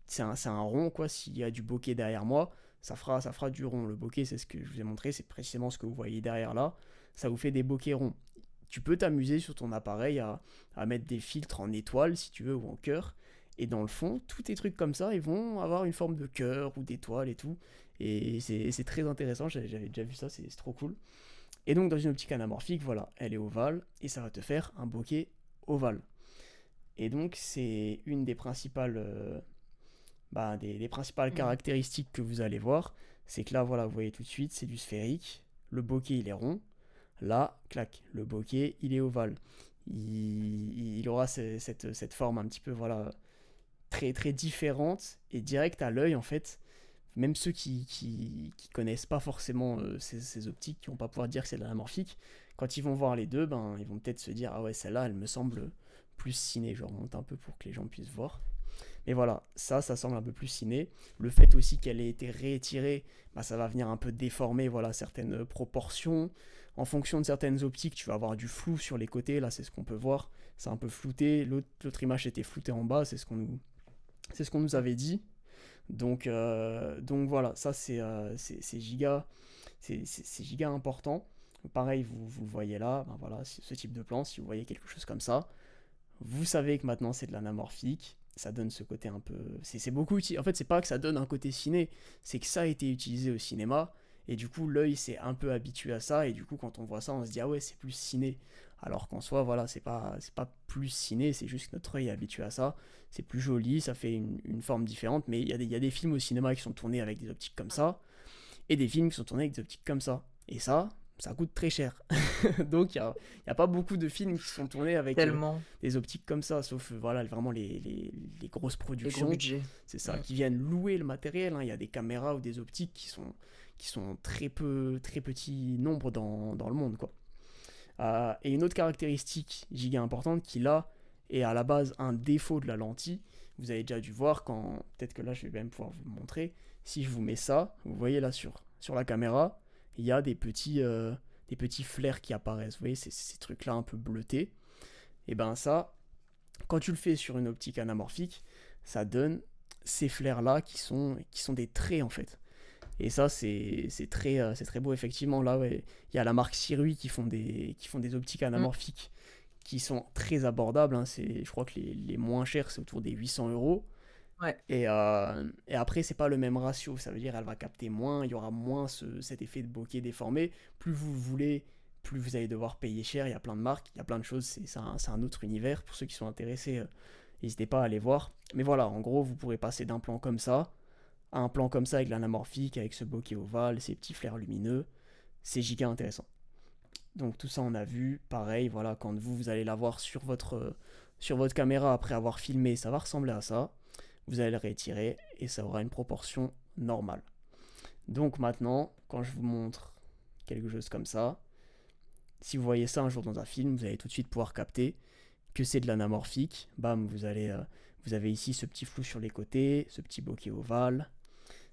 [SPEAKER 1] C'est un rond, quoi. S'il y a du bokeh derrière moi, ça fera du rond. Le bokeh, c'est ce que je vous ai montré, c'est précisément ce que vous voyez derrière là. Ça vous fait des bokeh ronds. Tu peux t'amuser sur ton appareil à mettre des filtres en étoile, si tu veux, ou en cœur. Et dans le fond, tous tes trucs comme ça, ils vont avoir une forme de cœur ou d'étoile et tout. Et c'est très intéressant, j'avais déjà vu ça, c'est trop cool. Et donc dans une optique anamorphique, voilà, elle est ovale, et ça va te faire un bokeh ovale. Et donc c'est une des principales... des principales caractéristiques que vous allez voir, c'est que là, voilà, vous voyez tout de suite, c'est du sphérique, le bokeh il est rond, là, clac, le bokeh il est ovale. Il aura cette forme un petit peu, voilà, très, très différente et directe à l'œil en fait. Même ceux qui connaissent pas forcément ces optiques, qui vont pas pouvoir dire que c'est de l'anamorphique, quand ils vont voir les deux, ils vont peut-être se dire ah ouais, celle-là elle me semble plus ciné. Je remonte un peu pour que les gens puissent voir. Mais voilà, ça semble un peu plus ciné. Le fait aussi qu'elle ait été réétirée, ça va venir un peu déformer voilà, certaines proportions. En fonction de certaines optiques, tu vas avoir du flou sur les côtés. Là, c'est ce qu'on peut voir. C'est un peu flouté. L'autre image était floutée en bas. C'est ce qu'on nous avait dit. Donc voilà, ça c'est giga. C'est giga important. Pareil, vous le voyez là. Voilà, ce type de plan, si vous voyez quelque chose comme ça, vous savez que maintenant c'est de l'anamorphique. Ça donne ce côté un peu... C'est beaucoup utilisé. En fait, c'est pas que ça donne un côté ciné, c'est que ça a été utilisé au cinéma, et du coup, l'œil s'est un peu habitué à ça, et du coup, quand on voit ça, on se dit, ah ouais, c'est plus ciné. Alors qu'en soi, voilà, c'est pas plus ciné, c'est juste que notre œil est habitué à ça. C'est plus joli, ça fait une forme différente, mais il y a des films au cinéma qui sont tournés avec des optiques comme ça, et des films qui sont tournés avec des optiques comme ça. Et ça coûte très cher. Donc il n'y a pas beaucoup de films qui sont tournés avec des optiques comme ça, sauf voilà, vraiment les grosses productions.
[SPEAKER 2] Les gros budgets.
[SPEAKER 1] C'est ça, qui viennent louer le matériel. Il y a des caméras ou des optiques qui sont très petit nombre dans le monde, quoi. Et une autre caractéristique giga importante qui là est à la base un défaut de la lentille, vous avez déjà dû voir quand, peut-être que là je vais même pouvoir vous le montrer, si je vous mets ça, vous voyez là sur la caméra, il y a des petits flares qui apparaissent, vous voyez ces trucs là un peu bleutés, et ça, quand tu le fais sur une optique anamorphique, ça donne ces flares là qui sont des traits en fait. Et ça, c'est très beau, effectivement. Là, ouais, il y a la marque Sirui qui font des optiques anamorphiques qui sont très abordables. Hein. Je crois que les moins chers, c'est autour des 800 €.
[SPEAKER 2] Ouais.
[SPEAKER 1] Et après, c'est pas le même ratio. Ça veut dire qu'elle va capter moins, il y aura moins cet effet de bokeh déformé. Plus vous voulez, plus vous allez devoir payer cher. Il y a plein de marques, il y a plein de choses. C'est un autre univers. Pour ceux qui sont intéressés, N'hésitez pas à aller voir. Mais voilà, en gros, vous pourrez passer d'un plan comme ça à un plan comme ça avec l'anamorphique, avec ce bokeh ovale, ces petits flares lumineux. C'est giga intéressant. Donc tout ça on a vu, pareil, voilà, quand vous allez l'avoir sur votre caméra après avoir filmé, ça va ressembler à ça. Vous allez le retirer et ça aura une proportion normale. Donc maintenant, quand je vous montre quelque chose comme ça, si vous voyez ça un jour dans un film, vous allez tout de suite pouvoir capter que c'est de l'anamorphique. Bam, vous avez ici ce petit flou sur les côtés, ce petit bokeh ovale,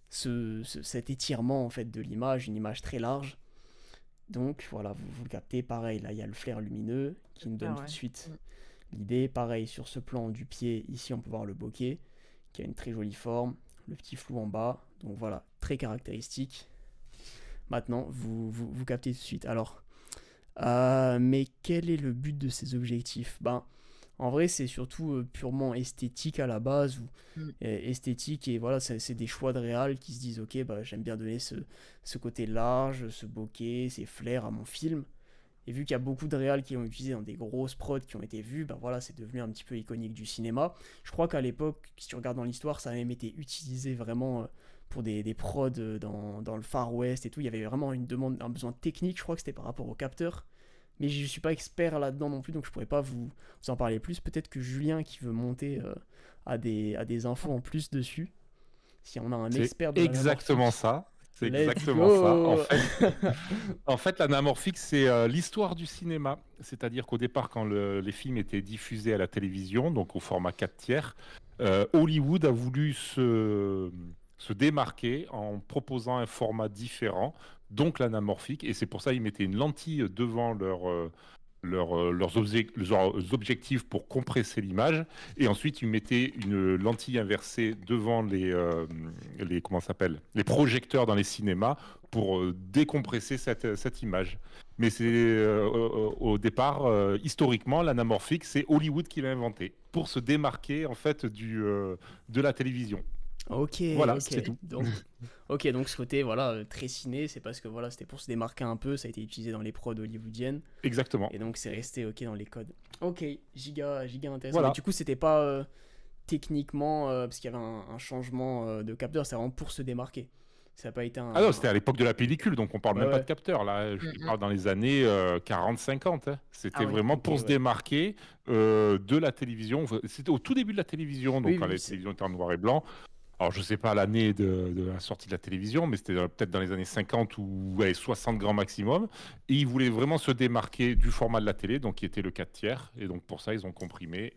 [SPEAKER 1] cet étirement en fait de l'image, une image très large. Donc voilà, vous le captez, pareil, là il y a le flair lumineux qui nous donne tout de suite l'idée. Pareil, sur ce plan du pied, ici on peut voir le bokeh qui a une très jolie forme, le petit flou en bas, donc voilà, très caractéristique. Maintenant, vous captez tout de suite. Alors, mais quel est le but de ces objectifs? Ben, en vrai, c'est surtout purement esthétique à la base, esthétique, et voilà, c'est des choix de réal qui se disent, ok, bah, j'aime bien donner ce côté large, ce bokeh, ces flares à mon film. Et vu qu'il y a beaucoup de réals qui l'ont utilisé dans des grosses prods qui ont été vues, bah voilà, c'est devenu un petit peu iconique du cinéma. Je crois qu'à l'époque, si tu regardes dans l'histoire, ça a même été utilisé vraiment pour des prods dans le Far West et tout. Il y avait vraiment un besoin technique, je crois que c'était par rapport au capteur. Mais je ne suis pas expert là-dedans non plus, donc je ne pourrais pas vous en parler plus. Peut-être que Julien, qui veut monter a des infos en plus dessus. Si on a un expert de
[SPEAKER 3] exactement ça. C'est
[SPEAKER 1] Let's
[SPEAKER 3] exactement
[SPEAKER 1] go.
[SPEAKER 3] ça. En fait, l'anamorphique, c'est l'histoire du cinéma. C'est-à-dire qu'au départ, quand les films étaient diffusés à la télévision, donc au format 4/3, Hollywood a voulu se démarquer en proposant un format différent, donc l'anamorphique. Et c'est pour ça qu'ils mettaient une lentille devant leurs objectifs pour compresser l'image, et ensuite ils mettaient une lentille inversée devant les projecteurs dans les cinémas pour décompresser cette image. Mais c'est au départ, historiquement, l'anamorphique, c'est Hollywood qui l'a inventé pour se démarquer en fait de la télévision.
[SPEAKER 1] Ok,
[SPEAKER 3] Voilà,
[SPEAKER 1] ok.
[SPEAKER 3] c'est tout.
[SPEAKER 1] Donc ce côté voilà très ciné, c'est parce que voilà c'était pour se démarquer un peu, ça a été utilisé dans les prods hollywoodiennes
[SPEAKER 3] Exactement.
[SPEAKER 1] et donc c'est resté ok dans les codes. Ok, giga intéressant.
[SPEAKER 3] Voilà.
[SPEAKER 1] Mais du coup c'était pas techniquement parce qu'il y avait un changement de capteur, c'est vraiment pour se démarquer. Ça n'a pas été un.
[SPEAKER 3] Ah non, c'était à l'époque de la pellicule, donc on parle même pas de
[SPEAKER 1] Ouais.
[SPEAKER 3] capteur. Là, je parle dans les années 40-50. Hein. C'était
[SPEAKER 2] Ah oui.
[SPEAKER 3] vraiment
[SPEAKER 1] Ok,
[SPEAKER 3] pour se
[SPEAKER 1] ouais.
[SPEAKER 3] démarquer de la télévision. C'était au tout début de la télévision, donc
[SPEAKER 1] Oui,
[SPEAKER 3] quand
[SPEAKER 1] oui,
[SPEAKER 3] la
[SPEAKER 1] c'est-
[SPEAKER 3] télévision était en noir et blanc. Alors, je sais pas l'année de la sortie de la télévision, mais c'était peut-être dans les années 50 ou 60 grands maximum. Et ils voulaient vraiment se démarquer du format de la télé, donc qui était le 4/3. Et donc, pour ça, ils ont comprimé.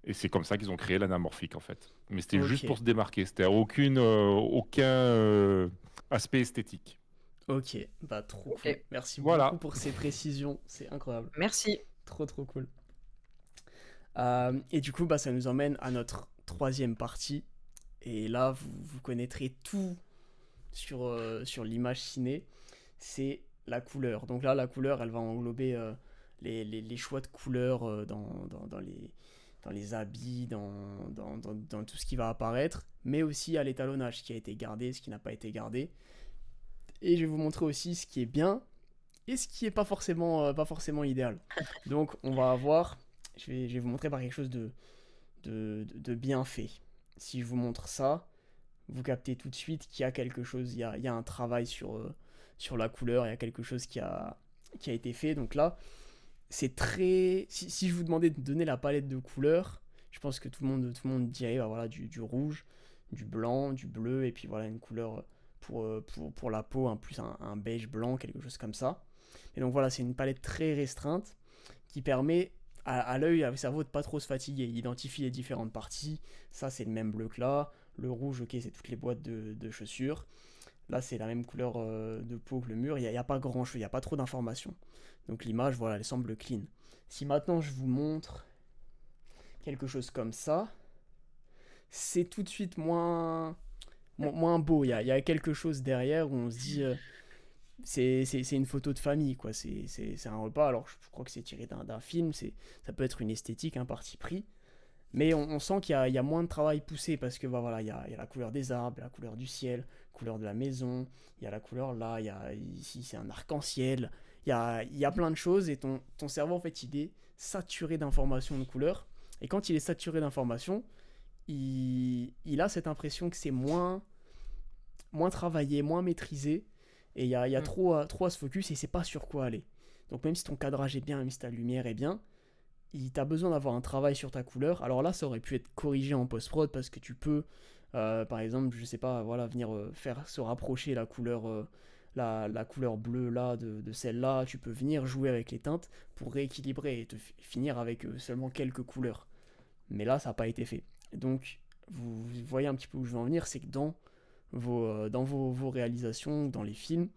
[SPEAKER 3] Et c'est comme ça qu'ils ont créé l'anamorphique, en fait. Mais c'était juste
[SPEAKER 1] Ok.
[SPEAKER 3] pour se démarquer. C'était aucun aspect esthétique.
[SPEAKER 1] Ok, bah trop
[SPEAKER 2] Ok.
[SPEAKER 1] cool. Merci
[SPEAKER 3] Voilà.
[SPEAKER 1] beaucoup pour ces précisions, c'est incroyable.
[SPEAKER 2] Merci.
[SPEAKER 1] Trop cool. Et du coup, bah, ça nous emmène à notre troisième partie. Et là, vous connaîtrez tout sur l'image ciné. C'est la couleur. Donc là, la couleur, elle va englober les choix de couleurs dans les habits, dans tout ce qui va apparaître, mais aussi à l'étalonnage, ce qui a été gardé, ce qui n'a pas été gardé. Et je vais vous montrer aussi ce qui est bien et ce qui n'est pas forcément idéal. Donc, on va avoir, je vais vous montrer par quelque chose de bien fait. Si je vous montre ça, vous captez tout de suite qu'il y a quelque chose, il y a un travail sur la couleur, il y a quelque chose qui a été fait. Donc là, c'est très. Si je vous demandais de donner la palette de couleurs, je pense que tout le monde dirait bah voilà, du rouge, du blanc, du bleu, et puis voilà une couleur pour la peau, plus un beige blanc, quelque chose comme ça. Et donc voilà, c'est une palette très restreinte qui permet à l'œil, au cerveau de pas trop se fatiguer. Il identifie les différentes parties. Ça, c'est le même bleu que là. Le rouge, ok, c'est toutes les boîtes de chaussures. Là, c'est la même couleur de peau que le mur. Il n'y a pas grand chose, il n'y a pas trop d'informations. Donc l'image, voilà, elle semble clean. Si maintenant je vous montre quelque chose comme ça, c'est tout de suite moins beau. Il y a quelque chose derrière où on se dit c'est une photo de famille, quoi. C'est un repas. Alors je crois que c'est tiré d'un film. Ça peut être une esthétique, un parti pris. Mais on sent qu'il y a moins de travail poussé parce que bah, voilà, il y a la couleur des arbres, la couleur du ciel, la couleur de la maison, il y a la couleur là, ici c'est un arc-en-ciel, il y a plein de choses et ton cerveau en fait il est saturé d'informations de couleurs Et quand il est saturé d'informations, il a cette impression que c'est moins travaillé, moins maîtrisé, et il y a
[SPEAKER 2] Mm.
[SPEAKER 1] trop à se focus, et c'est pas sur quoi aller. Donc même si ton cadrage est bien, même si ta lumière est bien, t'as besoin d'avoir un travail sur ta couleur. Alors là, ça aurait pu être corrigé en post-prod, parce que tu peux, par exemple, je sais pas, voilà, venir faire se rapprocher la couleur, la couleur bleue là de celle-là. Tu peux venir jouer avec les teintes pour rééquilibrer et finir avec seulement quelques couleurs. Mais là, ça n'a pas été fait. Donc, vous voyez un petit peu où je veux en venir, c'est que dans vos réalisations, dans les films,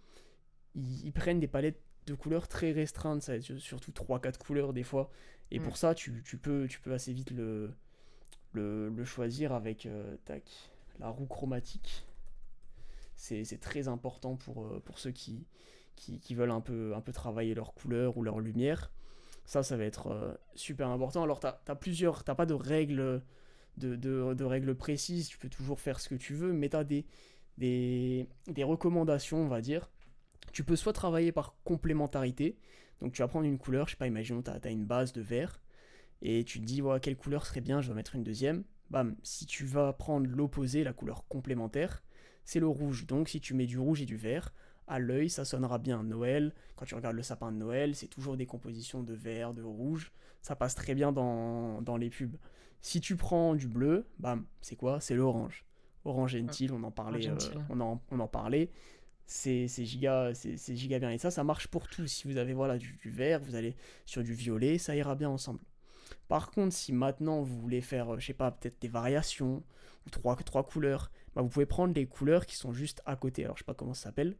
[SPEAKER 1] ils prennent des palettes de couleurs très restreintes, ça va être surtout trois quatre couleurs des fois. Et
[SPEAKER 2] Mm.
[SPEAKER 1] pour ça, tu peux assez vite le choisir avec tac, la roue chromatique. C'est très important pour ceux qui veulent un peu travailler leur couleur ou leur lumière. Ça va être super important. Alors, t'as pas de règles, de règles précises, tu peux toujours faire ce que tu veux, mais t'as des recommandations, on va dire. Tu peux soit travailler par complémentarité, donc tu vas prendre une couleur, je sais pas, imaginons t'as une base de vert, et tu te dis, voilà, quelle couleur serait bien, je vais mettre une deuxième. Bam, si tu vas prendre l'opposé, la couleur complémentaire, c'est le rouge. Donc si tu mets du rouge et du vert, à l'œil, ça sonnera bien. Noël, quand tu regardes le sapin de Noël, c'est toujours des compositions de vert, de rouge. Ça passe très bien dans les pubs. Si tu prends du bleu, bam, c'est quoi? C'est l'orange. Orange
[SPEAKER 2] Mm.
[SPEAKER 1] Gentil, on en parlait.
[SPEAKER 2] Argentine.
[SPEAKER 1] On en parlait. C'est giga bien. Et ça marche pour tout. Si vous avez voilà, du vert, vous allez sur du violet, ça ira bien ensemble. Par contre, si maintenant vous voulez faire, je sais pas, peut-être des variations, ou trois couleurs, bah vous pouvez prendre les couleurs qui sont juste à côté. Alors je sais pas comment ça s'appelle,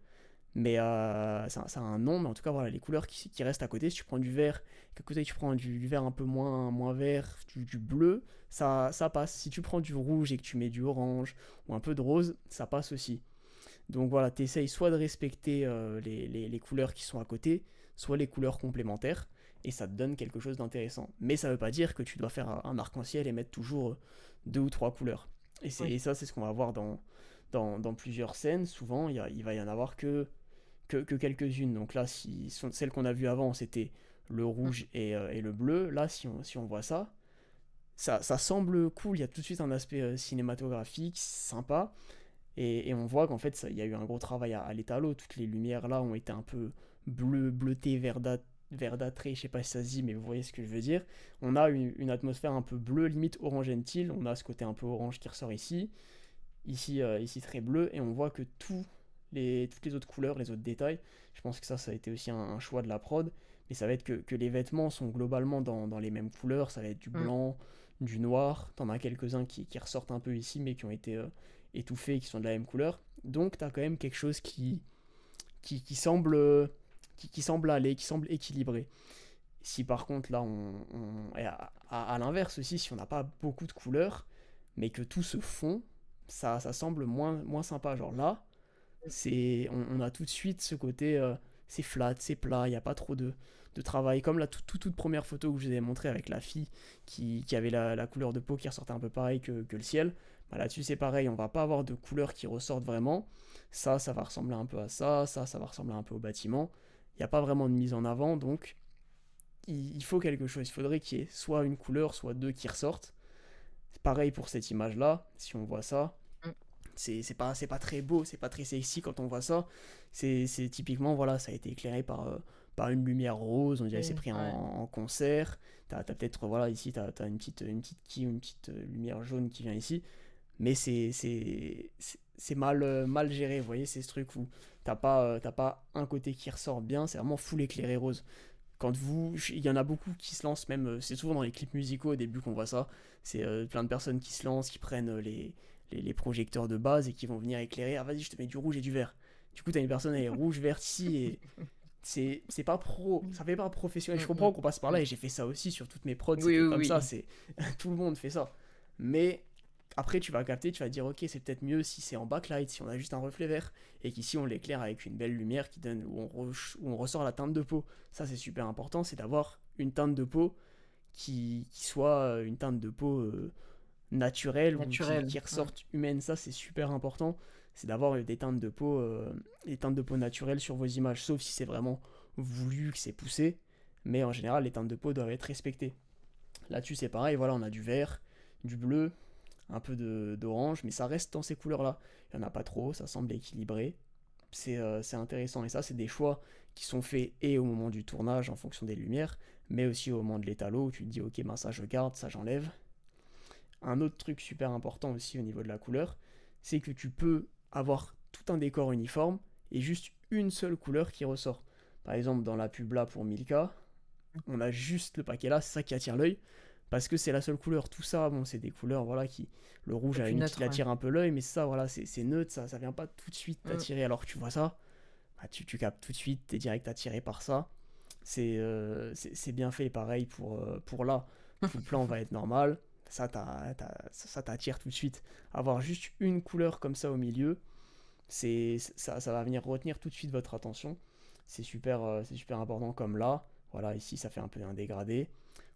[SPEAKER 1] mais ça a un nom, mais en tout cas voilà, les couleurs qui restent à côté, si tu prends du vert, qu'à côté tu prends du vert un peu moins vert, du bleu, ça passe. Si tu prends du rouge et que tu mets du orange, ou un peu de rose, ça passe aussi. Donc voilà, tu essayes soit de respecter les couleurs qui sont à côté, soit les couleurs complémentaires, et ça te donne quelque chose d'intéressant. Mais ça veut pas dire que tu dois faire un arc-en-ciel et mettre toujours deux ou trois couleurs.
[SPEAKER 2] Oui.
[SPEAKER 1] Et ça, c'est ce qu'on va voir dans plusieurs scènes. Souvent, il va y en avoir que quelques-unes. Donc là, celle qu'on a vue avant, c'était le
[SPEAKER 2] Mm.
[SPEAKER 1] rouge et le bleu. Là, si on voit ça semble cool. Il y a tout de suite un aspect cinématographique, sympa. Et on voit qu'en fait, il y a eu un gros travail à l'étalo. Toutes les lumières là ont été un peu bleutées, verdâtrées. Je sais pas si ça se dit, mais vous voyez ce que je veux dire. On a une atmosphère un peu bleue, limite orange gentil. On a ce côté un peu orange qui ressort ici. Ici très bleu. Et on voit que toutes les autres couleurs, les autres détails, je pense que ça a été aussi un choix de la prod. Mais ça va être que les vêtements sont globalement dans les mêmes couleurs. Ça va être du
[SPEAKER 2] Mm.
[SPEAKER 1] blanc, du noir. T'en as quelques-uns qui ressortent un peu ici, mais qui ont été étouffés, qui sont de la même couleur. Donc t'as quand même quelque chose qui semble, qui semble aller, qui semble équilibré. Si par contre là, et à l'inverse aussi, si on n'a pas beaucoup de couleurs, mais que tout se fond, ça semble moins sympa. Genre là, on a tout de suite ce côté, c'est flat, c'est plat, il n'y a pas trop de travail. Comme la toute première photo que je vous ai montrée avec la fille qui avait la couleur de peau qui ressortait un peu pareil que le ciel. Bah, là-dessus, c'est pareil, on va pas avoir de couleurs qui ressortent vraiment. Ça va ressembler un peu à ça va ressembler un peu au bâtiment. Il n'y a pas vraiment de mise en avant, donc il faut quelque chose. Il faudrait qu'il y ait soit une couleur, soit deux qui ressortent. C'est pareil pour cette image-là, si on voit ça.
[SPEAKER 2] Mm.
[SPEAKER 1] C'est pas très beau, c'est pas très sexy quand on voit ça. C'est typiquement, voilà, ça a été éclairé par une lumière rose, on dirait que c'est
[SPEAKER 2] Oui,
[SPEAKER 1] pris
[SPEAKER 2] ouais.
[SPEAKER 1] en concert. T'as peut-être, voilà, ici, t'as une petite lumière jaune qui vient ici. Mais c'est mal géré, vous voyez, c'est ce truc où t'as pas un côté qui ressort bien, c'est vraiment full éclairé rose. Il y en a beaucoup qui se lancent, même, c'est souvent dans les clips musicaux au début qu'on voit ça, c'est plein de personnes qui se lancent, qui prennent les projecteurs de base et qui vont venir éclairer, ah vas-y je te mets du rouge et du vert. Du coup t'as une personne avec rouge, vert ici, et c'est pas ça fait pas professionnel. Je
[SPEAKER 2] Mm,
[SPEAKER 1] comprends
[SPEAKER 2] mm,
[SPEAKER 1] qu'on passe par là, et j'ai fait ça aussi sur toutes mes prods,
[SPEAKER 2] Oui,
[SPEAKER 1] c'était
[SPEAKER 2] oui,
[SPEAKER 1] comme ça,
[SPEAKER 2] oui.
[SPEAKER 1] tout le monde fait ça. Mais après, tu vas capter, tu vas dire, ok, c'est peut-être mieux si c'est en backlight, si on a juste un reflet vert, et qu'ici on l'éclaire avec une belle lumière qui donne, où on ressort la teinte de peau. Ça, c'est super important, c'est d'avoir une teinte de peau qui soit une teinte de peau naturelle, ou
[SPEAKER 2] Naturel.
[SPEAKER 1] qui
[SPEAKER 2] Ouais.
[SPEAKER 1] ressorte humaine. Ça, c'est super important. C'est d'avoir des teintes de peau naturelles sur vos images, sauf si c'est vraiment voulu, que c'est poussé. Mais en général, les teintes de peau doivent être respectées. Là-dessus, c'est pareil, voilà, on a du vert, du bleu, un peu d'orange, mais ça reste dans ces couleurs-là. Il n'y en a pas trop, ça semble équilibré. C'est intéressant, et ça, c'est des choix qui sont faits et au moment du tournage en fonction des lumières, mais aussi au moment de l'étalo où tu te dis, ok, ben ça je garde, ça j'enlève. Un autre truc super important aussi au niveau de la couleur, c'est que tu peux avoir tout un décor uniforme et juste une seule couleur qui ressort. Par exemple, dans la pub là pour Milka, on a juste le paquet là, c'est ça qui attire l'œil, parce que c'est la seule couleur. Tout ça, bon, c'est des couleurs, voilà, qui. Le rouge,
[SPEAKER 2] C'est
[SPEAKER 1] à la
[SPEAKER 2] plus
[SPEAKER 1] limite, il
[SPEAKER 2] neutre, ouais.
[SPEAKER 1] attire un peu l'œil, mais ça, voilà, c'est neutre, ça vient pas tout de suite
[SPEAKER 2] Mm.
[SPEAKER 1] t'attirer. Alors que tu vois ça, bah, tu captes tout de suite, t'es direct attiré par ça. C'est bien fait, pareil pour là. Tout le plan va être normal, ça t'attire tout de suite. Avoir juste une couleur comme ça au milieu, ça va venir retenir tout de suite votre attention. C'est super important comme là. Voilà, ici ça fait un peu un dégradé.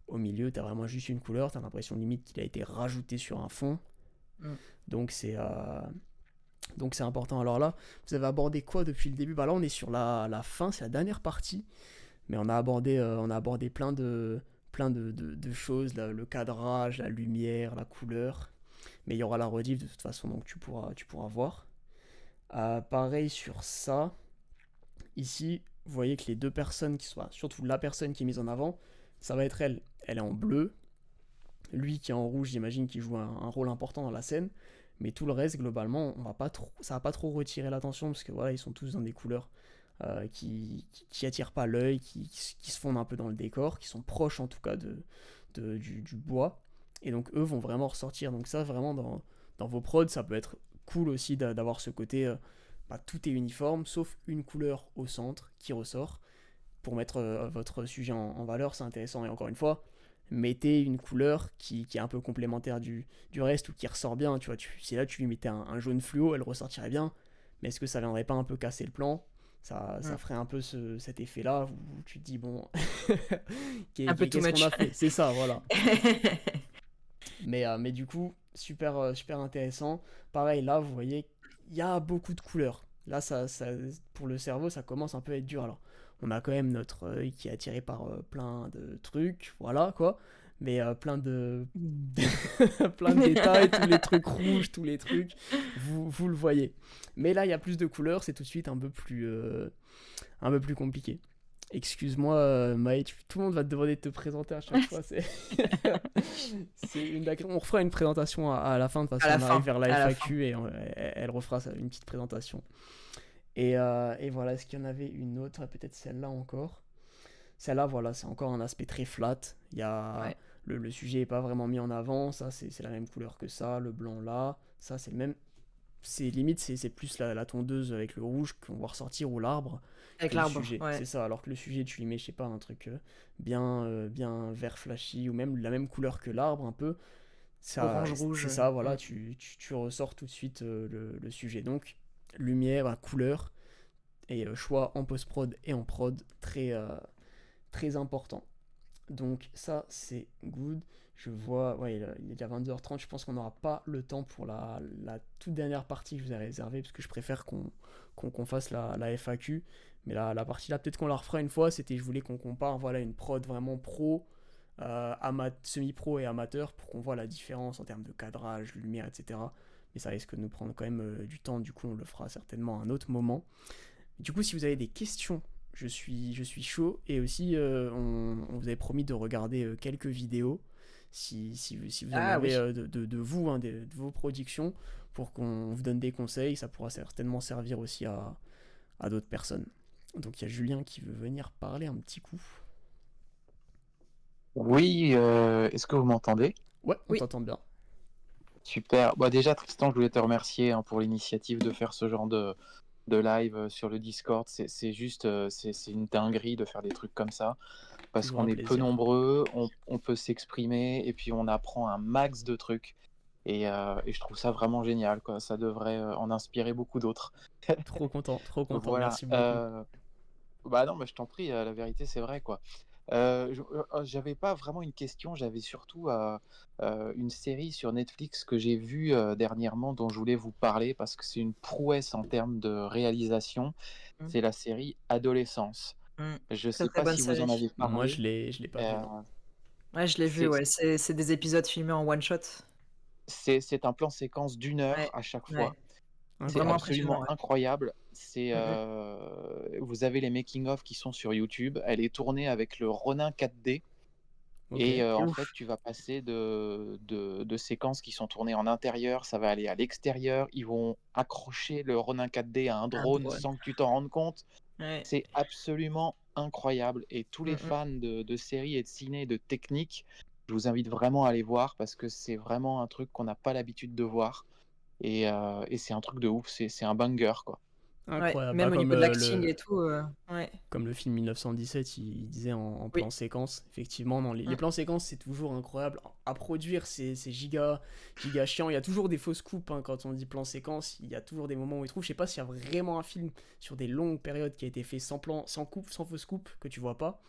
[SPEAKER 1] Au milieu, t'as vraiment juste une couleur, t'as l'impression limite qu'il a été rajouté sur un fond.
[SPEAKER 2] Mm.
[SPEAKER 1] Donc c'est important. Alors là, vous avez abordé quoi depuis le début? Bah là, on est sur la fin, c'est la dernière partie. Mais on a abordé plein de choses, le cadrage, la lumière, la couleur. Mais il y aura la rediff de toute façon, donc tu pourras voir. Pareil sur ça. Ici, vous voyez que les deux personnes qui sont, surtout la personne qui est mise en avant, ça va être elle. Elle est en bleu. Lui qui est en rouge, j'imagine qu'il joue un rôle important dans la scène. Mais tout le reste, globalement, ça va pas trop retirer l'attention parce que voilà, ils sont tous dans des couleurs qui attirent pas l'œil, qui se fondent un peu dans le décor, qui sont proches en tout cas du bois. Et donc eux vont vraiment ressortir. Donc ça, vraiment, dans vos prods, ça peut être cool aussi d'avoir ce côté, bah, tout est uniforme, sauf une couleur au centre qui ressort. Pour mettre votre sujet en valeur, c'est intéressant. Et encore une fois, mettez une couleur qui est un peu complémentaire du reste ou qui ressort bien. Tu vois, si là tu lui mettais un jaune fluo, elle ressortirait bien. Mais est-ce que ça viendrait pas un peu casser le plan? Ça ferait un peu cet effet-là où tu te dis, bon,
[SPEAKER 2] Un peu too
[SPEAKER 1] qu'est-ce qu'on a
[SPEAKER 2] much.
[SPEAKER 1] fait? C'est ça, voilà. Mais du coup, super intéressant. Pareil, là, vous voyez, il y a beaucoup de couleurs. Là, pour le cerveau, ça commence un peu à être dur. Alors, on a quand même notre œil qui est attiré par plein de trucs, voilà quoi. Mais plein de détails, tous les trucs rouges, tous les trucs, vous le voyez. Mais là, il y a plus de couleurs, c'est tout de suite un peu plus compliqué. Excuse-moi, Maë, tout le monde va te demander de te présenter à chaque fois. On refera une présentation à la fin, de toute
[SPEAKER 2] À
[SPEAKER 1] façon,
[SPEAKER 2] la
[SPEAKER 1] on
[SPEAKER 2] fin,
[SPEAKER 1] arrive vers la
[SPEAKER 2] à la fin.
[SPEAKER 1] FAQ et elle refera une petite présentation. Et voilà, est-ce qu'il y en avait une autre? Peut-être celle-là encore. Celle-là, voilà, c'est encore un aspect très flat.
[SPEAKER 2] Ouais.
[SPEAKER 1] Le sujet n'est pas vraiment mis en avant. Ça, c'est la même couleur que ça. Le blanc là. Ça, c'est le même. C'est limite, c'est plus la tondeuse avec le rouge qu'on va ressortir ou l'arbre
[SPEAKER 2] Avec
[SPEAKER 1] que le
[SPEAKER 2] l'arbre,
[SPEAKER 1] sujet.
[SPEAKER 2] ouais.
[SPEAKER 1] C'est ça. Alors que le sujet, tu lui mets, je sais pas, un truc bien vert flashy ou même la même couleur que l'arbre un peu.
[SPEAKER 2] Orange, rouge.
[SPEAKER 1] C'est ça, voilà, tu ressors tout de suite le sujet. Donc, lumière, couleur et choix en post-prod et en prod très important. Donc ça, c'est good. Je vois, ouais, il est déjà 22h30. Je pense qu'on n'aura pas le temps pour la toute dernière partie que je vous ai réservée, parce que je préfère qu'on fasse la FAQ. Mais la partie là, peut-être qu'on la refera une fois. Je voulais qu'on compare, voilà, une prod vraiment pro, semi-pro et amateur, pour qu'on voit la différence en termes de cadrage, lumière, etc. Mais ça risque de nous prendre quand même du temps. Du coup, on le fera certainement à un autre moment. Du coup, si vous avez des questions, je suis chaud. Et aussi, on vous avait promis de regarder quelques vidéos, si vous en
[SPEAKER 2] Ah
[SPEAKER 1] avez
[SPEAKER 2] oui.
[SPEAKER 1] de vous, hein, de vos productions, pour qu'on vous donne des conseils. Ça pourra certainement servir aussi à d'autres personnes. Donc il y a Julien qui veut venir parler un petit coup.
[SPEAKER 5] Oui, est-ce que vous m'entendez?
[SPEAKER 1] Ouais, on
[SPEAKER 2] Oui.
[SPEAKER 1] t'entend bien.
[SPEAKER 5] Super. Bah déjà, Tristan, je voulais te remercier pour l'initiative de faire ce genre de live sur le Discord. C'est juste, c'est une dinguerie de faire des trucs comme ça, parce
[SPEAKER 1] Toujours
[SPEAKER 5] qu'on
[SPEAKER 1] un
[SPEAKER 5] est peu
[SPEAKER 1] plaisir.
[SPEAKER 5] nombreux, on peut s'exprimer, et puis on apprend un max de trucs. Et je trouve ça vraiment génial, quoi. Ça devrait en inspirer beaucoup d'autres.
[SPEAKER 1] Trop content,
[SPEAKER 5] Voilà.
[SPEAKER 1] merci beaucoup.
[SPEAKER 5] Bah non, mais je t'en prie, la vérité, c'est vrai, quoi. J'avais pas vraiment une question, j'avais surtout une série sur Netflix que j'ai vue dernièrement, dont je voulais vous parler parce que c'est une prouesse en termes de réalisation.
[SPEAKER 2] Mm.
[SPEAKER 5] C'est la série Adolescence. Je
[SPEAKER 2] Très
[SPEAKER 5] sais
[SPEAKER 2] très
[SPEAKER 5] pas
[SPEAKER 2] bonne
[SPEAKER 5] si vous en
[SPEAKER 2] série.
[SPEAKER 5] avez
[SPEAKER 1] Moi,
[SPEAKER 5] parlé.
[SPEAKER 1] je l'ai pas vu,
[SPEAKER 5] Euh,
[SPEAKER 1] non.
[SPEAKER 2] Ouais, je l'ai vu,
[SPEAKER 5] C'est
[SPEAKER 2] ouais. C'est des épisodes filmés en one shot.
[SPEAKER 5] c'est un plan séquence d'1 heure
[SPEAKER 2] Ouais,
[SPEAKER 5] à chaque fois.
[SPEAKER 2] ouais.
[SPEAKER 5] C'est
[SPEAKER 2] Vraiment
[SPEAKER 1] Incroyable.
[SPEAKER 2] impressionnant,
[SPEAKER 5] absolument
[SPEAKER 2] ouais.
[SPEAKER 5] incroyable. C'est,
[SPEAKER 2] Mm, mm.
[SPEAKER 5] vous avez les making of qui sont sur YouTube. Elle est tournée avec le Ronin 4D
[SPEAKER 1] Ok.
[SPEAKER 5] et
[SPEAKER 2] C'est
[SPEAKER 5] en
[SPEAKER 2] ouf.
[SPEAKER 5] fait, tu vas passer de séquences qui sont tournées en intérieur, ça va aller à l'extérieur. Ils vont accrocher le Ronin 4D à un
[SPEAKER 2] Un
[SPEAKER 5] drone
[SPEAKER 2] drone.
[SPEAKER 5] sans que tu t'en rendes compte.
[SPEAKER 2] Ouais.
[SPEAKER 5] C'est absolument incroyable et tous
[SPEAKER 2] Mm,
[SPEAKER 5] les
[SPEAKER 2] mm.
[SPEAKER 5] fans de séries et de ciné et de technique, je vous invite vraiment à aller voir parce que c'est vraiment un truc qu'on n'a pas l'habitude de voir et c'est un truc de ouf, c'est un banger, quoi.
[SPEAKER 2] Ouais,
[SPEAKER 1] Incroyable. Bah,
[SPEAKER 2] même au niveau de l'acting et tout, ouais.
[SPEAKER 1] comme le film 1917, il disait en
[SPEAKER 2] Oui.
[SPEAKER 1] plan séquence. Effectivement, dans les
[SPEAKER 2] Mm.
[SPEAKER 1] plans séquences, c'est toujours incroyable. À produire, c'est giga chiant. Il y a toujours des fausses coupes hein, quand on dit plan séquence. Il y a toujours des moments où il trouve. Je sais pas s'il y a vraiment un film sur des longues périodes qui a été fait sans plan, sans coupe, sans fausse coupe, que tu vois pas.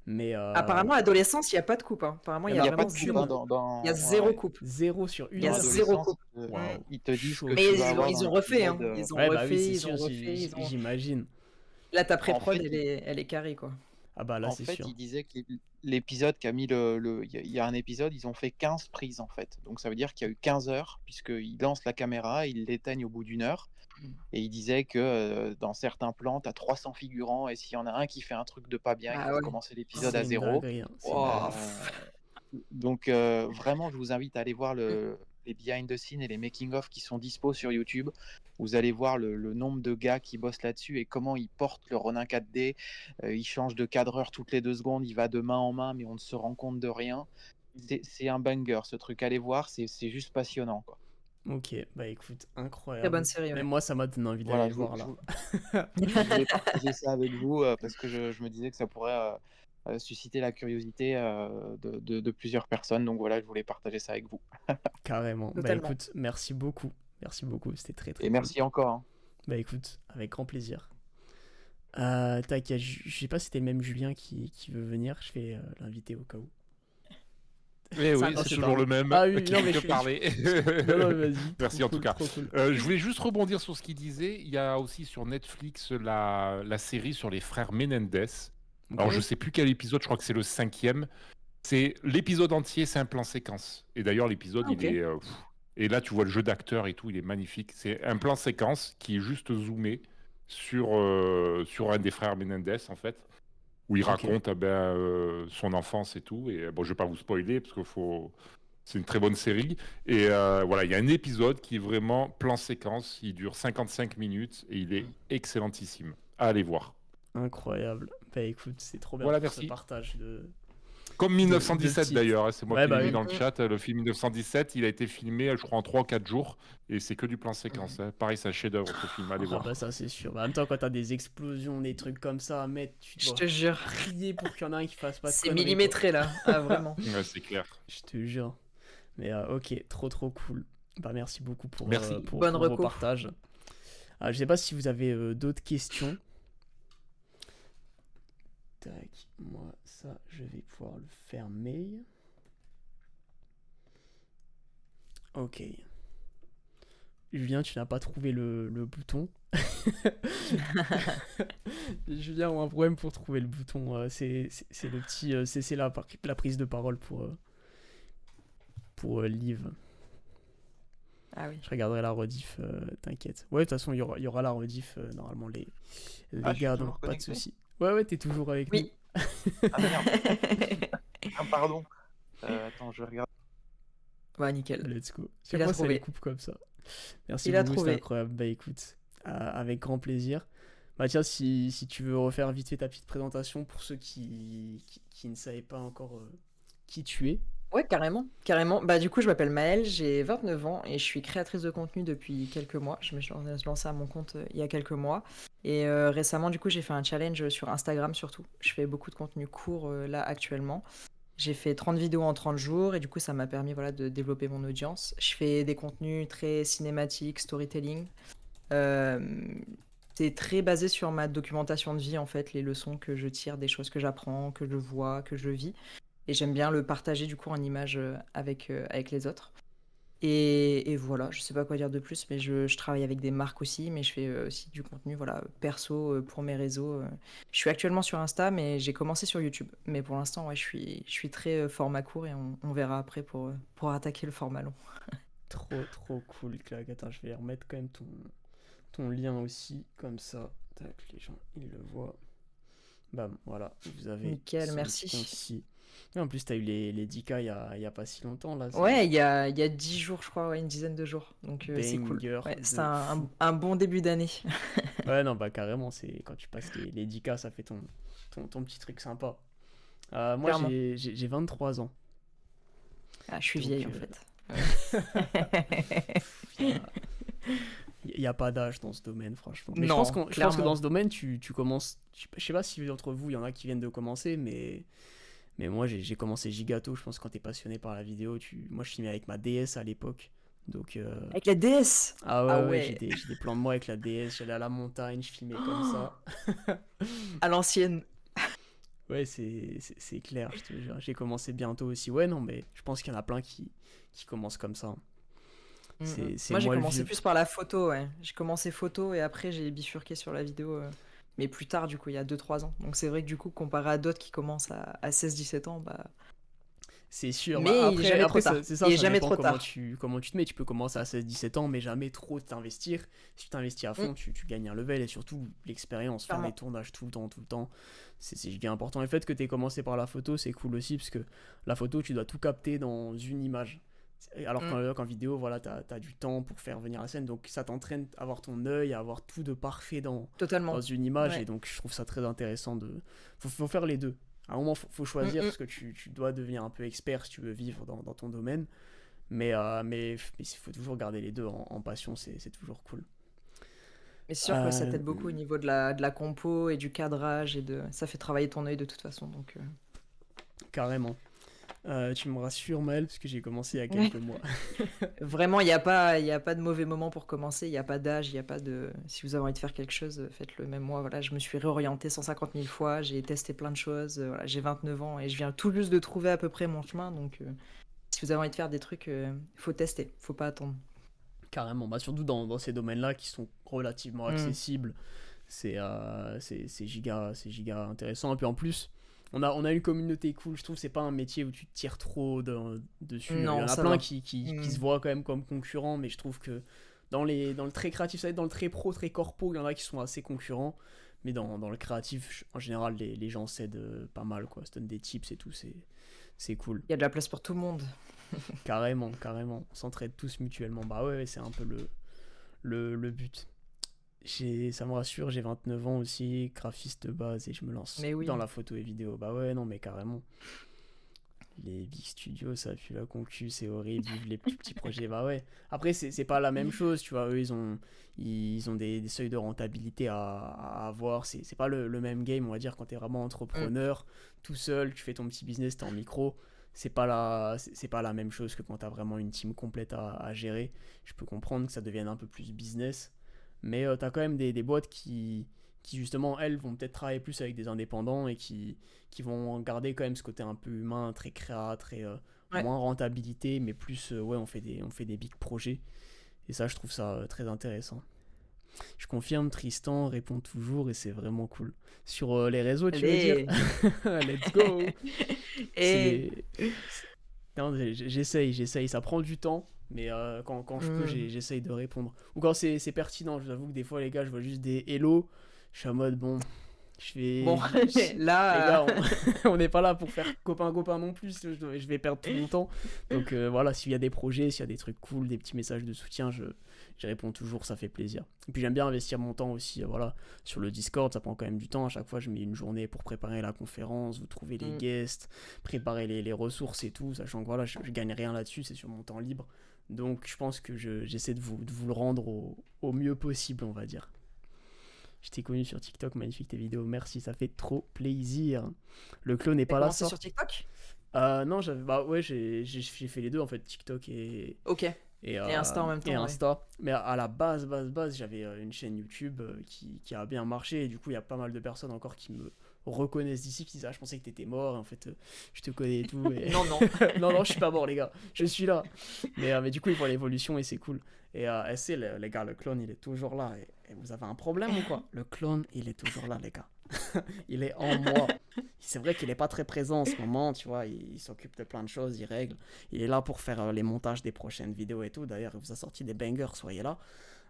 [SPEAKER 1] Mais
[SPEAKER 2] Apparemment, adolescence, il n'y a pas de coupe, hein. Apparemment, il y
[SPEAKER 5] Il
[SPEAKER 2] a
[SPEAKER 5] n'y a pas
[SPEAKER 2] vraiment
[SPEAKER 5] de coupe
[SPEAKER 1] zéro
[SPEAKER 5] hein,
[SPEAKER 2] zéro.
[SPEAKER 1] coupe.
[SPEAKER 2] Il y a
[SPEAKER 5] ouais,
[SPEAKER 2] zéro
[SPEAKER 5] ouais.
[SPEAKER 2] coupe.
[SPEAKER 1] Zéro sur
[SPEAKER 2] Il
[SPEAKER 1] une
[SPEAKER 2] y a
[SPEAKER 5] Dans
[SPEAKER 1] heure.
[SPEAKER 2] zéro
[SPEAKER 5] Adolescence,
[SPEAKER 2] coupe.
[SPEAKER 1] Waouh.
[SPEAKER 5] ils te disent que
[SPEAKER 1] Chaud,
[SPEAKER 2] Mais
[SPEAKER 5] tu
[SPEAKER 1] chaud,
[SPEAKER 5] vas
[SPEAKER 2] ils ont,
[SPEAKER 5] avoir
[SPEAKER 1] chaud.
[SPEAKER 5] dans
[SPEAKER 2] ils ont refait, hein.
[SPEAKER 5] l'épisode.
[SPEAKER 2] Ils ont
[SPEAKER 1] Ouais, bah oui,
[SPEAKER 2] refait,
[SPEAKER 1] c'est
[SPEAKER 2] ils ont
[SPEAKER 1] sûr,
[SPEAKER 2] refait, ils ont...
[SPEAKER 1] j'imagine.
[SPEAKER 2] Là, ta
[SPEAKER 5] En
[SPEAKER 2] pré-prod,
[SPEAKER 5] fait,
[SPEAKER 2] elle est carrée, quoi.
[SPEAKER 1] Ah bah là,
[SPEAKER 5] En
[SPEAKER 1] c'est
[SPEAKER 5] fait,
[SPEAKER 1] sûr.
[SPEAKER 5] il disait que l'épisode qui a mis il y a un épisode, ils ont fait 15 prises en fait. Donc ça veut dire qu'il y a eu 15 heures, puisqu'ils lancent la caméra, ils l'éteignent au bout d'une heure. Et il disait que dans certains plans, tu as 300 figurants, et s'il y en a un qui fait un truc de pas bien, il
[SPEAKER 2] Ah
[SPEAKER 5] faut
[SPEAKER 2] ouais.
[SPEAKER 5] recommencer l'épisode
[SPEAKER 1] C'est
[SPEAKER 5] à
[SPEAKER 1] une
[SPEAKER 5] zéro.
[SPEAKER 1] dinguerie. Hein, c'est une
[SPEAKER 2] Wow.
[SPEAKER 1] dinguerie.
[SPEAKER 5] Donc vraiment, je vous invite à aller voir les behind the scenes et les making-of qui sont dispo sur YouTube. Vous allez voir le nombre de gars qui bossent là-dessus et comment ils portent le Ronin 4D. Il change de cadreur toutes les 2 secondes, il va de main en main, mais on ne se rend compte de rien. C'est un banger, ce truc. Allez voir, c'est juste passionnant, quoi.
[SPEAKER 1] Ok, bah écoute,
[SPEAKER 2] Très bonne
[SPEAKER 1] incroyable.
[SPEAKER 2] série,
[SPEAKER 1] Même
[SPEAKER 2] ouais.
[SPEAKER 1] moi, ça m'a donné envie d'aller
[SPEAKER 5] Voilà,
[SPEAKER 1] le voir là.
[SPEAKER 5] je voulais partager ça avec vous parce que je me disais que ça pourrait susciter la curiosité de plusieurs personnes. Donc voilà, je voulais partager ça avec vous.
[SPEAKER 1] Carrément. Bah
[SPEAKER 2] Totalement.
[SPEAKER 1] écoute, merci beaucoup. Merci beaucoup, c'était très très
[SPEAKER 5] Et
[SPEAKER 1] cool.
[SPEAKER 5] merci encore. Hein.
[SPEAKER 1] Bah écoute, avec grand plaisir. Tac, je sais pas si c'était le même Julien qui veut venir, je vais l'inviter au cas où.
[SPEAKER 3] Eh oui,
[SPEAKER 1] Non,
[SPEAKER 3] c'est
[SPEAKER 1] c'est
[SPEAKER 3] toujours
[SPEAKER 1] pas
[SPEAKER 3] le même
[SPEAKER 1] Ah oui,
[SPEAKER 3] qui
[SPEAKER 1] non,
[SPEAKER 3] fait
[SPEAKER 1] mais
[SPEAKER 3] que
[SPEAKER 1] je-
[SPEAKER 3] parler.
[SPEAKER 1] Non, non, vas-y.
[SPEAKER 3] Merci
[SPEAKER 1] trop
[SPEAKER 3] en tout
[SPEAKER 1] cool,
[SPEAKER 3] cas.
[SPEAKER 1] trop cool.
[SPEAKER 3] Je voulais juste rebondir sur ce qu'il disait. Il y a aussi sur Netflix la série sur les frères Menendez.
[SPEAKER 1] Ok.
[SPEAKER 3] Alors je sais plus quel épisode, je crois que c'est le 5e. C'est l'épisode entier, c'est un plan séquence. Et d'ailleurs l'épisode,
[SPEAKER 2] Ah, ok.
[SPEAKER 3] il est... Et là tu vois le jeu d'acteur et tout, il est magnifique. C'est un plan séquence qui est juste zoomé sur un des frères Menendez en fait, où il
[SPEAKER 1] Ok.
[SPEAKER 3] raconte son enfance et tout. Et bon, je vais pas vous spoiler parce que c'est une très bonne série. Et voilà, il y a un épisode qui est vraiment plan séquence. Il dure 55 minutes et il est excellentissime. À aller voir.
[SPEAKER 1] Incroyable. Bah écoute, c'est trop bien
[SPEAKER 3] Voilà,
[SPEAKER 1] pour ce
[SPEAKER 3] merci.
[SPEAKER 1] partage de.
[SPEAKER 3] Comme
[SPEAKER 1] de
[SPEAKER 3] 1917
[SPEAKER 1] petites-
[SPEAKER 3] d'ailleurs, hein, c'est moi
[SPEAKER 1] Ouais,
[SPEAKER 3] qui
[SPEAKER 1] bah
[SPEAKER 3] l'ai mis
[SPEAKER 1] oui.
[SPEAKER 3] dans le chat. Le film 1917, il a été filmé, je crois, en 3 ou 4 jours. Et c'est que du plan séquence. Hein. Pareil, c'est un chef-d'œuvre ce film. Allez
[SPEAKER 1] Ah
[SPEAKER 3] voir.
[SPEAKER 1] bah ça c'est sûr. Bah, en même temps, quand t'as des explosions, des trucs comme ça à mettre, tu
[SPEAKER 2] Je
[SPEAKER 1] dois
[SPEAKER 2] te jure.
[SPEAKER 1] prier pour qu'il y en ait un qui fasse pas de
[SPEAKER 2] C'est
[SPEAKER 1] conneries, quoi.
[SPEAKER 2] millimétré, là. Ah, vraiment.
[SPEAKER 3] Ouais, c'est clair.
[SPEAKER 1] Je te jure. Mais ok, trop cool. Bah merci beaucoup pour,
[SPEAKER 3] Merci.
[SPEAKER 2] Bonne
[SPEAKER 1] pour vos
[SPEAKER 2] reco.
[SPEAKER 1] partages. Je sais pas si vous avez d'autres questions. Tac, moi ça je vais pouvoir le fermer. Ok. Julien, tu n'as pas trouvé le bouton. Julien a un problème pour trouver le bouton. C'est le petit. C'est la prise de parole pour Liv.
[SPEAKER 2] Ah oui.
[SPEAKER 1] Je regarderai la rediff, t'inquiète. Ouais, de toute façon, il y aura la rediff, normalement, les
[SPEAKER 5] Ah, je suis
[SPEAKER 1] gars,
[SPEAKER 5] toujours
[SPEAKER 1] donc pas de
[SPEAKER 5] connecté
[SPEAKER 1] soucis. Ouais, t'es toujours avec
[SPEAKER 2] Oui.
[SPEAKER 5] Ah merde. Ah, pardon. Attends, je vais regarder.
[SPEAKER 2] Bah,
[SPEAKER 1] nous.
[SPEAKER 2] nickel.
[SPEAKER 1] Let's go.
[SPEAKER 2] Il
[SPEAKER 1] C'est
[SPEAKER 2] a
[SPEAKER 1] quoi ça
[SPEAKER 2] trouvé.
[SPEAKER 1] les coupe comme ça? Merci
[SPEAKER 2] Il a
[SPEAKER 1] beaucoup, c'était
[SPEAKER 2] trouvé.
[SPEAKER 1] incroyable. Bah écoute, avec grand plaisir. Bah tiens, si tu veux refaire vite fait ta petite présentation pour ceux qui ne savaient pas encore qui tu es.
[SPEAKER 2] Ouais, carrément, carrément. Bah, du coup, je m'appelle Maëlle, j'ai 29 ans et je suis créatrice de contenu depuis quelques mois. Je me suis lancée à mon compte il y a quelques mois. Et récemment, du coup, j'ai fait un challenge sur Instagram surtout. Je fais beaucoup de contenu court là actuellement. J'ai fait 30 vidéos en 30 jours et du coup, ça m'a permis voilà, de développer mon audience. Je fais des contenus très cinématiques, storytelling. Euh, c'est très basé sur ma documentation de vie, en fait, les leçons que je tire, des choses que j'apprends, que je vois, que je vis. Et j'aime bien le partager du coup en images avec les autres. Et voilà, je sais pas quoi dire de plus, mais je travaille avec des marques aussi, mais je fais aussi du contenu voilà, perso pour mes réseaux. Je suis actuellement sur Insta, mais j'ai commencé sur YouTube. Mais pour l'instant, ouais, je suis très format court et on verra après pour attaquer le format long.
[SPEAKER 1] Trop cool, Clag. Attends, je vais remettre quand même ton lien aussi, comme ça. Tac, les gens, ils le voient. Bam, voilà, vous avez
[SPEAKER 2] Nickel,
[SPEAKER 1] son petit
[SPEAKER 2] merci.
[SPEAKER 1] compte ici. Et en plus, t'as eu les 10K il y a pas si longtemps, là. C'est
[SPEAKER 2] Ouais, il y a 10 jours, je crois, ouais, une dizaine de jours. Donc c'est cool.
[SPEAKER 1] banger
[SPEAKER 2] Ouais, c'est
[SPEAKER 1] de
[SPEAKER 2] un,
[SPEAKER 1] fou.
[SPEAKER 2] un bon début d'année.
[SPEAKER 1] Ouais, non, bah carrément, c'est quand tu passes les 10K, ça fait ton petit truc sympa. Moi,
[SPEAKER 2] Clairement.
[SPEAKER 1] j'ai 23 ans.
[SPEAKER 2] Ah, je suis
[SPEAKER 1] Donc,
[SPEAKER 2] vieille en fait.
[SPEAKER 1] il n'y a pas d'âge dans ce domaine, franchement. Mais je pense,
[SPEAKER 2] Non,
[SPEAKER 1] je pense que
[SPEAKER 2] clairement.
[SPEAKER 1] dans ce domaine, tu commences. Je sais pas si d'entre vous, il y en a qui viennent de commencer, mais moi, j'ai commencé giga tôt. Je pense que quand t'es passionné par la vidéo, moi, je filmais avec ma DS à l'époque. Donc,
[SPEAKER 2] Avec la DS.
[SPEAKER 1] ah
[SPEAKER 2] Ah
[SPEAKER 1] ouais,
[SPEAKER 2] ouais,
[SPEAKER 1] j'ai des plans de moi avec la DS. J'allais à la montagne, je filmais comme
[SPEAKER 2] Oh,
[SPEAKER 1] ça.
[SPEAKER 2] à l'ancienne.
[SPEAKER 1] Ouais, c'est clair, je te jure. J'ai commencé bientôt aussi. Ouais, non, mais je pense qu'il y en a plein qui commencent comme ça. C'est
[SPEAKER 2] Moi, j'ai
[SPEAKER 1] moi le
[SPEAKER 2] commencé
[SPEAKER 1] vieux.
[SPEAKER 2] plus par la photo, ouais. J'ai commencé photo et après, j'ai bifurqué sur la vidéo. Mais plus tard, du coup, il y a 2 3 ans. Donc, c'est vrai que du coup, comparé à d'autres qui commencent à 16 17 ans, bah.
[SPEAKER 1] C'est sûr. Bah,
[SPEAKER 2] Mais il est jamais trop
[SPEAKER 1] après
[SPEAKER 2] tard.
[SPEAKER 1] c'est ça,
[SPEAKER 2] Il est
[SPEAKER 1] ça
[SPEAKER 2] jamais
[SPEAKER 1] dépend
[SPEAKER 2] trop tard.
[SPEAKER 1] comment tu te mets. Tu peux commencer à 16 17 ans, mais jamais trop t'investir. Si tu t'investis à
[SPEAKER 2] Mm,
[SPEAKER 1] fond, tu gagnes un level et surtout l'expérience, faire des
[SPEAKER 2] clairement.
[SPEAKER 1] tournages tout le temps, c'est giga important. Et le fait que tu aies commencé par la photo, c'est cool aussi, parce que la photo, tu dois tout capter dans une image. Alors
[SPEAKER 2] Mm,
[SPEAKER 1] qu'en vidéo, voilà, t'as du temps pour faire venir la scène, donc ça t'entraîne à avoir ton œil, à avoir tout de parfait dans
[SPEAKER 2] totalement.
[SPEAKER 1] une image, et
[SPEAKER 2] Ouais.
[SPEAKER 1] donc je trouve ça très intéressant faut faire les deux. À un moment, faut
[SPEAKER 2] Mm,
[SPEAKER 1] choisir,
[SPEAKER 2] mm.
[SPEAKER 1] parce que tu dois devenir un peu expert si tu veux vivre dans ton domaine, mais il faut toujours garder les deux en passion, c'est toujours cool.
[SPEAKER 2] Mais c'est sûr que ça
[SPEAKER 1] Euh,
[SPEAKER 2] t'aide beaucoup au niveau de la compo et du cadrage ça fait travailler ton œil de toute façon. Donc,
[SPEAKER 1] Carrément. Tu me rassures, Maël, parce que j'ai commencé il y a
[SPEAKER 2] ouais.
[SPEAKER 1] quelques mois.
[SPEAKER 2] Vraiment, il y a pas de mauvais moment pour commencer. Il n'y a pas d'âge, il y a pas de. Si vous avez envie de faire quelque chose, faites-le. Même moi, voilà, je me suis réorientée 150 000 fois. J'ai testé plein de choses. Voilà, j'ai 29 ans et je viens tout juste de trouver à peu près mon chemin. Donc, si vous avez envie de faire des trucs, faut tester. Faut pas attendre.
[SPEAKER 1] Carrément, bah, surtout dans ces domaines-là qui sont relativement
[SPEAKER 2] Mm.
[SPEAKER 1] accessibles, c'est giga intéressant. Et puis en plus, on a une communauté cool, je trouve, c'est pas un métier où tu te tires trop dessus. Il y en
[SPEAKER 2] Non,
[SPEAKER 1] a
[SPEAKER 2] ça
[SPEAKER 1] plein
[SPEAKER 2] va.
[SPEAKER 1] qui
[SPEAKER 2] Mm.
[SPEAKER 1] se voient quand même comme concurrents, mais je trouve que dans le très créatif, ça va être dans le très pro, très corpo, il y en a qui sont assez concurrents, mais dans le créatif, en général, les gens s'aident pas mal, quoi, se donnent des tips et tout, c'est cool.
[SPEAKER 2] Il y a de la place pour tout le monde.
[SPEAKER 1] Carrément, carrément. On s'entraide tous mutuellement. Bah ouais, c'est un peu le but. Ça me rassure, j'ai 29 ans aussi, graphiste de base, et je me lance
[SPEAKER 2] Mais
[SPEAKER 1] dans
[SPEAKER 2] oui.
[SPEAKER 1] la photo et vidéo. Bah ouais, non, mais carrément. Les big studios, ça pue la concu, c'est horrible, vivre les plus petits projets. Bah ouais. Après, c'est pas la même chose, tu vois. Eux, ils ont des seuils de rentabilité à avoir. C'est pas le même game, on va dire, quand t'es vraiment
[SPEAKER 2] Mm.
[SPEAKER 1] entrepreneur, tout seul, tu fais ton petit business, t'es en micro. C'est pas la même chose que quand t'as vraiment une team complète à gérer. Je peux comprendre que ça devienne un peu plus business. Mais t'as quand même des boîtes qui, justement, elles, vont peut-être travailler plus avec des indépendants et qui vont garder quand même ce côté un peu humain, très créa, très
[SPEAKER 2] Ouais.
[SPEAKER 1] moins rentabilité, mais plus, ouais, on fait des big projets. Et ça, je trouve ça très intéressant. Je confirme, Tristan répond toujours et c'est vraiment cool. Sur les réseaux, tu veux dire?
[SPEAKER 2] Allez.
[SPEAKER 1] Let's go!
[SPEAKER 2] Et.
[SPEAKER 1] Non, j'essaye. Ça prend du temps, mais quand je peux,
[SPEAKER 2] Mm.
[SPEAKER 1] j'essaye de répondre. Ou quand c'est pertinent, je vous avoue que des fois, les gars, je vois juste des hello. Je suis en mode, bon, je
[SPEAKER 2] Bon,
[SPEAKER 1] vais. Les
[SPEAKER 2] là.
[SPEAKER 1] gars, on n'est pas là pour faire copain-copain non plus. Je vais perdre tout mon temps. Donc voilà, s'il y a des projets, s'il y a des trucs cool, des petits messages de soutien, j'y réponds toujours, ça fait plaisir. Et puis j'aime bien investir mon temps aussi, voilà, sur le Discord, ça prend quand même du temps. À chaque fois, je mets une journée pour préparer la conférence, vous trouver les
[SPEAKER 2] Mm.
[SPEAKER 1] guests, préparer les ressources et tout, sachant que voilà, je gagne rien là-dessus, c'est sur mon temps libre. Donc je pense que j'essaie de vous le rendre au mieux possible, on va dire. Je t'ai connu sur TikTok, magnifique tes vidéos, merci, ça fait trop plaisir. Le clone n'est
[SPEAKER 2] T'as
[SPEAKER 1] pas là,
[SPEAKER 2] commencé
[SPEAKER 1] ça?
[SPEAKER 2] sur TikTok?
[SPEAKER 1] Non, bah ouais, j'ai fait les deux en fait, TikTok
[SPEAKER 2] Ok.
[SPEAKER 1] et,
[SPEAKER 2] Et Insta en même
[SPEAKER 1] et
[SPEAKER 2] temps, ouais.
[SPEAKER 1] Insta. Mais à la base, j'avais une chaîne YouTube qui a bien marché. Et du coup, il y a pas mal de personnes encore qui me reconnaissent d'ici, qui disent ah je pensais que t'étais mort, et en fait je te connais et tout. Et...
[SPEAKER 2] Non, non.
[SPEAKER 1] non, je suis pas mort les gars, je suis là. Mais du coup ils voient l'évolution et c'est cool. Et c'est les gars, le clone il est toujours là. Et vous avez un problème ou quoi? Le clone il est toujours là les gars. Il est en moi. C'est vrai qu'il est pas très présent en ce moment, tu vois, il s'occupe de plein de choses, il règle. Il est là pour faire les montages des prochaines vidéos et tout. D'ailleurs il vous a sorti des bangers, soyez là.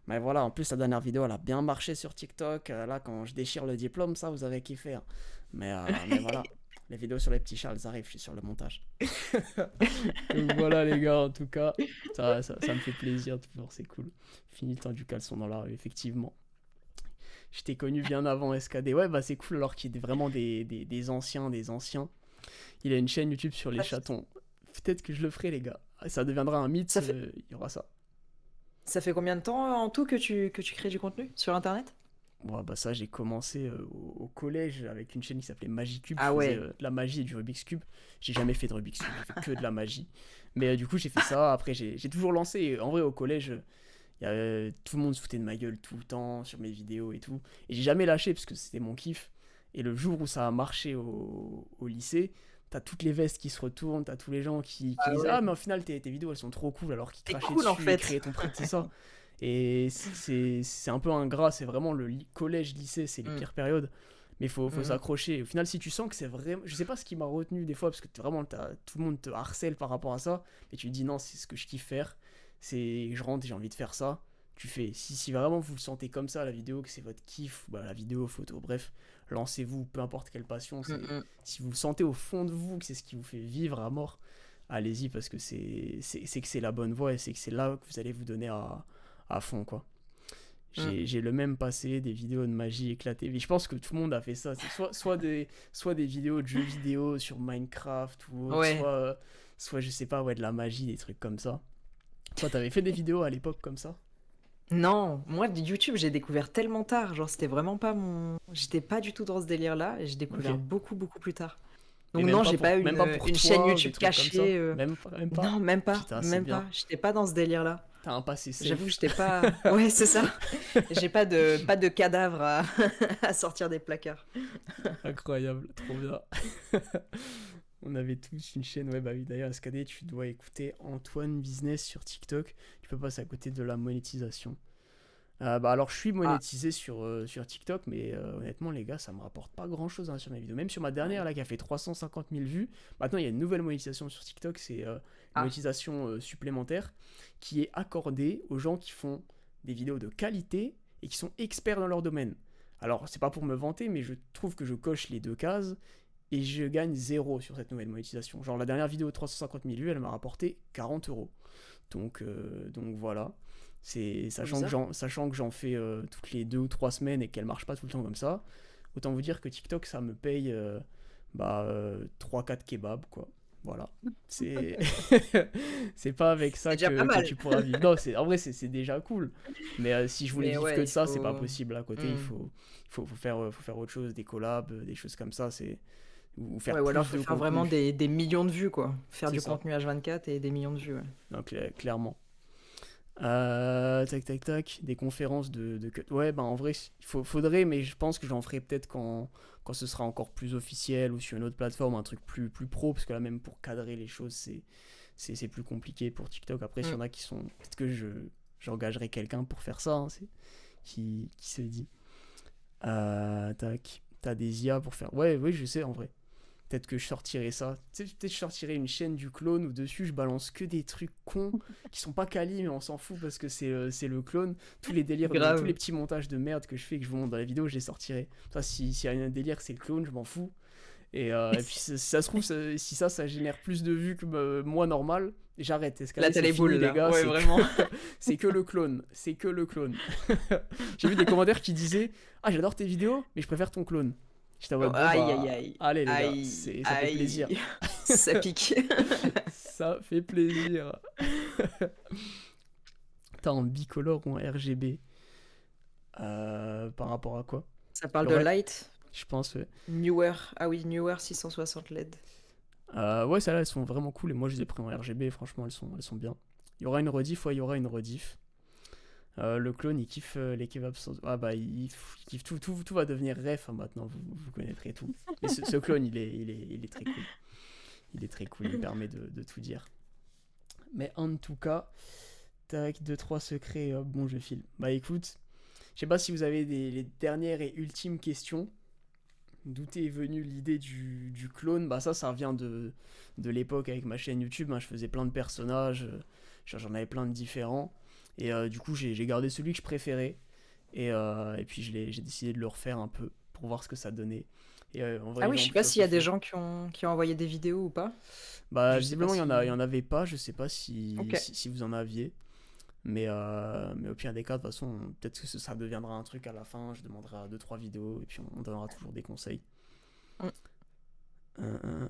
[SPEAKER 1] Mais voilà, en plus, la dernière vidéo, elle a bien marché sur TikTok. Là, quand je déchire le diplôme, ça, vous avez kiffé. Hein. Mais voilà, les vidéos sur les petits chats, elles arrivent, je suis sur le montage. Donc voilà, les gars, en tout cas, ça me fait plaisir, toujours, c'est cool. Fini le temps du caleçon dans la rue, effectivement. Je t'ai connu bien avant SKD. Ouais, bah c'est cool, alors qu'il y ait vraiment des anciens. Il a une chaîne YouTube sur les chatons. Peut-être que je le ferai, les gars. Ça deviendra un mythe, il y aura ça.
[SPEAKER 2] Ça fait combien de temps en tout que tu crées du contenu sur Internet?
[SPEAKER 1] Ouais, bah ça, j'ai commencé au collège avec une chaîne qui s'appelait Magicube.
[SPEAKER 2] Ah
[SPEAKER 1] Je faisais
[SPEAKER 2] ouais.
[SPEAKER 1] de la magie et du Rubik's Cube. J'ai jamais fait de Rubik's Cube, j'ai fait que de la magie. Mais du coup, j'ai fait ça. Après, j'ai toujours lancé. Et en vrai, au collège, tout le monde se foutait de ma gueule tout le temps sur mes vidéos et tout. Et j'ai jamais lâché parce que c'était mon kiff. Et le jour où ça a marché au lycée, t'as toutes les vestes qui se retournent, t'as tous les gens qui disent
[SPEAKER 2] ouais.
[SPEAKER 1] ah, mais au final, tes vidéos elles sont trop cool alors qu'ils
[SPEAKER 2] C'est
[SPEAKER 1] crachaient
[SPEAKER 2] cool, en
[SPEAKER 1] dessus et
[SPEAKER 2] fait.
[SPEAKER 1] créaient ton truc, c'est ça. Et c'est un peu ingrat, c'est vraiment le collège, lycée, c'est les pires périodes. Mais faut s'accrocher. Au final, si tu sens que c'est vraiment. Je sais pas ce qui m'a retenu des fois, parce que vraiment, tout le monde te harcèle par rapport à ça. Mais tu te dis non, c'est ce que je kiffe faire. C'est je rentre et j'ai envie de faire ça. Tu fais. Si vraiment vous le sentez comme ça, la vidéo, que c'est votre kiff, bah, la vidéo, photo, bref, lancez-vous, peu importe quelle passion. Si vous le sentez au fond de vous, que c'est ce qui vous fait vivre à mort, allez-y, parce que c'est que c'est la bonne voie et c'est que c'est là que vous allez vous donner à fond, quoi. J'ai le même passé, des vidéos de magie éclatées. Mais je pense que tout le monde a fait ça. C'est soit des vidéos de jeux vidéo sur Minecraft ou autre,
[SPEAKER 2] Ouais.
[SPEAKER 1] soit je sais pas, de la magie, des trucs comme ça. Toi, t'avais fait des vidéos à l'époque comme ça?
[SPEAKER 2] Non, moi YouTube j'ai découvert tellement tard, genre c'était vraiment pas mon... J'étais pas du tout dans ce délire-là et j'ai découvert
[SPEAKER 1] Ok.
[SPEAKER 2] beaucoup plus tard.
[SPEAKER 1] Mais
[SPEAKER 2] Donc non, j'ai pas
[SPEAKER 1] même pas pour
[SPEAKER 2] une
[SPEAKER 1] toi,
[SPEAKER 2] chaîne
[SPEAKER 1] ou des
[SPEAKER 2] YouTube
[SPEAKER 1] trucs comme ça?
[SPEAKER 2] cachée.
[SPEAKER 1] Même pas?
[SPEAKER 2] Non, même pas,
[SPEAKER 1] Putain, c'est
[SPEAKER 2] même
[SPEAKER 1] bien.
[SPEAKER 2] pas. J'étais pas dans ce délire-là.
[SPEAKER 1] T'as un passé safe.
[SPEAKER 2] J'avoue que j'étais pas... Ouais, c'est ça. J'ai pas de cadavre à sortir des placards.
[SPEAKER 1] Incroyable, trop bien. On avait tous une chaîne, ouais, bah oui, d'ailleurs, SKD, tu dois écouter Antoine Business sur TikTok. Tu peux passer à côté de la monétisation. Bah alors, je suis monétisé sur TikTok, mais honnêtement, les gars, ça me rapporte pas grand chose sur mes vidéos. Même sur ma dernière, là, qui a fait 350 000 vues, maintenant, il y a une nouvelle monétisation sur TikTok, c'est une monétisation supplémentaire qui est accordée aux gens qui font des vidéos de qualité et qui sont experts dans leur domaine. Alors, c'est pas pour me vanter, mais je trouve que je coche les deux cases et je gagne 0 sur cette nouvelle monétisation. Genre, la dernière vidéo de 350 000 vues, elle m'a rapporté 40 €. Donc voilà. Sachant que j'en fais toutes les 2 ou 3 semaines et qu'elle marche pas tout le temps comme ça, autant vous dire que TikTok, ça me paye 3-4 kebabs, quoi. Voilà. C'est pas avec ça
[SPEAKER 2] déjà pas
[SPEAKER 1] que
[SPEAKER 2] mal.
[SPEAKER 1] tu pourras vivre. Non, en vrai, c'est déjà cool. Mais si je voulais
[SPEAKER 2] Mais
[SPEAKER 1] vivre
[SPEAKER 2] ouais,
[SPEAKER 1] que de
[SPEAKER 2] il
[SPEAKER 1] ça, c'est pas
[SPEAKER 2] faut-
[SPEAKER 1] possible. À côté, il faut faire autre chose, des collabs, des choses comme ça. Ou faire
[SPEAKER 2] Ouais, ou alors
[SPEAKER 1] plus
[SPEAKER 2] faut
[SPEAKER 1] de
[SPEAKER 2] faire vraiment
[SPEAKER 1] contenu.
[SPEAKER 2] des millions de vues, quoi. Faire
[SPEAKER 1] C'est
[SPEAKER 2] du
[SPEAKER 1] ça.
[SPEAKER 2] contenu H24 et des millions de vues, ouais.
[SPEAKER 1] Donc, clairement. Tac, des conférences de cut. Ouais, bah en vrai, faudrait, mais je pense que j'en ferai peut-être quand ce sera encore plus officiel ou sur une autre plateforme, un truc plus pro, parce que là, même pour cadrer les choses, c'est plus compliqué pour TikTok. Après, s'il y en a qui sont. Peut-être que j'engagerai quelqu'un pour faire ça, hein, qui se dit. Tac, t'as des IA pour faire. Ouais, oui, je sais en vrai. Peut-être que je sortirai ça. Tu sais, peut-être que je sortirai une chaîne du clone où dessus je balance que des trucs cons qui sont pas quali, mais on s'en fout parce que c'est le clone. Tous les délires,
[SPEAKER 2] Grave.
[SPEAKER 1] tous les petits montages de merde que je fais, que je vous montre dans la vidéo, je les sortirai. Ça, s'il y a un délire, c'est le clone, je m'en fous. Et puis, si ça se trouve, si ça génère plus de vues que moi normal, j'arrête.
[SPEAKER 2] Là, t'as les boules,
[SPEAKER 1] les
[SPEAKER 2] là.
[SPEAKER 1] gars.
[SPEAKER 2] Ouais,
[SPEAKER 1] c'est
[SPEAKER 2] vraiment.
[SPEAKER 1] c'est que le clone. C'est que le clone. J'ai vu des commentaires qui disaient ah, j'adore tes vidéos, mais je préfère ton clone. J'étais en mode, bon,
[SPEAKER 2] Aïe,
[SPEAKER 1] bah,
[SPEAKER 2] aïe, aïe.
[SPEAKER 1] allez les gars,
[SPEAKER 2] Aïe,
[SPEAKER 1] ça fait plaisir.
[SPEAKER 2] Ça pique.
[SPEAKER 1] Ça fait plaisir. T'as en bicolore ou en RGB par rapport à quoi?
[SPEAKER 2] Ça parle
[SPEAKER 1] Le
[SPEAKER 2] de
[SPEAKER 1] reste-
[SPEAKER 2] Light.
[SPEAKER 1] Je pense, ouais.
[SPEAKER 2] Newer. Ah oui, Newer 660 LED.
[SPEAKER 1] Ouais, celles-là, elles sont vraiment cool. Et moi, je les ai pris en RGB. Franchement, elles sont bien. Il y aura une rediff. Ouais, il y aura une rediff. Le clone, il kiffe les kebabs sans... Ah bah, il kiffe tout, tout va devenir ref hein, maintenant, vous connaîtrez tout. Et ce clone, il est très cool. Il est très cool, il permet de tout dire. Mais en tout cas, tac, 2-3 secrets, hop, bon, je file. Bah écoute, je sais pas si vous avez les dernières et ultimes questions. D'où est venue l'idée du clone? Bah ça vient de l'époque avec ma chaîne YouTube, hein, je faisais plein de personnages, j'en avais plein de différents. Et du coup, j'ai gardé celui que je préférais. Et puis j'ai décidé de le refaire un peu pour voir ce que ça donnait. Et en vrai,
[SPEAKER 2] Ah
[SPEAKER 1] les
[SPEAKER 2] oui, je
[SPEAKER 1] gens
[SPEAKER 2] sais pas
[SPEAKER 1] ça
[SPEAKER 2] s'il y
[SPEAKER 1] se
[SPEAKER 2] a des
[SPEAKER 1] fait.
[SPEAKER 2] gens qui ont envoyé des vidéos ou pas.
[SPEAKER 1] Bah
[SPEAKER 2] Je sais pas
[SPEAKER 1] visiblement,
[SPEAKER 2] si.
[SPEAKER 1] il y en avait pas, je sais pas
[SPEAKER 2] Ok.
[SPEAKER 1] si vous en aviez. Mais au pire des cas, de toute façon, peut-être que ça deviendra un truc à la fin. Je demanderai à 2-3 vidéos et puis on donnera toujours des conseils.
[SPEAKER 2] Mm.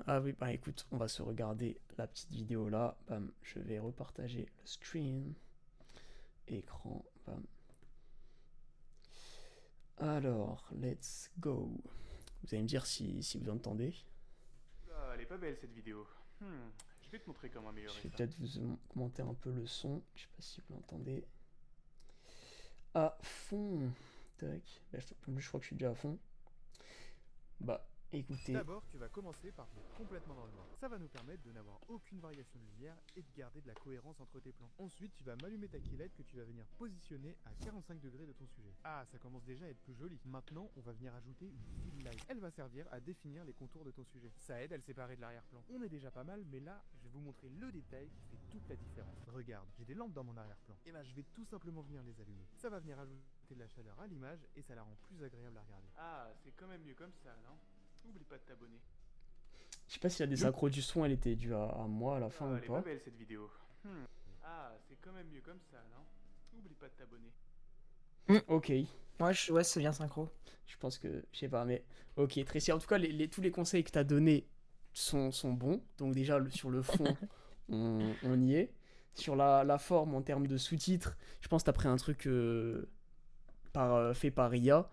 [SPEAKER 1] Ah oui, bah écoute, on va se regarder la petite vidéo là. Bam, je vais repartager le screen. Écran, bam. Alors, let's go. Vous allez me dire si vous entendez.
[SPEAKER 6] Ah, elle est pas belle cette vidéo. Je vais te montrer comment
[SPEAKER 1] Je
[SPEAKER 6] améliorer
[SPEAKER 1] vais
[SPEAKER 6] ça.
[SPEAKER 1] peut-être vous commenter un peu le son. Je sais pas si vous l'entendez. À fond. Tac. Là, je crois que je suis déjà à fond. Bah, écoutez.
[SPEAKER 7] D'abord, tu vas commencer par te mettre complètement dans le noir. Ça va nous permettre de n'avoir aucune variation de lumière et de garder de la cohérence entre tes plans. Ensuite, tu vas m'allumer ta killette que tu vas venir positionner à 45 degrés de ton sujet. Ah, ça commence déjà à être plus joli. Maintenant, on va venir ajouter une fill light. Elle va servir à définir les contours de ton sujet. Ça aide à le séparer de l'arrière-plan. On est déjà pas mal, mais là, je vais vous montrer le détail qui fait toute la différence. Regarde, j'ai des lampes dans mon arrière-plan. Et ben, je vais tout simplement venir les allumer. Ça va venir ajouter de la chaleur à l'image et ça la rend plus agréable à regarder.
[SPEAKER 6] Ah, c'est quand même mieux comme ça, non? Oublie pas de t'abonner.
[SPEAKER 1] Je sais pas si la désynchro du son, elle était due à moi à la fin
[SPEAKER 6] Ah,
[SPEAKER 1] ou
[SPEAKER 6] elle est pas
[SPEAKER 1] pas.
[SPEAKER 6] belle cette vidéo. Ah, c'est quand même mieux comme ça, non? Oublie pas de t'abonner.
[SPEAKER 1] Ok.
[SPEAKER 2] Ouais, c'est bien synchro.
[SPEAKER 1] Je pense que, je sais pas, mais ok, Tracy, en tout cas, tous les conseils que tu as donnés sont bons. Donc déjà, sur le fond, on y est. Sur la forme, en termes de sous-titres, je pense que tu as pris un truc fait par IA,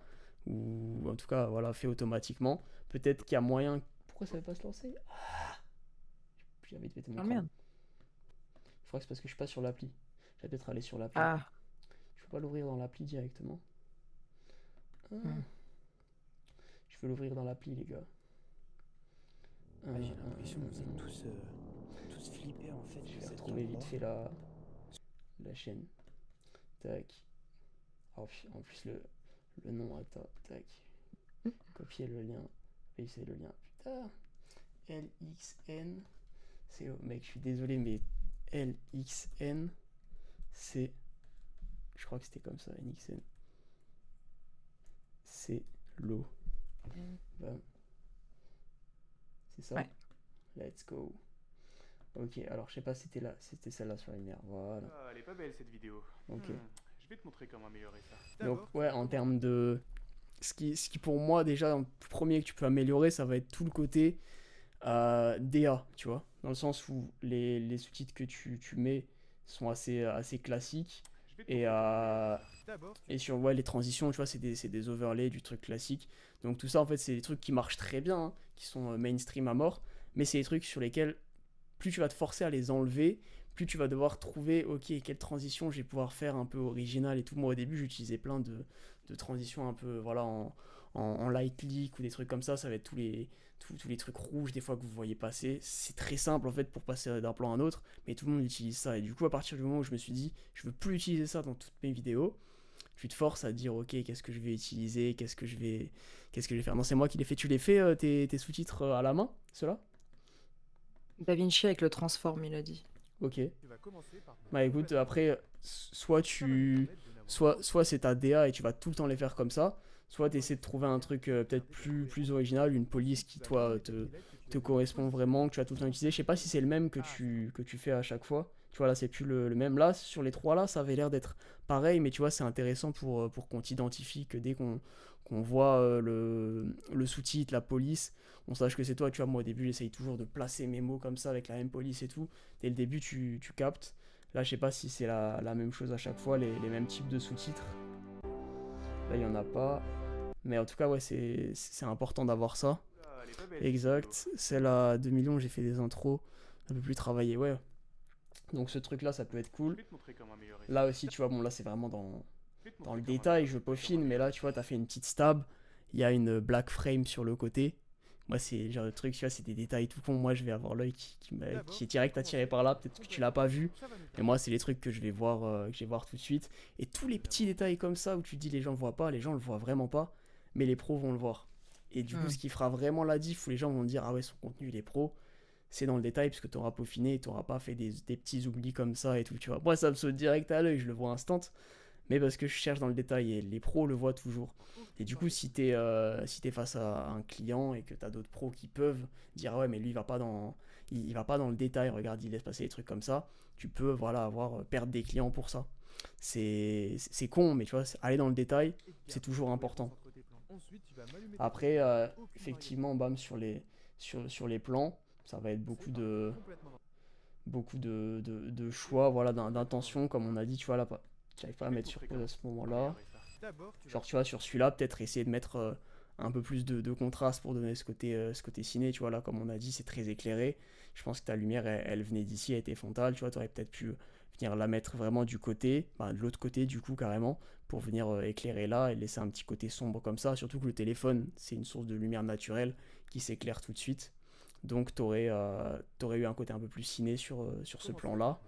[SPEAKER 1] ou en tout cas, voilà, fait automatiquement. Peut-être qu'il y a moyen... Pourquoi ça ne veut pas se lancer? J'avais pété mon
[SPEAKER 2] Ah
[SPEAKER 1] crâne.
[SPEAKER 2] merde.
[SPEAKER 1] Je crois que c'est parce que je suis pas sur l'appli. J'allais peut-être aller sur l'appli.
[SPEAKER 2] Ah.
[SPEAKER 1] Je peux pas l'ouvrir dans l'appli directement. Ah. Je veux l'ouvrir dans l'appli, les gars.
[SPEAKER 8] J'ai l'impression que vous êtes tous flippés en fait.
[SPEAKER 1] Je vais retrouver vite fait la chaîne. Tac. En plus, le nom, attends. Tac. Copier le lien. Paster le lien. Putain. LXN. C'est... Oh, mec, je suis désolé, mais LXN, c'est... Je crois que c'était comme ça, NXN. C'est l'eau. Bam. C'est ça?
[SPEAKER 2] Ouais.
[SPEAKER 1] Let's go. Ok, alors je sais pas si c'était celle-là sur la lumière. Voilà.
[SPEAKER 6] Ah, elle est pas belle cette vidéo.
[SPEAKER 1] Ok.
[SPEAKER 6] Je vais te montrer comment améliorer ça.
[SPEAKER 1] Donc
[SPEAKER 7] D'abord,
[SPEAKER 1] ouais, en termes de... Ce qui pour moi déjà, en premier que tu peux améliorer, ça va être tout le côté DA, tu vois. Dans le sens où les sous-titres que tu mets sont assez classiques.
[SPEAKER 6] Je vais te
[SPEAKER 1] Et,
[SPEAKER 6] montrer comment améliorer ça.
[SPEAKER 7] d'abord, tu
[SPEAKER 1] et sur les transitions, tu vois, c'est des overlays du truc classique. Donc tout ça, en fait, c'est des trucs qui marchent très bien, hein, qui sont mainstream à mort. Mais c'est des trucs sur lesquels, plus tu vas te forcer à les enlever, plus tu vas devoir trouver, ok, quelle transition je vais pouvoir faire un peu originale et tout. Moi, au début, j'utilisais plein de transitions un peu, voilà, en light leak ou des trucs comme ça. Ça va être tous les trucs rouges, des fois, que vous voyez passer. C'est très simple, en fait, pour passer d'un plan à un autre, mais tout le monde utilise ça. Et du coup, à partir du moment où je me suis dit, je veux plus utiliser ça dans toutes mes vidéos, tu te forces à dire, ok, qu'est-ce que je vais utiliser, qu'est-ce que je vais faire. Non, c'est moi qui l'ai fait. Tu les fais, tes sous-titres à la main, ceux-là?
[SPEAKER 2] Da Vinci avec le transform, il a dit.
[SPEAKER 1] Ok.
[SPEAKER 7] vas commencer par te mettre
[SPEAKER 1] Bah écoute,
[SPEAKER 7] complètement
[SPEAKER 1] après, soit
[SPEAKER 7] Ça va nous permettre de n'avoir
[SPEAKER 1] soit c'est ta DA et tu vas tout le temps les faire comme ça, soit tu essaies de trouver un truc peut-être plus original, une police qui toi te correspond vraiment, que tu vas tout le temps utiliser. Je sais pas si c'est le même que tu fais à chaque fois. Tu vois, là c'est plus le même. Là, sur les trois là, ça avait l'air d'être pareil, mais tu vois, c'est intéressant pour qu'on t'identifie, que dès qu'on voit le sous-titre, la police, on sache que c'est toi. Tu vois, moi au début, j'essaye toujours de placer mes mots comme ça avec la même police et tout. Dès le début, tu captes. Là, je sais pas si c'est la même chose à chaque fois, les mêmes types de sous-titres. Là, il y en a pas. Mais en tout cas, ouais, c'est important d'avoir ça.
[SPEAKER 6] Ah, elle est pas belle cette
[SPEAKER 1] Exact. Celle à 2 millions, j'ai fait des intros un peu plus travaillées. Ouais. Donc ce truc là ça peut être
[SPEAKER 6] Je
[SPEAKER 1] cool.
[SPEAKER 6] vais te montrer comment améliorer ça.
[SPEAKER 1] Là aussi tu vois, bon là c'est vraiment
[SPEAKER 6] Je vais te
[SPEAKER 1] dans
[SPEAKER 6] montrer
[SPEAKER 1] le
[SPEAKER 6] comment
[SPEAKER 1] détail,
[SPEAKER 6] améliorer
[SPEAKER 1] je
[SPEAKER 6] ça.
[SPEAKER 1] peaufine, mais là tu vois t'as fait une petite stab, il y a une black frame sur le côté. Moi c'est genre le truc, tu vois, c'est des détails tout con, moi je vais avoir l'œil qui est direct attiré par là, peut-être que tu l'as pas vu, mais moi c'est les trucs que je vais voir tout de suite. Et tous les petits détails comme ça où tu te dis les gens le voient pas, les gens le voient vraiment pas, mais les pros vont le voir. Et du coup ce qui fera vraiment la diff où les gens vont dire ah ouais son contenu il est pro, c'est dans le détail parce que tu auras peaufiné, tu n'auras pas fait des petits oublis comme ça et tout, tu vois. Moi ça me saute direct à l'œil, je le vois instant, mais parce que je cherche dans le détail et les pros le voient toujours. Et du coup, si t'es face à un client et que t'as d'autres pros qui peuvent dire ah ouais mais lui il va pas dans le détail, regarde il laisse passer des trucs comme ça, tu peux voilà perdre des clients pour ça. C'est con mais tu vois aller dans le détail c'est toujours important. Après effectivement bam sur les plans ça va être beaucoup de choix voilà d'intention comme on a dit tu vois là j'arrive pas à mettre sur pause à ce moment-là. Genre tu vois sur celui-là peut-être essayer de mettre un peu plus de contraste pour donner ce côté ciné, tu vois là comme on a dit c'est très éclairé. Je pense que ta lumière elle venait d'ici, elle était frontale, tu vois, tu aurais peut-être pu venir la mettre vraiment du côté, de l'autre côté du coup carrément, pour venir éclairer là et laisser un petit côté sombre comme ça, surtout que le téléphone c'est une source de lumière naturelle qui s'éclaire tout de suite. Donc t'aurais eu un côté un peu plus ciné sur ce plan-là.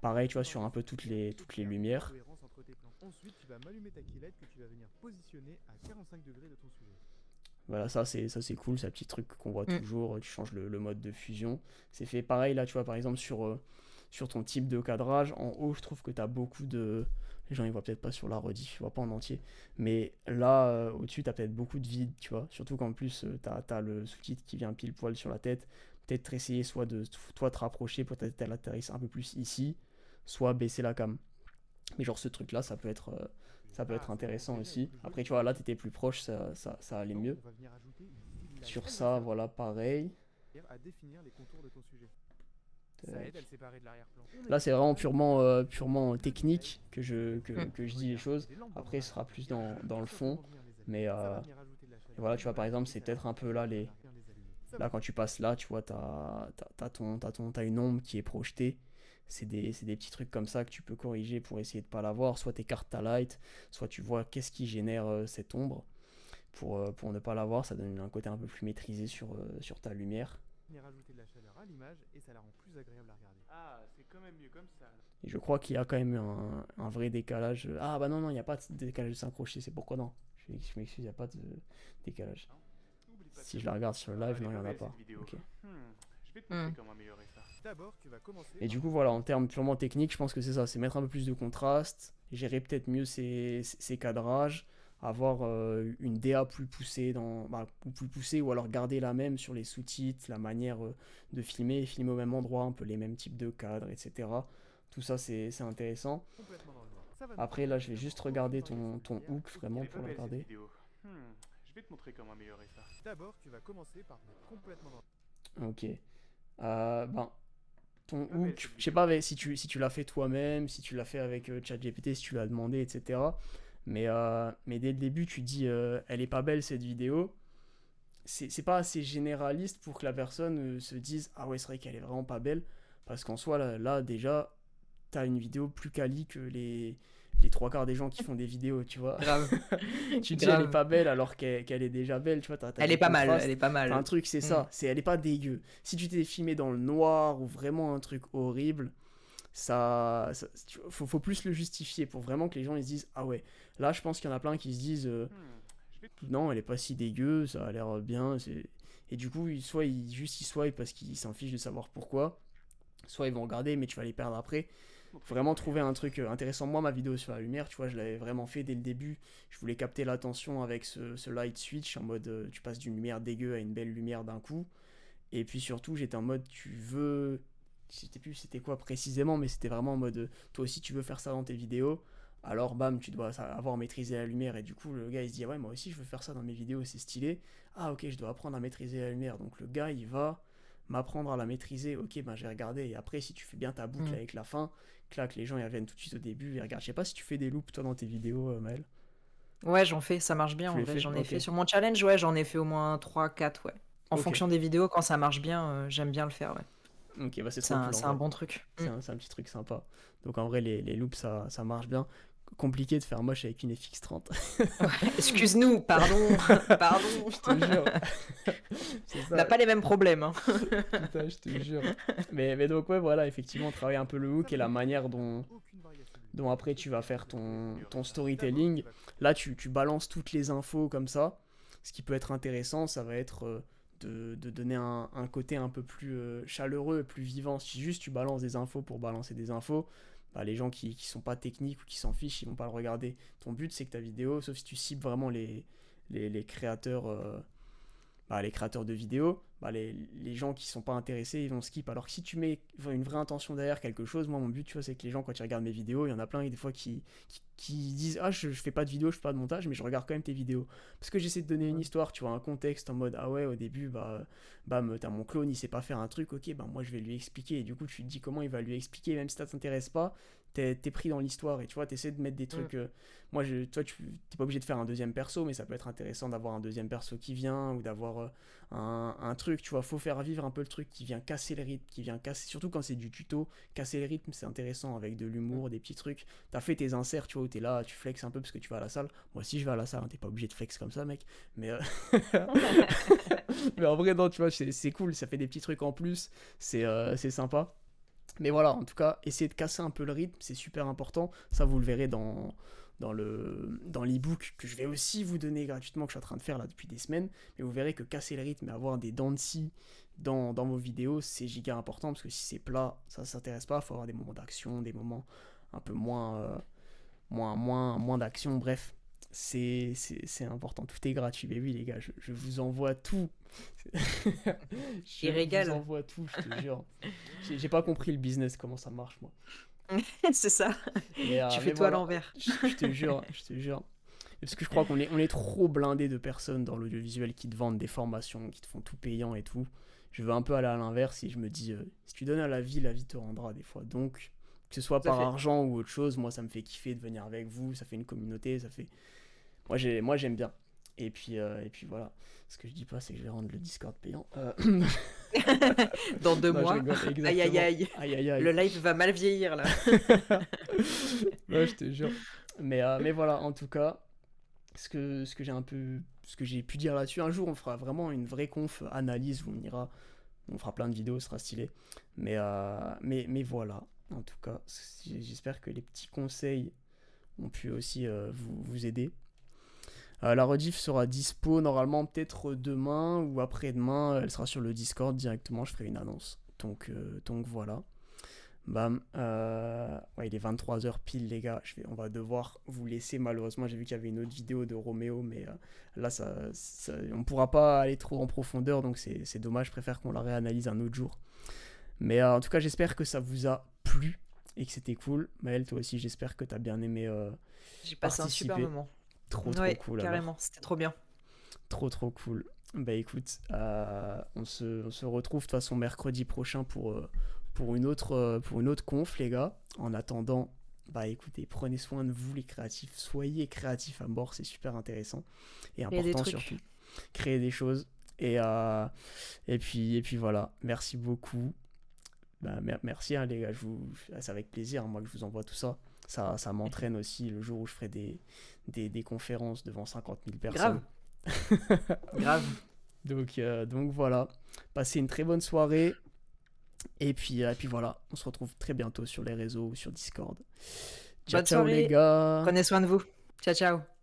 [SPEAKER 1] Pareil, tu vois, sur un peu toutes les lumières.
[SPEAKER 7] Ensuite, tu vas m'allumer ta killette que tu vas venir positionner à 45 degrés de ton sujet.
[SPEAKER 1] Voilà, ça c'est cool, c'est un petit truc qu'on voit toujours. Tu changes le mode de fusion. C'est fait pareil, là, tu vois, par exemple, sur ton type de cadrage, en haut, je trouve que tu as beaucoup de. Les gens ils voient peut-être pas sur la rediff, ils voient pas en entier. Mais là, au-dessus, tu as peut-être beaucoup de vide, tu vois. Surtout qu'en plus, tu as le sous-titre qui vient pile poil sur la tête. Peut-être essayer soit de toi te rapprocher pour peut-être qu'elle atterrisse un peu plus ici, soit baisser la cam. Mais genre ce truc là ça peut être intéressant aussi. Après tu vois là t'étais plus proche, ça allait mieux. Sur ça voilà pareil.
[SPEAKER 7] À définir les contours de ton sujet. Ça aide à le séparer de l'arrière-plan.
[SPEAKER 1] Là c'est vraiment purement technique que je dis les choses. Après ce sera plus dans le fond. Mais voilà tu vois par exemple c'est peut-être un peu là là quand tu passes là tu vois t'as une ombre qui est projetée. C'est des petits trucs comme ça que tu peux corriger pour essayer de pas l'avoir. Soit t'écartes ta light, soit tu vois qu'est-ce qui génère cette ombre pour ne pas l'avoir. Ça donne un côté un peu plus maîtrisé sur ta lumière.
[SPEAKER 7] Rajouter de la chaleur à l'image et ça la rend plus agréable à regarder.
[SPEAKER 6] Ah, c'est quand même mieux comme ça.
[SPEAKER 1] Et je crois qu'il y a quand même un vrai décalage. Ah bah non, il n'y a pas de décalage de syncroché, c'est pourquoi non. Je m'excuse, il n'y a pas de décalage. Si je la regarde sur le live, non, il n'y en a pas. Okay.
[SPEAKER 6] Je vais te montrer comment améliorer ça.
[SPEAKER 7] D'abord, tu vas commencer.
[SPEAKER 1] Et du coup, voilà, en termes purement techniques, je pense que c'est ça, c'est mettre un peu plus de contraste, gérer peut-être mieux ses cadrages, avoir une DA plus poussée ou alors garder la même sur les sous-titres, la manière de filmer au même endroit, un peu les mêmes types de cadres, etc. Tout ça, c'est intéressant. Après, là, je vais juste regarder ton hook vraiment pour le regarder.
[SPEAKER 6] Je vais te montrer comment améliorer ça.
[SPEAKER 7] D'abord, tu vas commencer par mettre complètement dans.
[SPEAKER 1] Ok. Ton hook, je sais pas si tu l'as fait toi-même, si tu l'as fait avec ChatGPT, si tu l'as demandé, etc. Mais dès le début, tu dis elle est pas belle cette vidéo. C'est pas assez généraliste pour que la personne se dise ah ouais, c'est vrai qu'elle est vraiment pas belle. Parce qu'en soi, là déjà, t'as une vidéo plus quali que les 3/4 des gens qui font des vidéos, tu vois.
[SPEAKER 2] Grave.
[SPEAKER 1] Tu dis elle est pas belle alors qu'elle est déjà belle, tu vois.
[SPEAKER 2] Elle est pas mal, elle est pas mal.
[SPEAKER 1] Un truc, c'est ça, elle est pas dégueu. Si tu t'es filmé dans le noir ou vraiment un truc horrible, faut plus le justifier pour vraiment que les gens ils se disent ah ouais. Là, je pense qu'il y en a plein qui se disent non, elle est pas si dégueu, ça a l'air bien. Et du coup, soit ils swipe parce qu'ils s'en fichent de savoir pourquoi, soit ils vont regarder, mais tu vas les perdre après. Faut vraiment trouver un truc intéressant. Moi, ma vidéo sur la lumière, tu vois, je l'avais vraiment fait dès le début. Je voulais capter l'attention avec ce light switch en mode tu passes d'une lumière dégueu à une belle lumière d'un coup. Et puis surtout, j'étais en mode tu veux. Je sais plus c'était quoi précisément, mais c'était vraiment en mode toi aussi tu veux faire ça dans tes vidéos. Alors bam, tu dois avoir maîtrisé la lumière. Et du coup, le gars il se dit ouais, moi aussi je veux faire ça dans mes vidéos, c'est stylé. Ah ok, je dois apprendre à maîtriser la lumière. Donc le gars il va m'apprendre à la maîtriser, ok, ben j'ai regardé, et après si tu fais bien ta boucle avec la fin, clac, les gens ils reviennent tout de suite au début, ils regardent. Je sais pas si tu fais des loops toi dans tes vidéos, Maël.
[SPEAKER 2] Ouais, j'en fais, ça marche bien en vrai, j'en ai fait sur mon challenge, ouais, j'en ai fait au moins 3-4, ouais. En fonction des vidéos, quand ça marche bien, j'aime bien le faire, ouais.
[SPEAKER 1] Ok, bah c'est
[SPEAKER 2] C'est
[SPEAKER 1] trop cool en
[SPEAKER 2] c'est un
[SPEAKER 1] vrai.
[SPEAKER 2] bon truc.
[SPEAKER 1] C'est un petit truc sympa. Donc en vrai, les loops, ça marche bien. Compliqué de faire moche avec une FX30.
[SPEAKER 2] Excuse-nous, pardon, pardon.
[SPEAKER 1] Je te jure. C'est
[SPEAKER 2] On n'a
[SPEAKER 1] ça,
[SPEAKER 2] pas les mêmes problèmes, hein.
[SPEAKER 1] putain, je te jure. Mais donc, ouais, voilà, effectivement, travailler un peu le hook et la manière dont après tu vas faire ton storytelling. Là, tu balances toutes les infos comme ça. Ce qui peut être intéressant, ça va être de donner un côté un peu plus chaleureux, plus vivant. Si juste tu balances des infos pour balancer des infos, bah, les gens qui sont pas techniques ou qui s'en fichent, ils vont pas le regarder. Ton but, c'est que ta vidéo, sauf si tu cibles vraiment les créateurs, les créateurs de vidéos, bah, les gens qui sont pas intéressés, ils vont skip. Alors que si tu mets une vraie intention derrière quelque chose, moi, mon but, tu vois, c'est que les gens, quand ils regardent mes vidéos, il y en a plein, des fois, qui disent « Ah, je fais pas de vidéo, je fais pas de montage, mais je regarde quand même tes vidéos. » Parce que j'essaie de donner une histoire, tu vois, un contexte en mode « Ah ouais, au début, bam, t'as mon clone, il sait pas faire un truc, ok, bah moi, je vais lui expliquer. » Et du coup, tu te dis comment il va lui expliquer, même si ça t'intéresse pas, t'es pris dans l'histoire et tu vois, t'essaies de mettre des trucs... moi, toi, t'es pas obligé de faire un deuxième perso, mais ça peut être intéressant d'avoir un deuxième perso qui vient, ou d'avoir un truc, tu vois, faut faire vivre un peu le truc qui vient casser le rythme, qui vient casser, surtout quand c'est du tuto, casser le rythme, c'est intéressant avec de l'humour, des petits trucs. T'as fait tes inserts, tu vois, où t'es là, tu flexes un peu parce que tu vas à la salle. Moi aussi, je vais à la salle, hein, t'es pas obligé de flex comme ça, mec, mais, mais en vrai, non, tu vois, c'est cool, ça fait des petits trucs en plus, c'est sympa. Mais voilà, en tout cas, essayer de casser un peu le rythme, c'est super important. Ça, vous le verrez dans l'ebook que je vais aussi vous donner gratuitement, que je suis en train de faire là depuis des semaines. Mais vous verrez que casser le rythme et avoir des dents de scie dans vos vidéos, c'est giga important. Parce que si c'est plat, ça ne s'intéresse pas. Il faut avoir des moments d'action, des moments un peu moins d'action. Bref, c'est important. Tout est gratuit. Mais oui, les gars, je vous envoie tout.
[SPEAKER 2] Il régale.
[SPEAKER 1] Je vous envoie tout, je te jure. J'ai pas compris le business, comment ça marche, moi.
[SPEAKER 2] C'est ça.
[SPEAKER 1] Mais,
[SPEAKER 2] Tu
[SPEAKER 1] mais
[SPEAKER 2] fais tout à
[SPEAKER 1] voilà,
[SPEAKER 2] l'envers.
[SPEAKER 1] je te jure, je te jure. Parce que je crois on est trop blindé de personnes dans l'audiovisuel qui te vendent des formations, qui te font tout payant et tout. Je veux un peu aller à l'inverse et je me dis, si tu donnes à la vie te rendra des fois. Donc, que ce soit
[SPEAKER 2] Tout à
[SPEAKER 1] par
[SPEAKER 2] fait.
[SPEAKER 1] argent ou autre chose, moi ça me fait kiffer de venir avec vous, ça fait une communauté, ça fait... Moi j'aime bien. Et puis voilà. Ce que je dis pas, c'est que je vais rendre le Discord payant.
[SPEAKER 2] Dans 2
[SPEAKER 1] Non, je
[SPEAKER 2] mois.
[SPEAKER 1] rigole,
[SPEAKER 2] Aïe,
[SPEAKER 1] exactement.
[SPEAKER 2] aïe, aïe.
[SPEAKER 1] Aïe, aïe, aïe.
[SPEAKER 2] Le live va mal vieillir, là.
[SPEAKER 1] Ouais, je te jure. Mais voilà, en tout cas, ce que j'ai pu dire là-dessus, un jour on fera vraiment une vraie conf analyse où on fera plein de vidéos, ce sera stylé. Mais voilà, en tout cas, j'espère que les petits conseils ont pu aussi vous aider. La rediff sera dispo normalement peut-être demain ou après-demain. Elle sera sur le Discord directement. Je ferai une annonce. Donc voilà. Bam. Ouais, il est 23h pile, les gars. On va devoir vous laisser malheureusement. J'ai vu qu'il y avait une autre vidéo de Roméo, mais là, on pourra pas aller trop en profondeur. Donc c'est dommage. Je préfère qu'on la réanalyse un autre jour. Mais en tout cas, j'espère que ça vous a plu et que c'était cool. Maëlle, toi aussi, j'espère que tu as bien aimé
[SPEAKER 2] J'ai passé un super
[SPEAKER 1] participer.
[SPEAKER 2] moment.
[SPEAKER 1] Trop
[SPEAKER 2] Ouais,
[SPEAKER 1] cool.
[SPEAKER 2] carrément, c'était trop bien.
[SPEAKER 1] Trop cool. Bah écoute, on se retrouve de toute façon mercredi prochain pour une autre conf, les gars. En attendant, bah écoutez, prenez soin de vous les créatifs, soyez créatifs à mort, c'est super intéressant et
[SPEAKER 2] Créer des
[SPEAKER 1] important
[SPEAKER 2] trucs.
[SPEAKER 1] surtout. Créer des choses et puis voilà, merci beaucoup. Bah, merci hein, les gars, c'est avec plaisir moi que je vous envoie tout ça. Ça m'entraîne aussi le jour où je ferai des conférences devant 50 000 personnes.
[SPEAKER 2] Grave.
[SPEAKER 1] Donc voilà, passez une très bonne soirée. Et puis voilà, on se retrouve très bientôt sur les réseaux ou sur Discord. Ciao,
[SPEAKER 2] Bonne
[SPEAKER 1] ciao
[SPEAKER 2] soirée.
[SPEAKER 1] les gars.
[SPEAKER 2] Prenez soin de vous. Ciao, ciao.